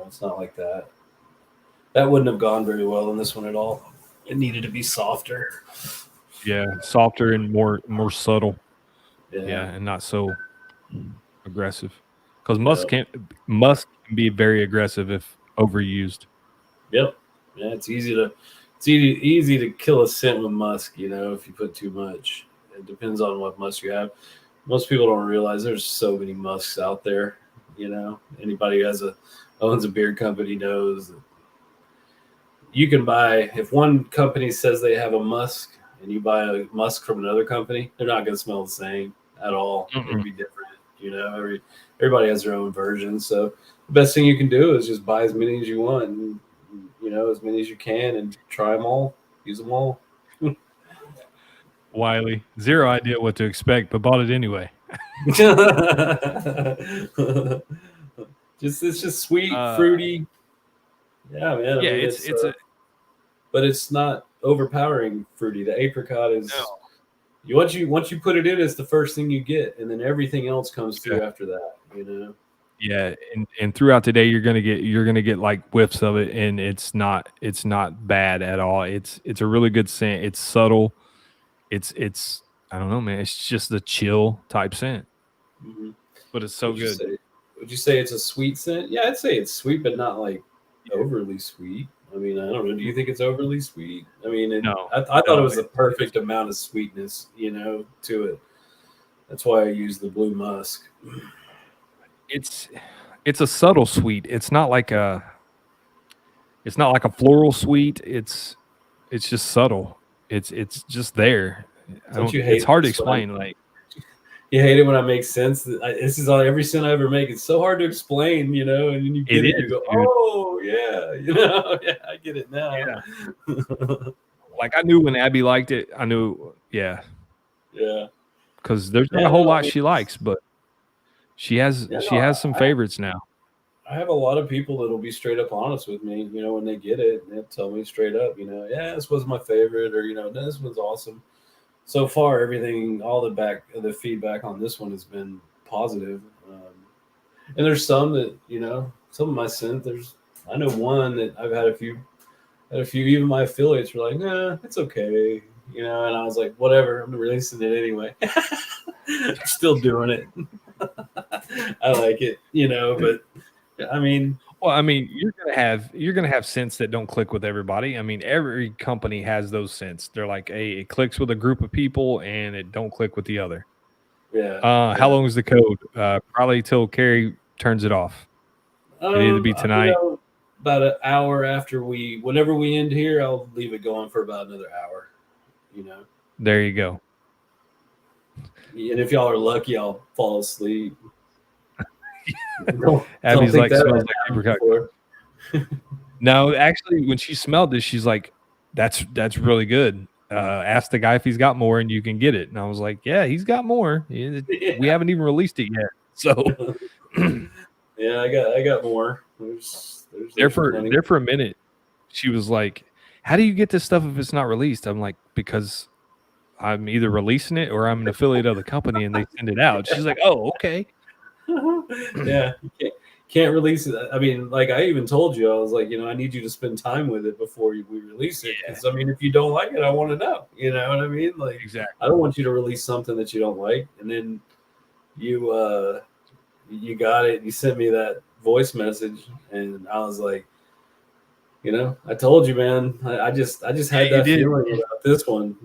It's not like that. That wouldn't have gone very well in this one at all. It needed to be softer. Yeah, softer and more subtle. Yeah. Yeah, and not so aggressive. Because Yeah. musk can be very aggressive if overused. Yep. Yeah. It's easy to kill a scent with musk. If you put too much. It depends on what musk you have. Most people don't realize there's so many musks out there. Anybody who owns a beer company knows that you can buy, if one company says they have a musk and you buy a musk from another company, they're not going to smell the same at all. It'll Mm-mm. be different. Everybody has their own version. So the best thing you can do is just buy as many as you want, and as many as you can, and try them all, use them all. Wiley, zero idea what to expect, but bought it anyway. It's just sweet, Uh, fruity. Yeah, man. I yeah, mean, it's a but it's not overpowering fruity. The apricot no. is. Once you put it in, it's the first thing you get, and then everything else comes Yeah, through after that. yeah, and throughout the day you're gonna get like whiffs of it, and it's not bad at all. It's a really good scent. It's subtle. It's I don't know, man. It's just the chill type scent, hmm but it's so Would you good. say? Would you say it's a sweet scent? Yeah, I'd say it's sweet, but not like overly sweet. I mean, I don't know. Do you think it's overly sweet? I mean, No, I thought it no, was the perfect amount of sweetness, to it. That's why I use the blue musk. it's it's a subtle sweet. It's not like a floral sweet. It's just subtle. It's just there. I Don't don't. you It's hate hard to this when I explain. Like You hate it when I make sense. This is on every cent I ever make. It's so hard to explain, and then you it get it, you is, go, dude. "Oh yeah, yeah, I get it now." Yeah. Like I knew when Abby liked it. I knew. Yeah, Yeah, because there's not yeah, a whole no, I lot mean, she likes, but she has yeah, she no, has some favorites now. I have a lot of people that'll be straight up honest with me. When they get it, and they'll tell me straight up, yeah, this was my favorite, or no, this was awesome. So far, everything, all the feedback on this one has been positive. And there's some that some of my scent. I know one that I've had a few. Even my affiliates were like, "Nah, it's okay," And I was like, "Whatever, I'm releasing it anyway." I'm still doing it. I like it, But I mean, Well, I mean, you're gonna have scents that don't click with everybody. I mean, every company has those scents. They're like, hey, it clicks with a group of people and it don't click with the other. yeah, How yeah. long is the code? Probably till Carrie turns it off. It'll either be tonight. About an hour after whenever we end here, I'll leave it going for about another hour. You know. There you go. And if y'all are lucky, I'll fall asleep. don't Abby's think like, that smells had like happened apricot. before. No, actually, when she smelled it, she's like, that's really good. Ask the guy if he's got more and you can get it. And I was like, yeah, he's got more. We Yeah. haven't even released it yet. So Yeah, I got more. There's plenty. there for a minute, she was like, how do you get this stuff if it's not released? I'm like, because I'm either releasing it or I'm an affiliate of the company and they send it out. She's like, oh, okay. Yeah, you can't release it. I mean, like I even told you, I was like, I need you to spend time with it before we release it. Because I mean, if you don't like it, I want to know. You know what I mean? Like, Exactly. I don't want you to release something that you don't like, and then you got it. You sent me that voice message, and I was like, I told you, man. I just had You that did. feeling about this one.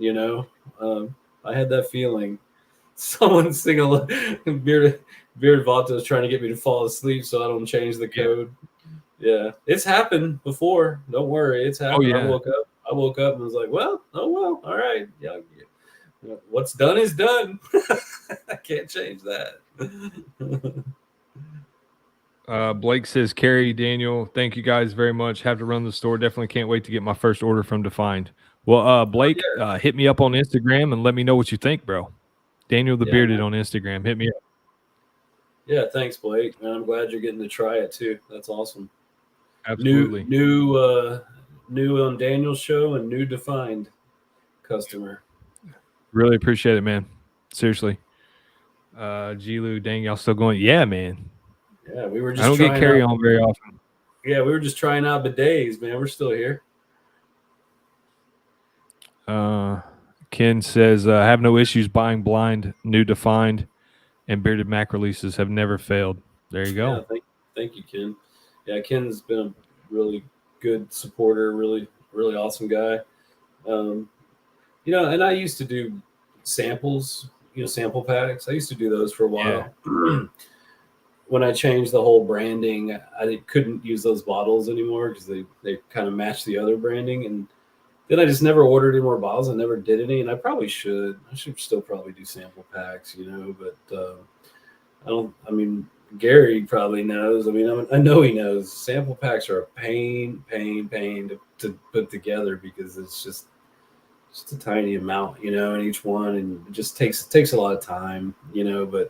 I had that feeling. Someone sing a Bearded Vato is trying to get me to fall asleep so I don't change the code. Yeah, it's happened before. Don't worry, it's happened. yeah. I woke up and was like, well, all right. Yeah, what's done is done. I can't change that. Blake says, Carrie, Daniel, thank you guys very much. Have to run the store. Definitely can't wait to get my first order from Defined. Well, Blake, hit me up on Instagram and let me know what you think, bro. Daniel the Bearded on Instagram. Hit me up. Yeah, thanks, Blake. Man, I'm glad you're getting to try it too. That's awesome. Absolutely. New on Daniel's show and new Defined customer. Really appreciate it, man. Seriously. G-Lou, dang, y'all still going? Yeah, man. Yeah, we were just I don't get carry on very often. Yeah, we were just trying out bidets, man. We're still here. Ken says, have no issues buying blind, new Defined, and Bearded Mac releases have never failed. There you go. Yeah, thank you, Ken. Yeah, Ken's been a really good supporter, really, really awesome guy. And I used to do samples, sample packs. I used to do those for a while. Yeah. When I changed the whole branding, I couldn't use those bottles anymore because they kind of match the other branding. And then I just never ordered any more bottles. I never did any, and I probably should. I should still probably do sample packs, but I don't. I mean, Gary probably knows. I mean, I know he knows. Sample packs are a pain to put together because it's just a tiny amount, in each one, and it just takes a lot of time, But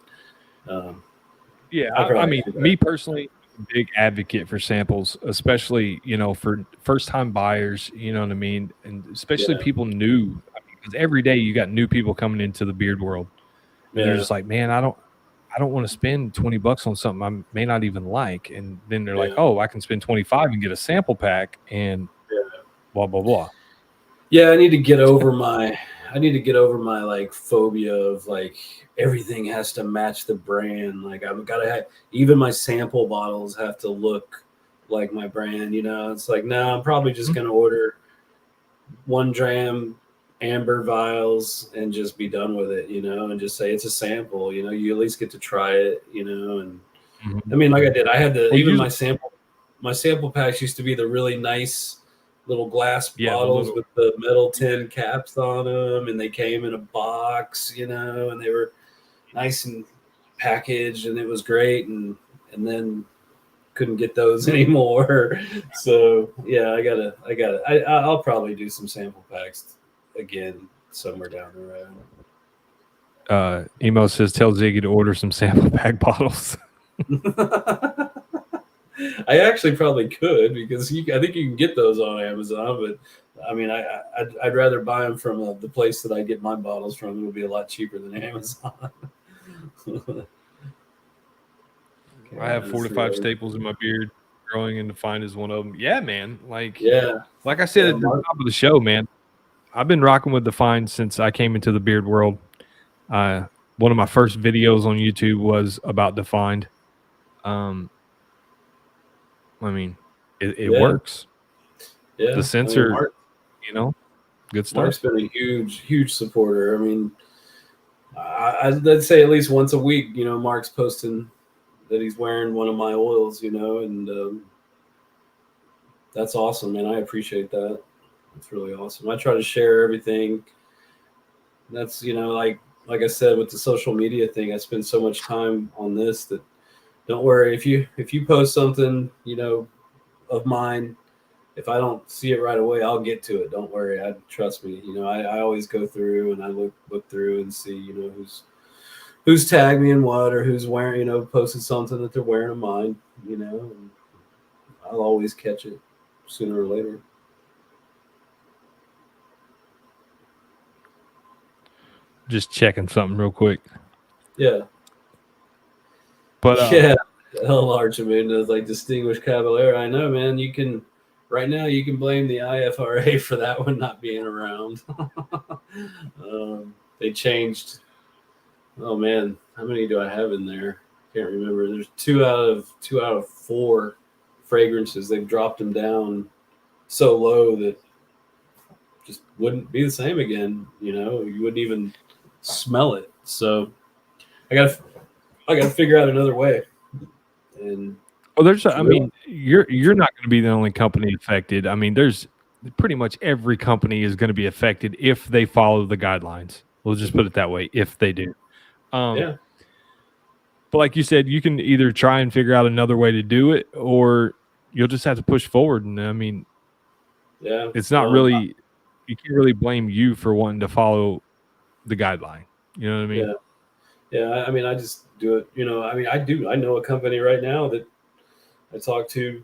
yeah, I mean, me personally, I'm a big advocate for samples, especially for first time buyers. You know what I mean, and especially people new. Because every day you got new people coming into the beard world, and they're just like, man, I don't want to spend $20 on something I may not even like. And then they're like, oh, I can spend 25 and get a sample pack and blah, blah, blah. Yeah. I need to get over my like phobia of like everything has to match the brand. Like I've got to have, even my sample bottles have to look like my brand, it's like, no, I'm probably just going to order 1 dram amber vials and just be done with it, and just say it's a sample, you at least get to try it, and I mean, like I did, I had my sample packs used to be the really nice little glass bottles with the metal tin caps on them, and they came in a box, and they were nice and packaged, and it was great, and then couldn't get those anymore. So yeah, I'll probably do some sample packs again somewhere down the road. Emo says, tell Ziggy to order some sample pack bottles. I actually probably could because I think you can get those on Amazon, but I mean, I'd rather buy them from the place that I get my bottles from. It would be a lot cheaper than Amazon. I have 4 to 5 staples in my beard. Growing and Defined is one of them. Yeah, man. Like I said at the top of the show, man, I've been rocking with Defined since I came into the beard world. One of my first videos on YouTube was about Defined. I mean, it works. Yeah. The sensor, good stuff. Mark's been a huge supporter. I mean, I'd say at least once a week, Mark's posting that he's wearing one of my oils, and that's awesome, man. I appreciate that. It's really awesome. I try to share everything. That's, like like I said, with the social media thing, I spend so much time on this that don't worry if you post something, of mine. If I don't see it right away, I'll get to it. Don't worry. Trust me. I always go through and I look through and see, who's tagged me and what, or who's wearing, posted something that they're wearing of mine, and I'll always catch it sooner or later. Just checking something real quick. Yeah. But yeah, El Archimanda, like Distinguished Caballero. I know, man. Right now you can blame the IFRA for that one not being around. They changed. Oh man, how many do I have in there? Can't remember. There's two out of 4 fragrances. They've dropped them down so low that just wouldn't be the same again. You wouldn't even smell it. So I gotta figure out another way. And I mean, you're not going to be the only company affected. I mean, there's pretty much every company is going to be affected if they follow the guidelines. We'll just put it that way, if they do. Yeah. But like you said, you can either try and figure out another way to do it, or you'll just have to push forward. And I mean, yeah, it's not really, you can't really blame you for wanting to follow the guideline. You know what I mean? Yeah. Yeah. I mean, I just do it. I mean, I know a company right now that I talked to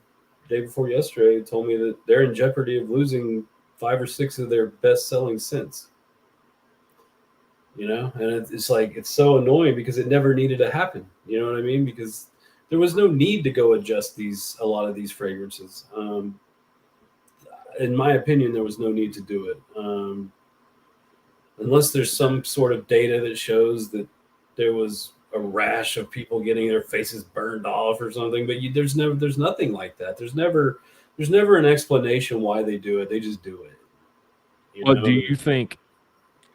day before yesterday who told me that they're in jeopardy of losing 5 or 6 of their best-selling scents. And it's like, it's so annoying because it never needed to happen. You know what I mean? Because there was no need to go adjust a lot of these fragrances. In my opinion, there was no need to do it. Unless there's some sort of data that shows that there was a rash of people getting their faces burned off or something, but there's nothing like that. There's never an explanation why they do it. They just do it. Well, do you think,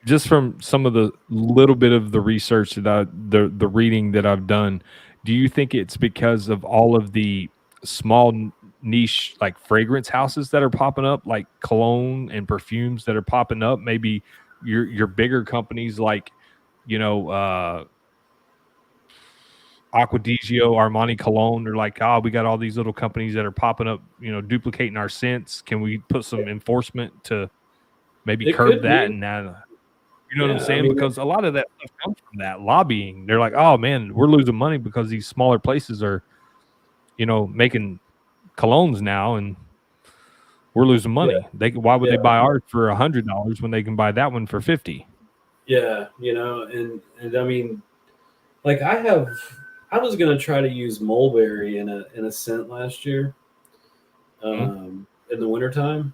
just from some of the little bit of the research that the reading that I've done, do you think it's because of all of the small niche like fragrance houses that are popping up, like cologne and perfumes that are popping up? Maybe your bigger companies like, Acquadigio, Armani Cologne, they're like, we got all these little companies that are popping up, duplicating our scents. Can we put some enforcement to maybe curb that? And that, you know what I'm saying? I mean, because a lot of that stuff comes from that lobbying. They're like, oh man, we're losing money because these smaller places are, making colognes now, and we're losing money. Why would they buy ours for $100 when they can buy that one for $50? Yeah, and I mean, like I was gonna try to use mulberry in a scent last year, in the wintertime,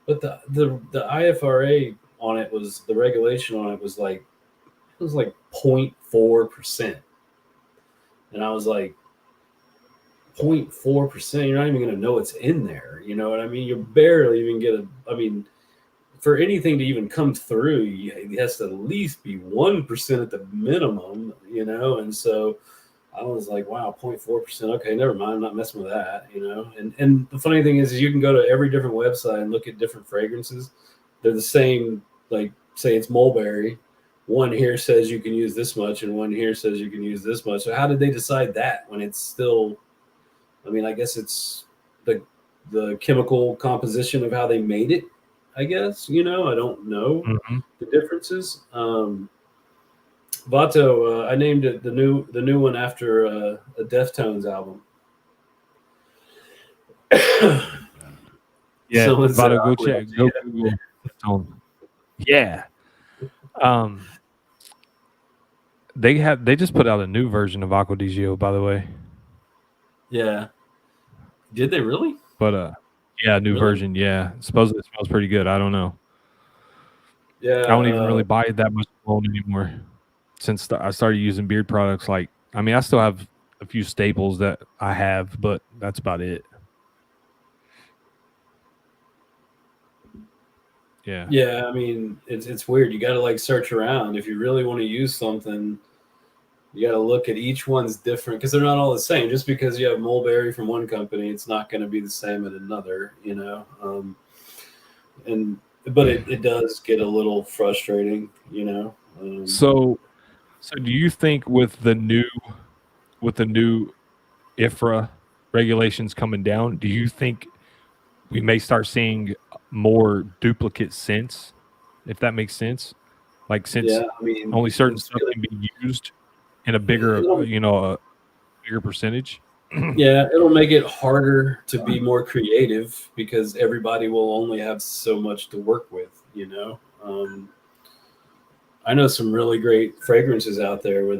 but the IFRA on it was, the regulation on it was like 0.4%, and I was like, 0.4%, you're not even gonna know it's in there. You know what I mean? You barely even get for anything to even come through, it has to at least be 1% at the minimum, and so I was like, wow, 0.4%. Okay, never mind. I'm not messing with that, And the funny thing is you can go to every different website and look at different fragrances. They're the same, like, say it's mulberry. One here says you can use this much, and one here says you can use this much. So how did they decide that when it's still, I mean, I guess it's the chemical composition of how they made it, I guess, I don't know the differences. Vato, I named it the new one after a Deftones album. Yeah, Vato, go check. Go Google Deftones. Yeah. They just put out a new version of Acquadigio, by the way. Yeah. Did they really? But yeah, new version. Yeah, supposedly it smells pretty good. I don't know. Yeah, I don't even really buy it that much cologne anymore since I started using beard products. Like, I mean, I still have a few staples that I have, but that's about it. Yeah. Yeah, I mean, it's weird. You got to like search around if you really want to use something. You got to look at each one's different because they're not all the same. Just because you have mulberry from one company, it's not going to be the same at another, But it does get a little frustrating, So do you think with the new IFRA regulations coming down, do you think we may start seeing more duplicate scents, if that makes sense? Like since I mean, only certain it's stuff gonna, can be used in a bigger, it'll, a bigger percentage. yeah, it'll make it harder to be more creative because everybody will only have so much to work with. I know some really great fragrances out there where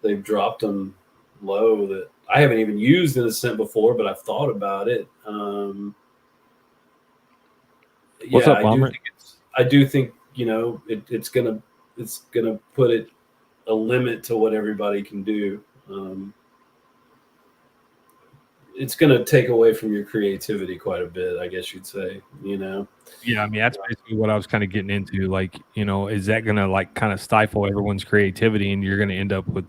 they've dropped them low that I haven't even used in a scent before, but I've thought about it. What's Yeah, up, Bomber? I do think it's gonna put it a limit to what everybody can do. It's gonna take away from your creativity quite a bit, I guess you'd say. Yeah, I mean that's basically what I was kind of getting into. Like, is that gonna like kind of stifle everyone's creativity, and you're gonna end up with,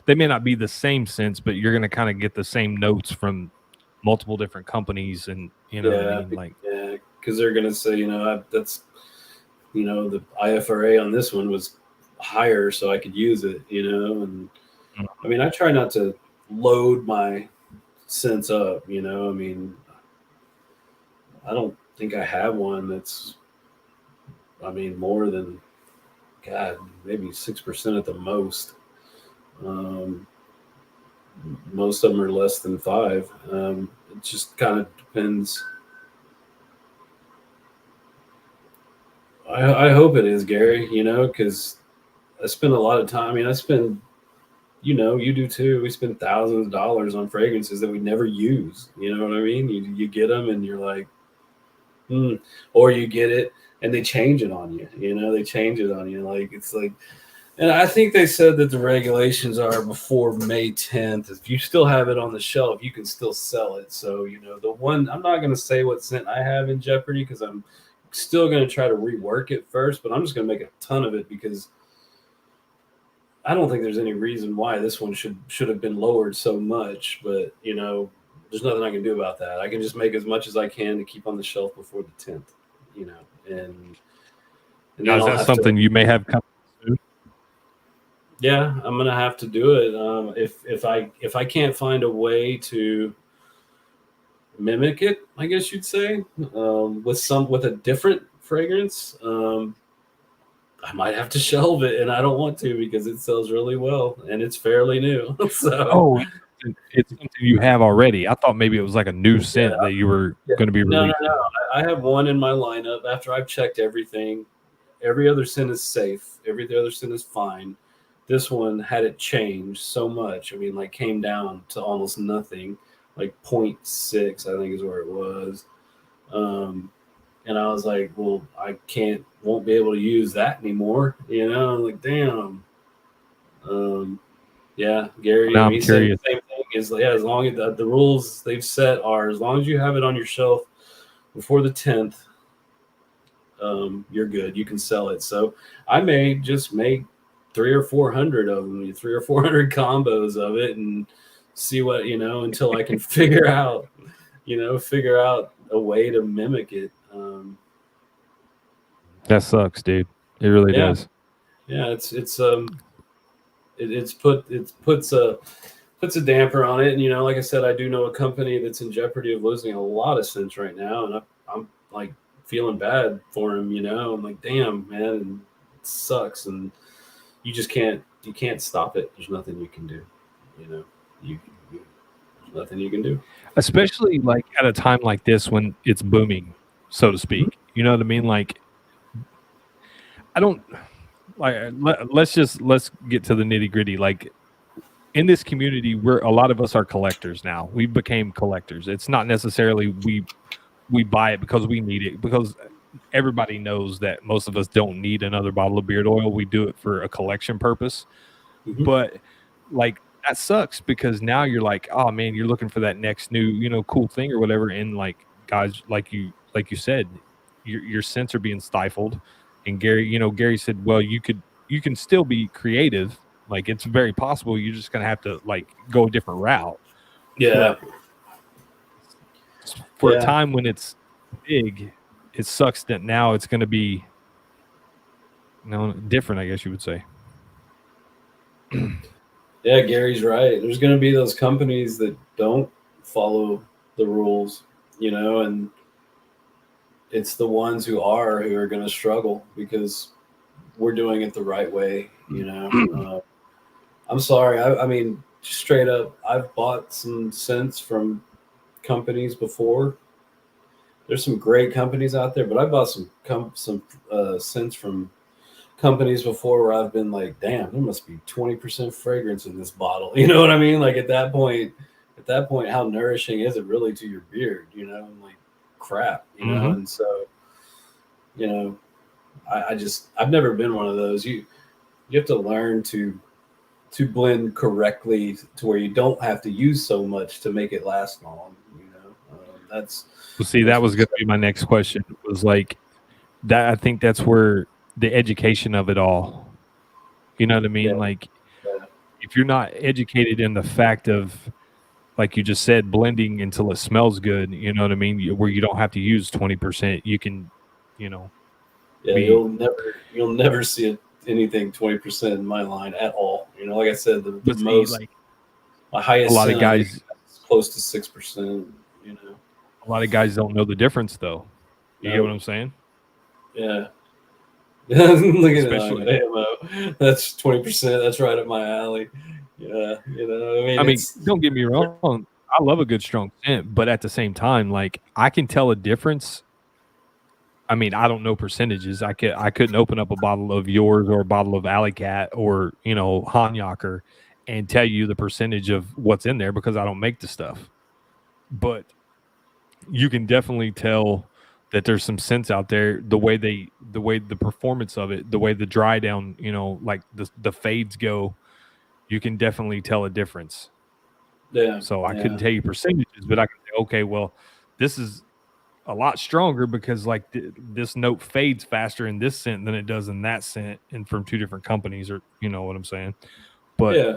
they may not be the same scents, but you're gonna kind of get the same notes from multiple different companies, and you know what I mean? Like, Yeah, because they're gonna say, that's the IFRA on this one was higher, so I could use it. And I mean, I try not to load my scents up. I mean, I don't think I have one that's, I mean, more than, God, maybe 6% at the most. Um, most of them are less than 5. It just kind of depends. I hope it is, Gary. Because I spend a lot of time. I mean, I spend, you do too. We spend thousands of dollars on fragrances that we never use. You know what I mean? You get them and you're like, or you get it and they change it on you. They change it on you. Like, it's like, and I think they said that the regulations are before May 10th. If you still have it on the shelf, you can still sell it. So, the one, I'm not going to say what scent I have in jeopardy because I'm still going to try to rework it first, but I'm just going to make a ton of it because I don't think there's any reason why this one should have been lowered so much. But, there's nothing I can do about that. I can just make as much as I can to keep on the shelf before the 10th, and now then is I'll that have something to. you may have come soon? Yeah, I'm gonna have to do it. If I can't find a way to mimic it, I guess you'd say, with a different fragrance, I might have to shelve it, and I don't want to because it sells really well and it's fairly new. So Oh, it's something you have already. I thought maybe it was like a new yeah, scent that you were yeah. going to be No, no, releasing. no. I have one in my lineup after I've checked everything. Every other scent is safe. Every other scent is fine. This one had it changed so much. I mean, like came down to almost nothing, like zero point 0.6, I think is where it was. And I was like, well, won't be able to use that anymore. I'm like, damn. Yeah, Gary, I Now mean, I'm he said the curious. same thing is, yeah, as long as the rules they've set are, as long as you have it on your shelf before the 10th, you're good. You can sell it. So I may just make 300 or 400 of them, 300 or 400 combos of it, and see what until I can figure out a way to mimic it. That sucks, dude. It really Yeah, does. yeah, it puts a damper on it. And like I said, I do know a company that's in jeopardy of losing a lot of cents right now, and I'm like feeling bad for him. I'm like, damn, man, and it sucks, and you can't stop it. There's nothing you can do. There's nothing you can do. Especially like at a time like this when it's booming, so to Mhm. speak. You know what I mean? Like, I don't like let's get to the nitty-gritty. Like, in this community, a lot of us are collectors now. We became collectors. It's not necessarily we buy it because we need it, because everybody knows that most of us don't need another bottle of beard oil. We do it for a collection purpose. Mhm. But like, that sucks because now you're like, oh man, you're looking for that next new, cool thing or whatever. And like, guys, like you said, your scents are being stifled. And Gary said, well, you can still be creative. Like, it's very possible. You're just gonna have to like go a different route. Yeah, But for a yeah, time when it's big, it sucks that now it's gonna be No, different, I guess you would say. Yeah, Gary's right. There's going to be those companies that don't follow the rules, and it's the ones who are going to struggle because we're doing it the right way. I'm sorry. I mean, straight up, I've bought some scents from companies before. There's some great companies out there, but I bought some scents from companies before where I've been like, damn, there must be 20% fragrance in this bottle. You know what I mean? Like at that point, how nourishing is it really to your beard? I'm like, crap. And so, I've never been one of those. You have to learn to blend correctly to where you don't have to use so much to make it last long. That's Well, see, that was going to be my next question. Was like that. I think that's where the education of it all. You know what I mean? yeah, Like, yeah, if you're not educated in the fact of, like you just said, blending until it smells good, you know what I mean? Where you don't have to use 20%, you can, yeah. be. You'll never see anything 20% in my line at all. Like I said, the But see, most like my a highest lot of scent I think guys, is close to 6%. a lot of guys don't know the difference, though. You get what No, I'm saying? yeah. Look at it on Especially, AMO. That's 20%. That's right up my alley. Yeah, I mean, it's don't get me wrong. I love a good strong scent, but at the same time, like I can tell a difference. I mean, I don't know percentages. I couldn't open up a bottle of yours or a bottle of Alley Cat or Hanyaker and tell you the percentage of what's in there because I don't make the stuff. But you can definitely tell that there's some scents out there. The way the performance of it, the way the dry down, like the fades go, you can definitely tell a difference. yeah, So I couldn't yeah, tell you percentages, but I can say, okay, well, this is a lot stronger because like this note fades faster in this scent than it does in that scent, and from two different companies, or you know what I'm saying. But yeah.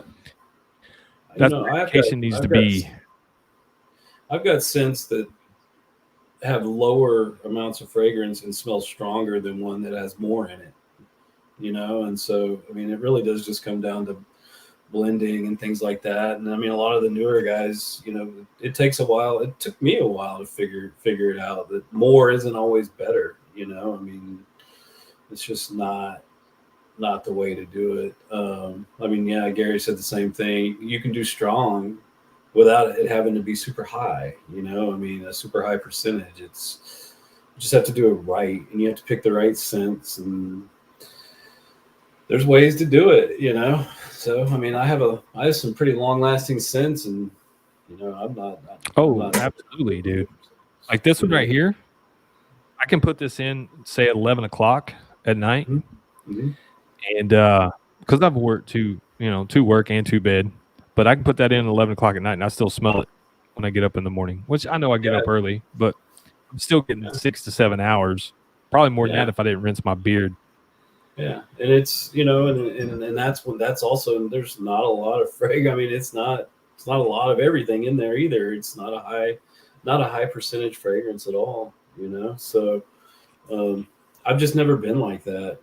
that's where education needs to be. I've got scents that have lower amounts of fragrance and smell stronger than one that has more in it. And so I mean, it really does just come down to blending and things like that. And I mean, a lot of the newer guys, it takes a while. It took me a while to figure it out that more isn't always better. I mean, it's just not the way to do it. I mean, yeah, Gary said the same thing. You can do strong without it having to be super high. I mean, a super high percentage. You just have to do it right, and you have to pick the right scents, and there's ways to do it. So I mean, I have some pretty long lasting scents, and I'm Oh, not absolutely, dude. Like this one right here, I can put this in, say, at 11 o'clock at night, Mm-hmm. and because I've worked to work and to bed, but I can put that in at 11 o'clock at night, and I still smell it when I get up in the morning. Which I know I get Yeah, up early, but I'm still getting 6 to 7 hours, probably more than yeah. that if I didn't rinse my beard. Yeah, and it's and that's also there's not a lot of frag. I mean, it's not a lot of everything in there either. It's not a high percentage fragrance at all. So I've just never been like that.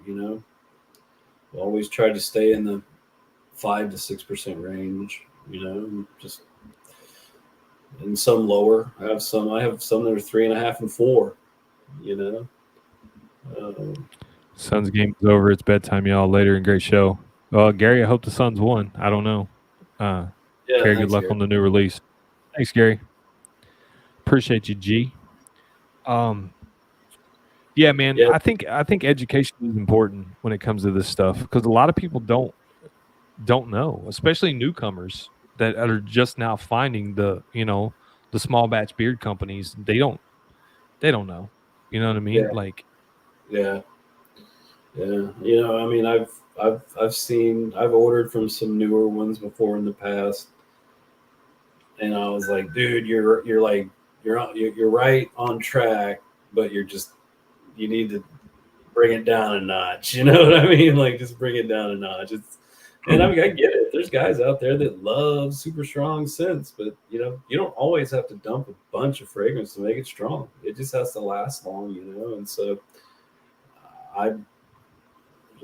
Always tried to stay in the 5 to 6% range. Just and some lower. I have some that are 3.5 and 4. You know, um, Suns game is over. It's bedtime, y'all. Later and great show. Well, Gary, I hope the Suns won. I don't know. yeah. Gary, good Thanks, luck Gary. on the new release. Thanks, Gary. Appreciate you, G. Um, yeah, man. Yeah, I think education is important when it comes to this stuff because a lot of people don't know, especially newcomers that are just now finding the small batch beard companies. They don't know. You know what I mean? yeah, Like, yeah. Yeah, I mean, I've ordered from some newer ones before in the past, and I was like, dude, you're right on track, but you need to bring it down a notch. You know what I mean? Like, just bring it down a notch. And I mean, I get it. There's guys out there that love super strong scents, but you don't always have to dump a bunch of fragrance to make it strong. It just has to last long. And so I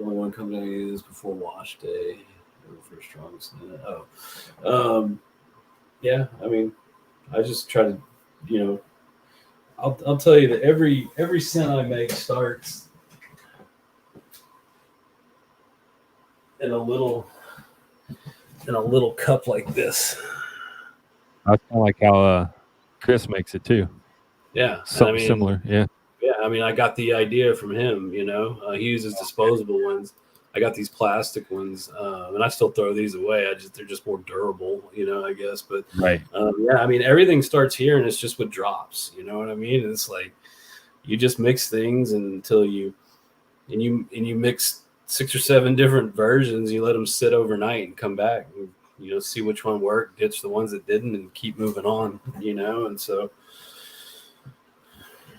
The only one company I use before wash day for strong scent. Yeah. I mean, I just try to, you know, I'll tell you that every scent I make starts in a little cup like this. That's kind of like how Chris makes it too. Yeah, Something similar. Yeah. Yeah, I mean, I got the idea from him. You know, he uses disposable ones. I got these plastic ones, and I still throw these away. They're just more durable, you know, I guess. But Right. yeah, I mean, everything starts here, and it's just with drops. You know what I mean? It's like you just mix things until you mix 6 or 7 different versions. You let them sit overnight and come back, and, you know, see which one worked, ditch the ones that didn't, and keep moving on. You know, and so.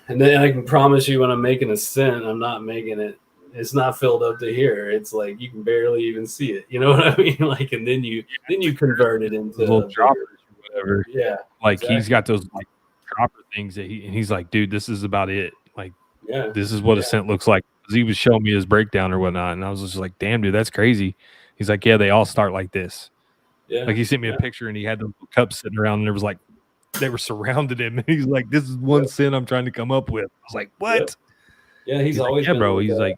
And then I can promise you, when I'm making a scent, I'm not making it. It's not filled up to here. It's like you can barely even see it. You know what I mean? Like, and then you convert it into little droppers or whatever. Yeah, like exactly. He's got those like dropper things that he's like, dude, this is about it. Like, yeah, this is what a scent looks like. He was showing me his breakdown or whatnot, and I was just like, damn, dude, that's crazy. He's like, yeah, they all start like this. Yeah, like he sent me a picture, and he had those cups sitting around, and there was like. They were surrounded him, and he's like, "This is one scent I'm trying to come up with." I was like, "What?" Yeah, he's always like, yeah, bro. He's like, I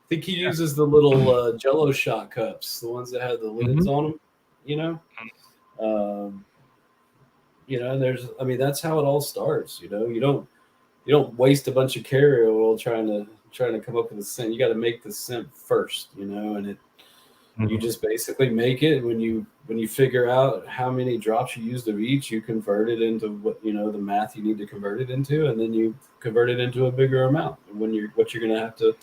think he uses the little Jello shot cups, the ones that have the lids on them. You know, you know, and that's how it all starts. You know, you don't waste a bunch of carrier oil trying to come up with a scent. You got to make the scent first. You know, and you just basically make it when you figure out how many drops you used of each, you convert it into what, you know, the math you need to convert it into, and then you convert it into a bigger amount what you're going to have to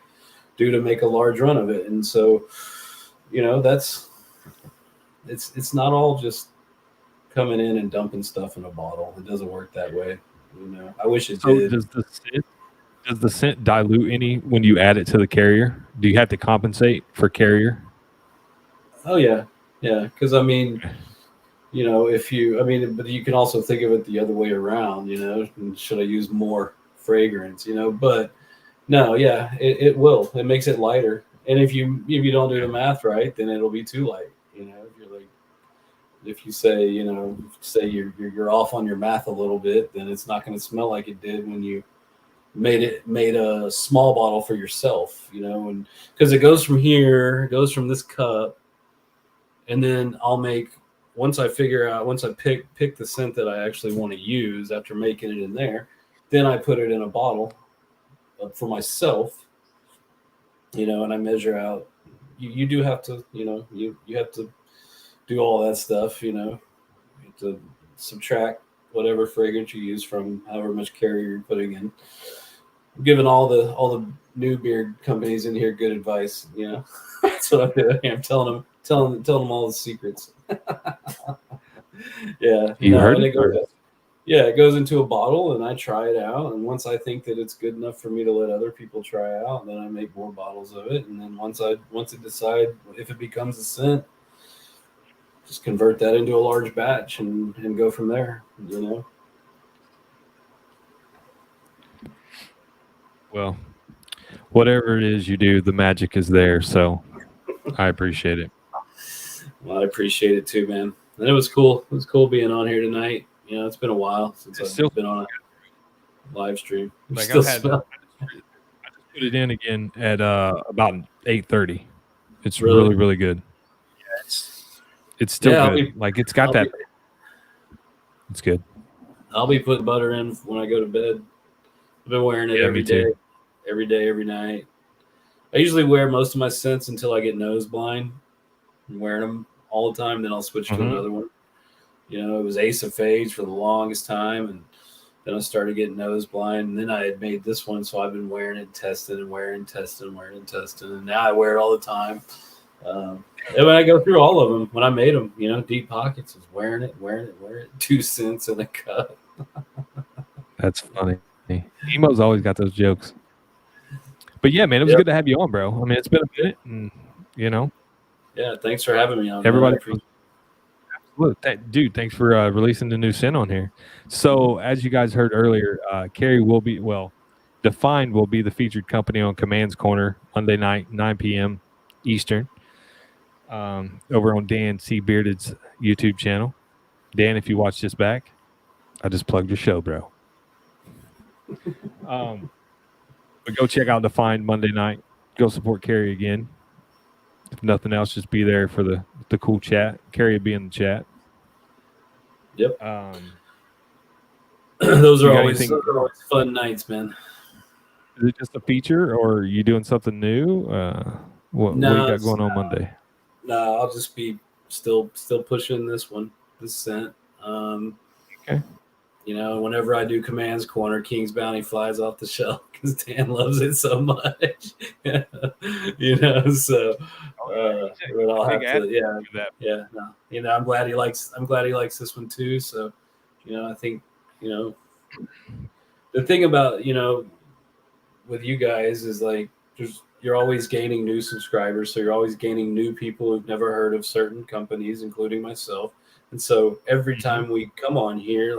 do to make a large run of it. And so, you know, it's not all just coming in and dumping stuff in a bottle. It doesn't work that way. You know, I wish it did. Does the scent dilute any when you add it to the carrier? Do you have to compensate for carrier? Oh yeah. Because I mean, you know, but you can also think of it the other way around. You know, and should I use more fragrance? You know, but no, yeah, it will. It makes it lighter. And if you don't do the math right, then it'll be too light. You know, if you say, you know, you're off on your math a little bit, then it's not going to smell like it did when you made a small bottle for yourself. You know, and because it goes from this cup. And then once I pick the scent that I actually want to use after making it in there, then I put it in a bottle for myself, you know, and I measure out. You do have to, you know, you have to do all that stuff, you know, you have to subtract whatever fragrance you use from however much carrier you're putting in. I'm giving all the new beer companies in here good advice, you know. That's what I'm doing. I'm telling them all the secrets. Yeah. You heard it? It goes into a bottle, and I try it out. And once I think that it's good enough for me to let other people try out, then I make more bottles of it. And then once it decide if it becomes a scent, just convert that into a large batch and go from there, you know. Well, whatever it is you do, the magic is there. So I appreciate it. Well, I appreciate it too, man. And it was cool. It was cool being on here tonight. You know, it's been a while since I've been on a live stream. Like I just put it in again at about 8:30. It's really, really good. Yeah, it's still good. It's got that. It's good. I'll be putting butter in when I go to bed. I've been wearing it every day, every night. I usually wear most of my scents until I get nose blind. I'm wearing them all the time. Then I'll switch to another one. You know, it was Ace of Fades for the longest time, and then I started getting nose blind. And then I had made this one, so I've been wearing it, testing, and now I wear it all the time. And when I go through all of them, when I made them, you know, Deep Pockets was wearing it. 2 cents in a cup. That's funny. Emo's always got those jokes. But yeah, man, it was good to have you on, bro. I mean, it's been a minute, and you know. Yeah, thanks for having me on. Everybody, dude, thanks for releasing the new scent on here. So, as you guys heard earlier, Carrie Defined will be the featured company on Command's Corner Monday night, 9 p.m. Eastern, over on Dan C. Bearded's YouTube channel. Dan, if you watch this back, I just plugged your show, bro. But go check out Defined Monday night. Go support Carrie again. If nothing else, just be there for the cool chat. Carrie will be in the chat. Yep. Those are always fun nights, man. Is it just a feature, or are you doing something new? What do you got going on Monday? No, I'll just be still pushing this scent. Okay. You know, whenever I do Commands Corner, King's Bounty flies off the shelf because Dan loves it so much. You know, so but I'll have to, yeah. No, you know, I'm glad he likes this one too. So, you know, I think, you know, the thing about, you know, with you guys is like you're always gaining new subscribers, so you're always gaining new people who've never heard of certain companies, including myself. And so every time we come on here,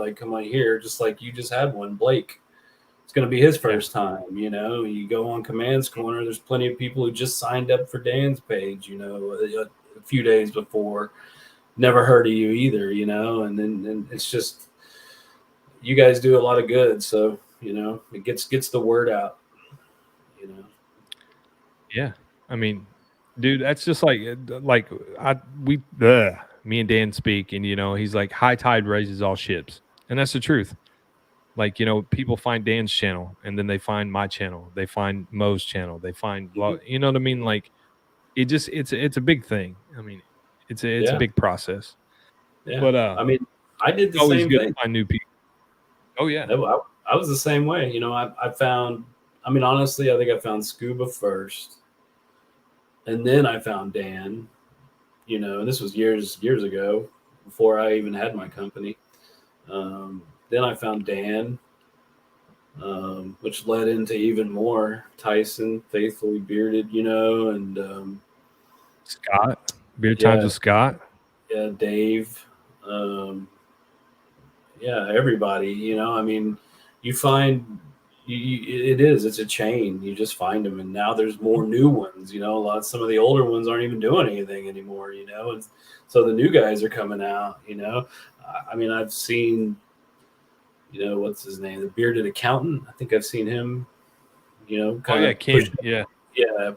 just like you just had one, Blake, it's going to be his first time. You know, you go on Commands Corner, there's plenty of people who just signed up for Dan's page, you know, a few days before, never heard of you either, you know, and then it's just, you guys do a lot of good. So, you know, it gets the word out, you know. Yeah. I mean, dude, that's just like me and Dan speak, and you know, he's like, high tide raises all ships, and that's the truth. Like, you know, people find Dan's channel, and then they find my channel, they find Mo's channel, they find, you know what I mean? Like, it's a big thing. I mean, it's a big process. Yeah. But I mean, I did the always same good thing. to find new people. Oh yeah. I was the same way. You know, I found. I mean, honestly, I think I found Scuba first, and then I found Dan. You know, and this was years ago, before I even had my company. Then I found Dan, which led into even more Tyson, Faithfully Bearded, you know, and Scott, Beard Times with Scott. Yeah, Dave. Yeah, everybody. You know, I mean, you find it's a chain. You just find them, and now there's more new ones. You know, some of the older ones aren't even doing anything anymore. You know, and so the new guys are coming out. You know, I mean, I've seen, you know, what's his name, the Bearded Accountant. I think I've seen him. You know, kind of Kim.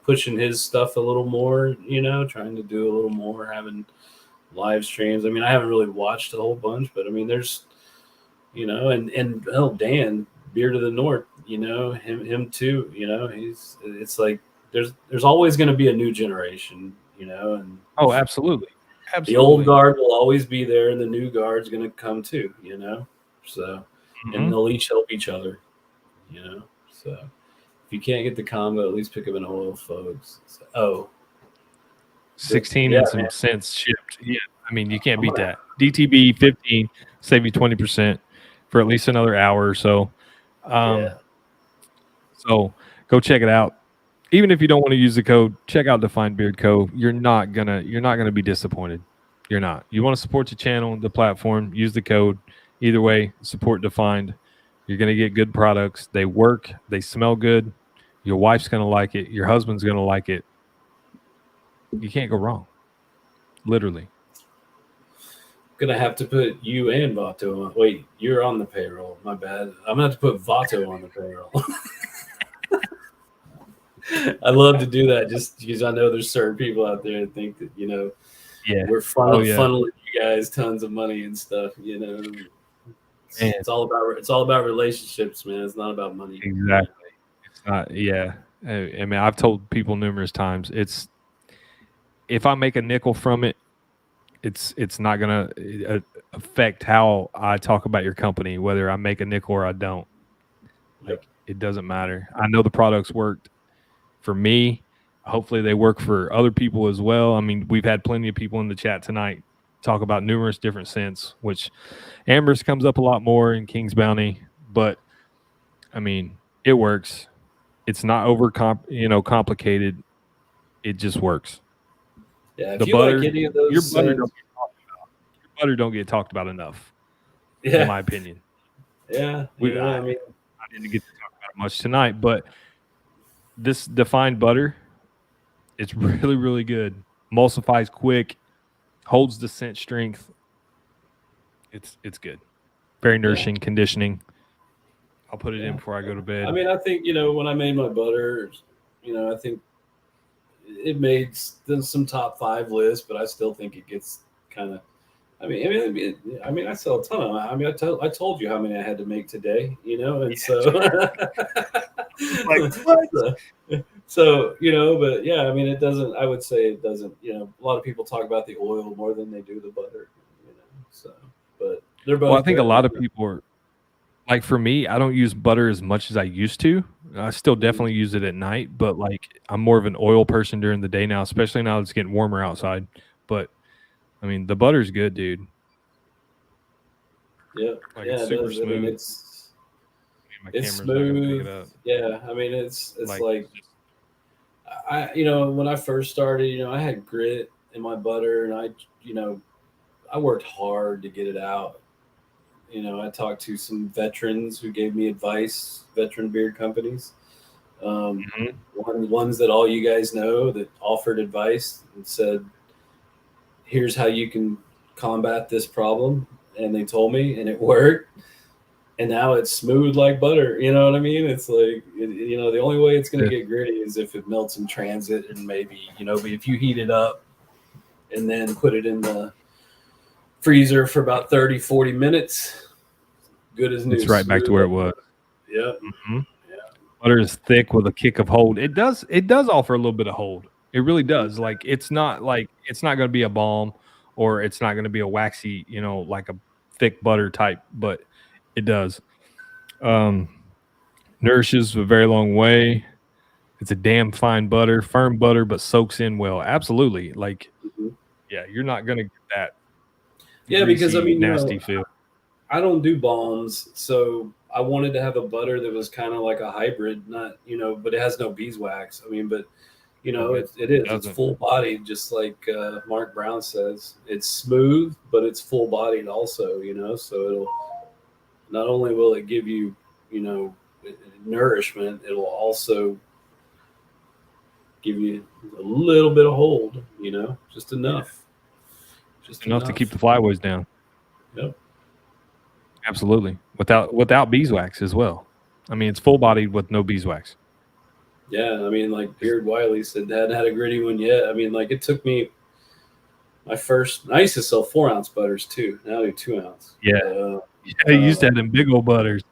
Pushing his stuff a little more. You know, trying to do a little more, having live streams. I mean, I haven't really watched a whole bunch, but I mean, there's, you know, and Dan, Beard of the North, you know, him too, you know, it's like there's always going to be a new generation, you know, and absolutely. The old guard will always be there, and the new guard's going to come too, you know, so and they'll each help each other, you know, so if you can't get the combo, at least pick up an oil, folks. So, 16 and some cents shipped. Yeah, I mean, you can't beat that. DTB 15, save you 20% for at least another hour or so. So go check it out. Even if you don't want to use the code, check out Defined Beard Co. You're not gonna be disappointed. You're not. You want to support the channel, the platform, use the code. Either way, support Defined. You're gonna get good products. They work. They smell good. Your wife's gonna like it. Your husband's gonna like it. You can't go wrong. Literally. Gonna have to put you and Vato on. Wait, you're on the payroll. My bad. I'm gonna have to put Vato on the payroll. I love to do that just because I know there's certain people out there that think that, you know, we're funneling you guys tons of money and stuff. You know, it's all about relationships, man. It's not about money. Exactly. It's not. Yeah. I mean, I've told people numerous times. It's, if I make a nickel from it, it's not gonna affect how I talk about your company, whether I make a nickel or I don't. Like, it doesn't matter. I know the products worked for me. Hopefully they work for other people as well. I mean, we've had plenty of people in the chat tonight talk about numerous different scents, which Amber's comes up a lot more in King's Bounty, but I mean, it works. It's not complicated. It just works. Yeah, if you like any of those, your butter don't get talked about enough. Yeah, in my opinion. Yeah, I didn't get to talk about it much tonight, but this Defined butter, It's really, really good. Emulsifies quick, holds the scent strength. It's good. Very nourishing, conditioning. I'll put it in before I go to bed. I mean, I think, when I made my butter, I think it made some top 5 lists, but I still think it gets kind of. I mean, I sell a ton of them. I mean, I told you how many I had to make today, and so. Like, what? So, but yeah, I mean, it doesn't. I would say it doesn't. A lot of people talk about the oil more than they do the butter. So, but they're both. Well, I think good. a lot of people are. Like for me, I don't use butter as much as I used to. I still definitely use it at night, but like I'm more of an oil person during the day now, especially now it's getting warmer outside. But I mean, the butter's good, dude. Yeah, Like yeah, it's it super does. smooth. I mean, it's My it's camera's not gonna pick smooth. it up. Yeah, I mean, it's like just, when I first started, I had grit in my butter, and I worked hard to get it out. I talked to some veterans who gave me advice, veteran beard companies. Mhm. Ones that all you guys know that offered advice and said, "Here's how you can combat this problem," and they told me, and it worked. And now it's smooth like butter. You know what I mean? It's like, the only way it's going to get gritty is if it melts in transit, and maybe, but if you heat it up and then put it in the freezer for about 30, 40 minutes, good as new. It's right back to where it was. Yeah. Mm-hmm. Butter is thick with a kick of hold. It does offer a little bit of hold. It really does. Like it's not going to be a balm, or it's not going to be a waxy, like a thick butter type, but it does. Nourishes a very long way. It's a damn fine butter, firm butter, but soaks in well. Absolutely. Like, yeah, you're not going to get that. Yeah, greasy, because nasty feel. I don't do balms, so I wanted to have a butter that was kind of like a hybrid, not but it has no beeswax. I mean, but it's full bodied, just like Mark Brown says. It's smooth, but it's full bodied also. So it'll not only will it give you nourishment, it'll also give you a little bit of hold. Just enough. Just enough to keep the flyways down. Yep. Absolutely. Without beeswax as well. I mean, it's full bodied with no beeswax. Yeah, I mean, like Beard Wiley said, hadn't had a gritty one yet. I mean, like it took me I used to sell 4-ounce butters too. Now I do 2-ounce. Yeah. I used to have them big old butters.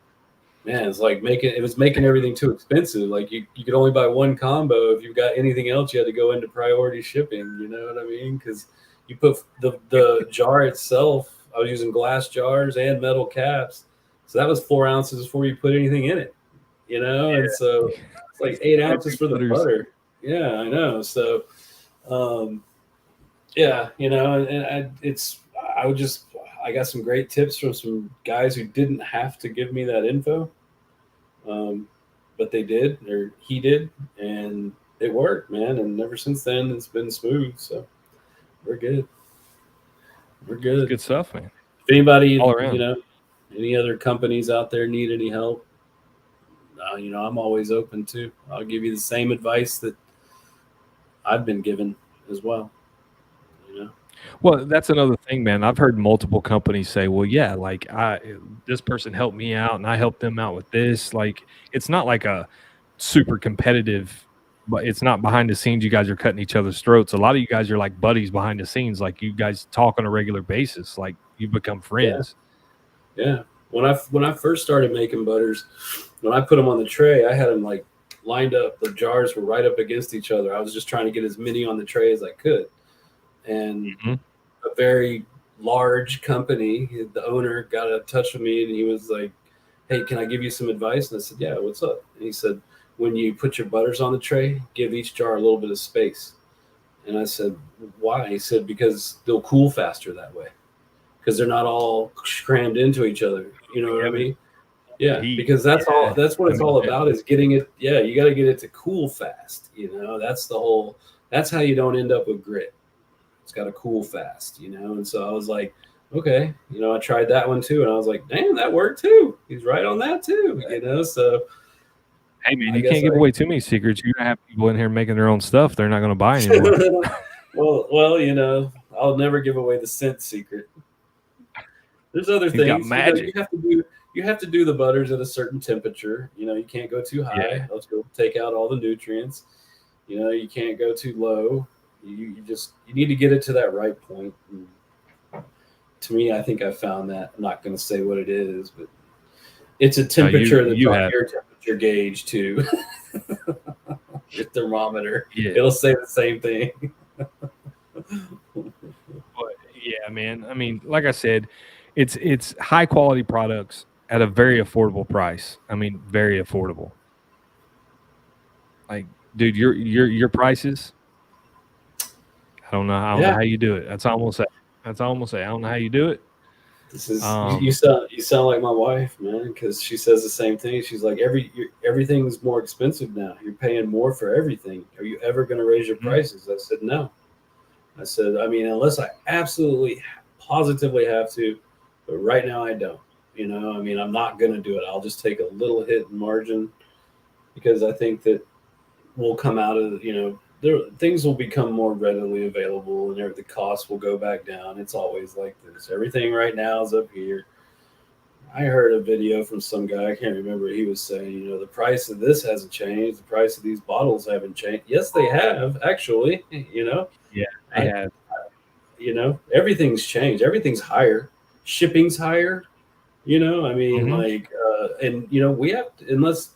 Man, it's like it was making everything too expensive. Like you could only buy one combo. If you've got anything else, you had to go into priority shipping. You know what I mean? Because you put the jar itself. I was using glass jars and metal caps, so that was 4 ounces before you put anything in it. And so it's like 8 ounces for the butter. Yeah, I know. So, yeah, I got some great tips from some guys who didn't have to give me that info. But they did, or he did, and it worked, man. And ever since then, it's been smooth. So we're good. We're good. It's good stuff, man. If anybody, any other companies out there need any help, I'm always open to. I'll give you the same advice that I've been given as well. Well, that's another thing, man. I've heard multiple companies say, well, yeah, like this person helped me out and I helped them out with this. Like, it's not like a super competitive, but it's not behind the scenes. You guys are cutting each other's throats. A lot of you guys are like buddies behind the scenes. Like you guys talk on a regular basis. Like you become friends. Yeah. When I first started making butters, when I put them on the tray, I had them like lined up. The jars were right up against each other. I was just trying to get as many on the tray as I could. And a very large company, the owner got in touch with me and he was like, "Hey, can I give you some advice?" And I said, "Yeah, what's up?" And he said, "When you put your butters on the tray, give each jar a little bit of space." And I said, "Why?" He said, "Because they'll cool faster that way. Because they're not all crammed into each other." You know what I mean? Yeah, because that's what it's all about is getting it. Yeah, you got to get it to cool fast. That's how you don't end up with grit. It's got to cool fast, And so I was like, okay, I tried that one too. And I was like, damn, that worked too. He's right on that too, So Hey man, I you guess can't give away too many secrets. You're gonna have people in here making their own stuff. They're not gonna buy anymore. well, I'll never give away the scent secret. There's other He's got things, magic. you have to do the butters at a certain temperature. You can't go too Yeah. high. Let's go take out all the nutrients. You can't go too low. You need to get it to that right point. And to me, I think I found that. I'm not going to say what it is, but it's a temperature that's you on have. your temperature gauge too. Your thermometer. Yeah. It'll say the same thing. But yeah, man. I mean, like I said, it's high quality products at a very affordable price. I mean, very affordable. Like, dude, your prices. I don't know. I don't know how you do it. That's almost it. That's almost it. I don't know how you do it. This is you sound like my wife, man, because she says the same thing. She's like, everything's more expensive now. You're paying more for everything. Are you ever going to raise your prices? I said no. I said, I mean, unless I absolutely, positively have to, but right now I don't. I mean, I'm not going to do it. I'll just take a little hit in margin because I think that we'll come out of things will become more readily available and the cost will go back down. It's always like this. Everything right now is up here. I heard a video from some guy, I can't remember, he was saying, the price of this hasn't changed, the price of these bottles haven't changed. Yes, they have, actually. Yeah, they have. Everything's changed. Everything's higher. Shipping's higher. I mean, we have, unless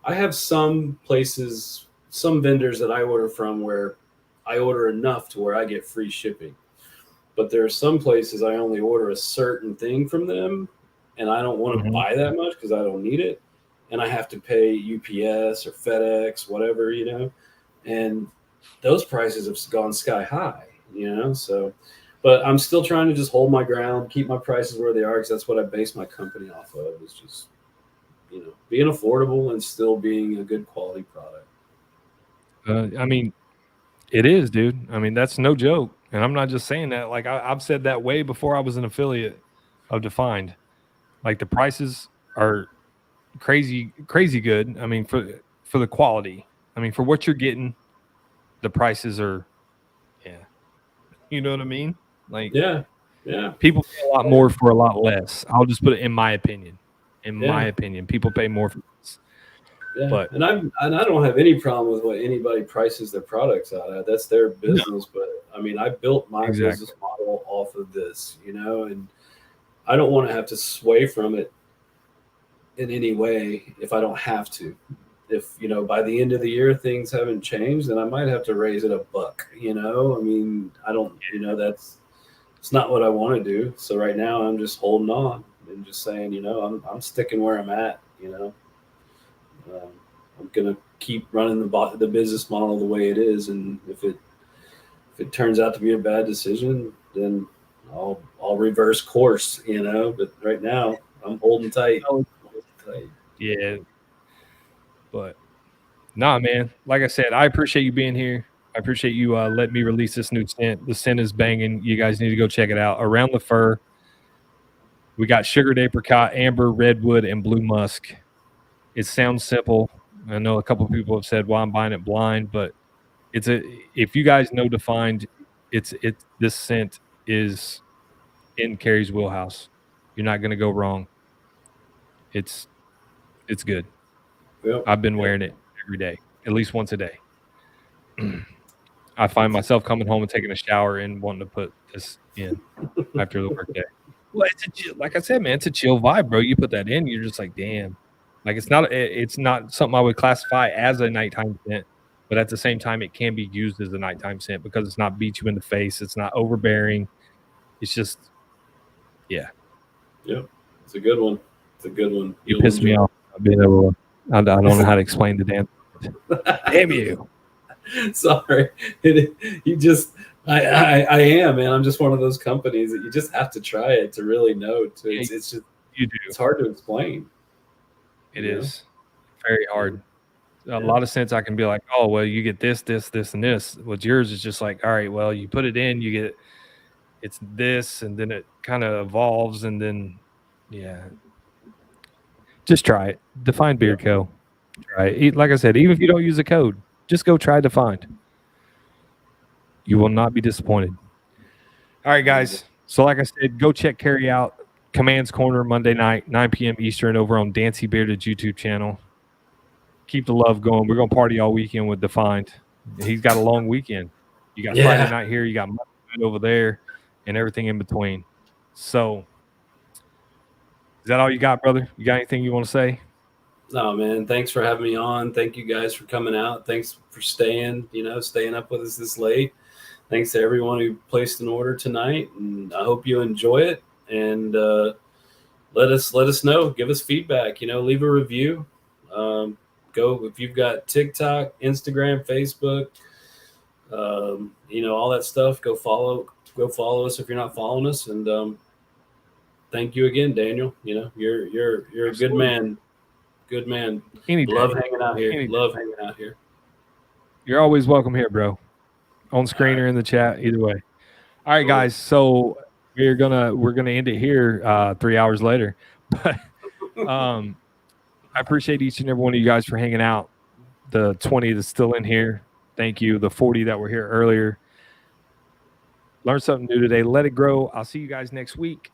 I have some places, some vendors that I order from where I order enough to where I get free shipping. But there are some places I only order a certain thing from them and I don't want to buy that much because I don't need it. And I have to pay UPS or FedEx, whatever, and those prices have gone sky high, so, but I'm still trying to just hold my ground, keep my prices where they are, because that's what I base my company off of, is just, being affordable and still being a good quality product. I mean, it is, dude. I mean, that's no joke. And I'm not just saying that. Like, I've said that way before I was an affiliate of Defined. Like, the prices are crazy good. I mean, for the quality. I mean, for what you're getting, the prices are, yeah. You know what I mean? Like, yeah. People pay a lot more for a lot less. I'll just put it in my opinion. In my opinion, people pay more for this. Yeah, but and I don't have any problem with what anybody prices their products out at. That's their business. No. But I mean, I built my business model off of this, and I don't want to have to sway from it in any way if I don't have to. If by the end of the year things haven't changed, then I might have to raise it $1. I mean, I don't. It's not what I want to do. So right now, I'm just holding on and just saying, I'm sticking where I'm at. I'm gonna keep running the business model the way it is, and if it turns out to be a bad decision, then I'll reverse course, But right now, I'm holding tight. Yeah, but nah, man. Like I said, I appreciate you being here. I appreciate you letting me release this new scent. The scent is banging. You guys need to go check it out. Around the Fur. We got sugared apricot, amber, redwood, and blue musk. It sounds simple. I know a couple of people have said, "Well, I'm buying it blind," but if you guys know Defined, this scent is in Carrie's wheelhouse. You're not going to go wrong. It's good. Yep. I've been wearing it every day, at least once a day. I find myself coming home and taking a shower and wanting to put this in after the work day. Well, like I said, man, it's a chill vibe, bro. You put that in, you're just like, damn. Like it's not something I would classify as a nighttime scent, but at the same time, it can be used as a nighttime scent because it's not beat you in the face. It's not overbearing. It's just, yeah. Yep. It's a good one. It's a good one. You pissed me off. I don't know how to explain the damn. Damn you. Sorry. I am, man. I'm just one of those companies that you just have to try it to really know. It's just, you do. It's hard to explain. It is very hard. A lot of scents I can be like, oh, well, you get this, and this. What's yours is just like, all right, well, you put it in, you get it's this, and then it kind of evolves, and then, yeah. Just try it. Define Beard Co. Right. Like I said, even if you don't use the code, just go try to find. You will not be disappointed. All right, guys. So like I said, go check Carry out Command's Corner Monday night, 9 p.m. Eastern over on Dancy Bearded's YouTube channel. Keep the love going. We're going to party all weekend with Defined. He's got a long weekend. You got Friday night here. You got Monday night over there and everything in between. So is that all you got, brother? You got anything you want to say? No, man. Thanks for having me on. Thank you guys for coming out. Thanks for staying up with us this late. Thanks to everyone who placed an order tonight, and I hope you enjoy it. And let us know. Give us feedback. Leave a review. Go if you've got TikTok, Instagram, Facebook, all that stuff. Go follow us if you're not following us. And thank you again, Daniel. You're a good man. Good man. Love hanging out here. Love hanging out here. You're always welcome here, bro. On screen or in the chat, either way. All right, guys. So we're gonna end it here 3 hours later. But I appreciate each and every one of you guys for hanging out. The 20 that's still in here, thank you. The 40 that were here earlier. Learn something new today. Let it grow. I'll see you guys next week.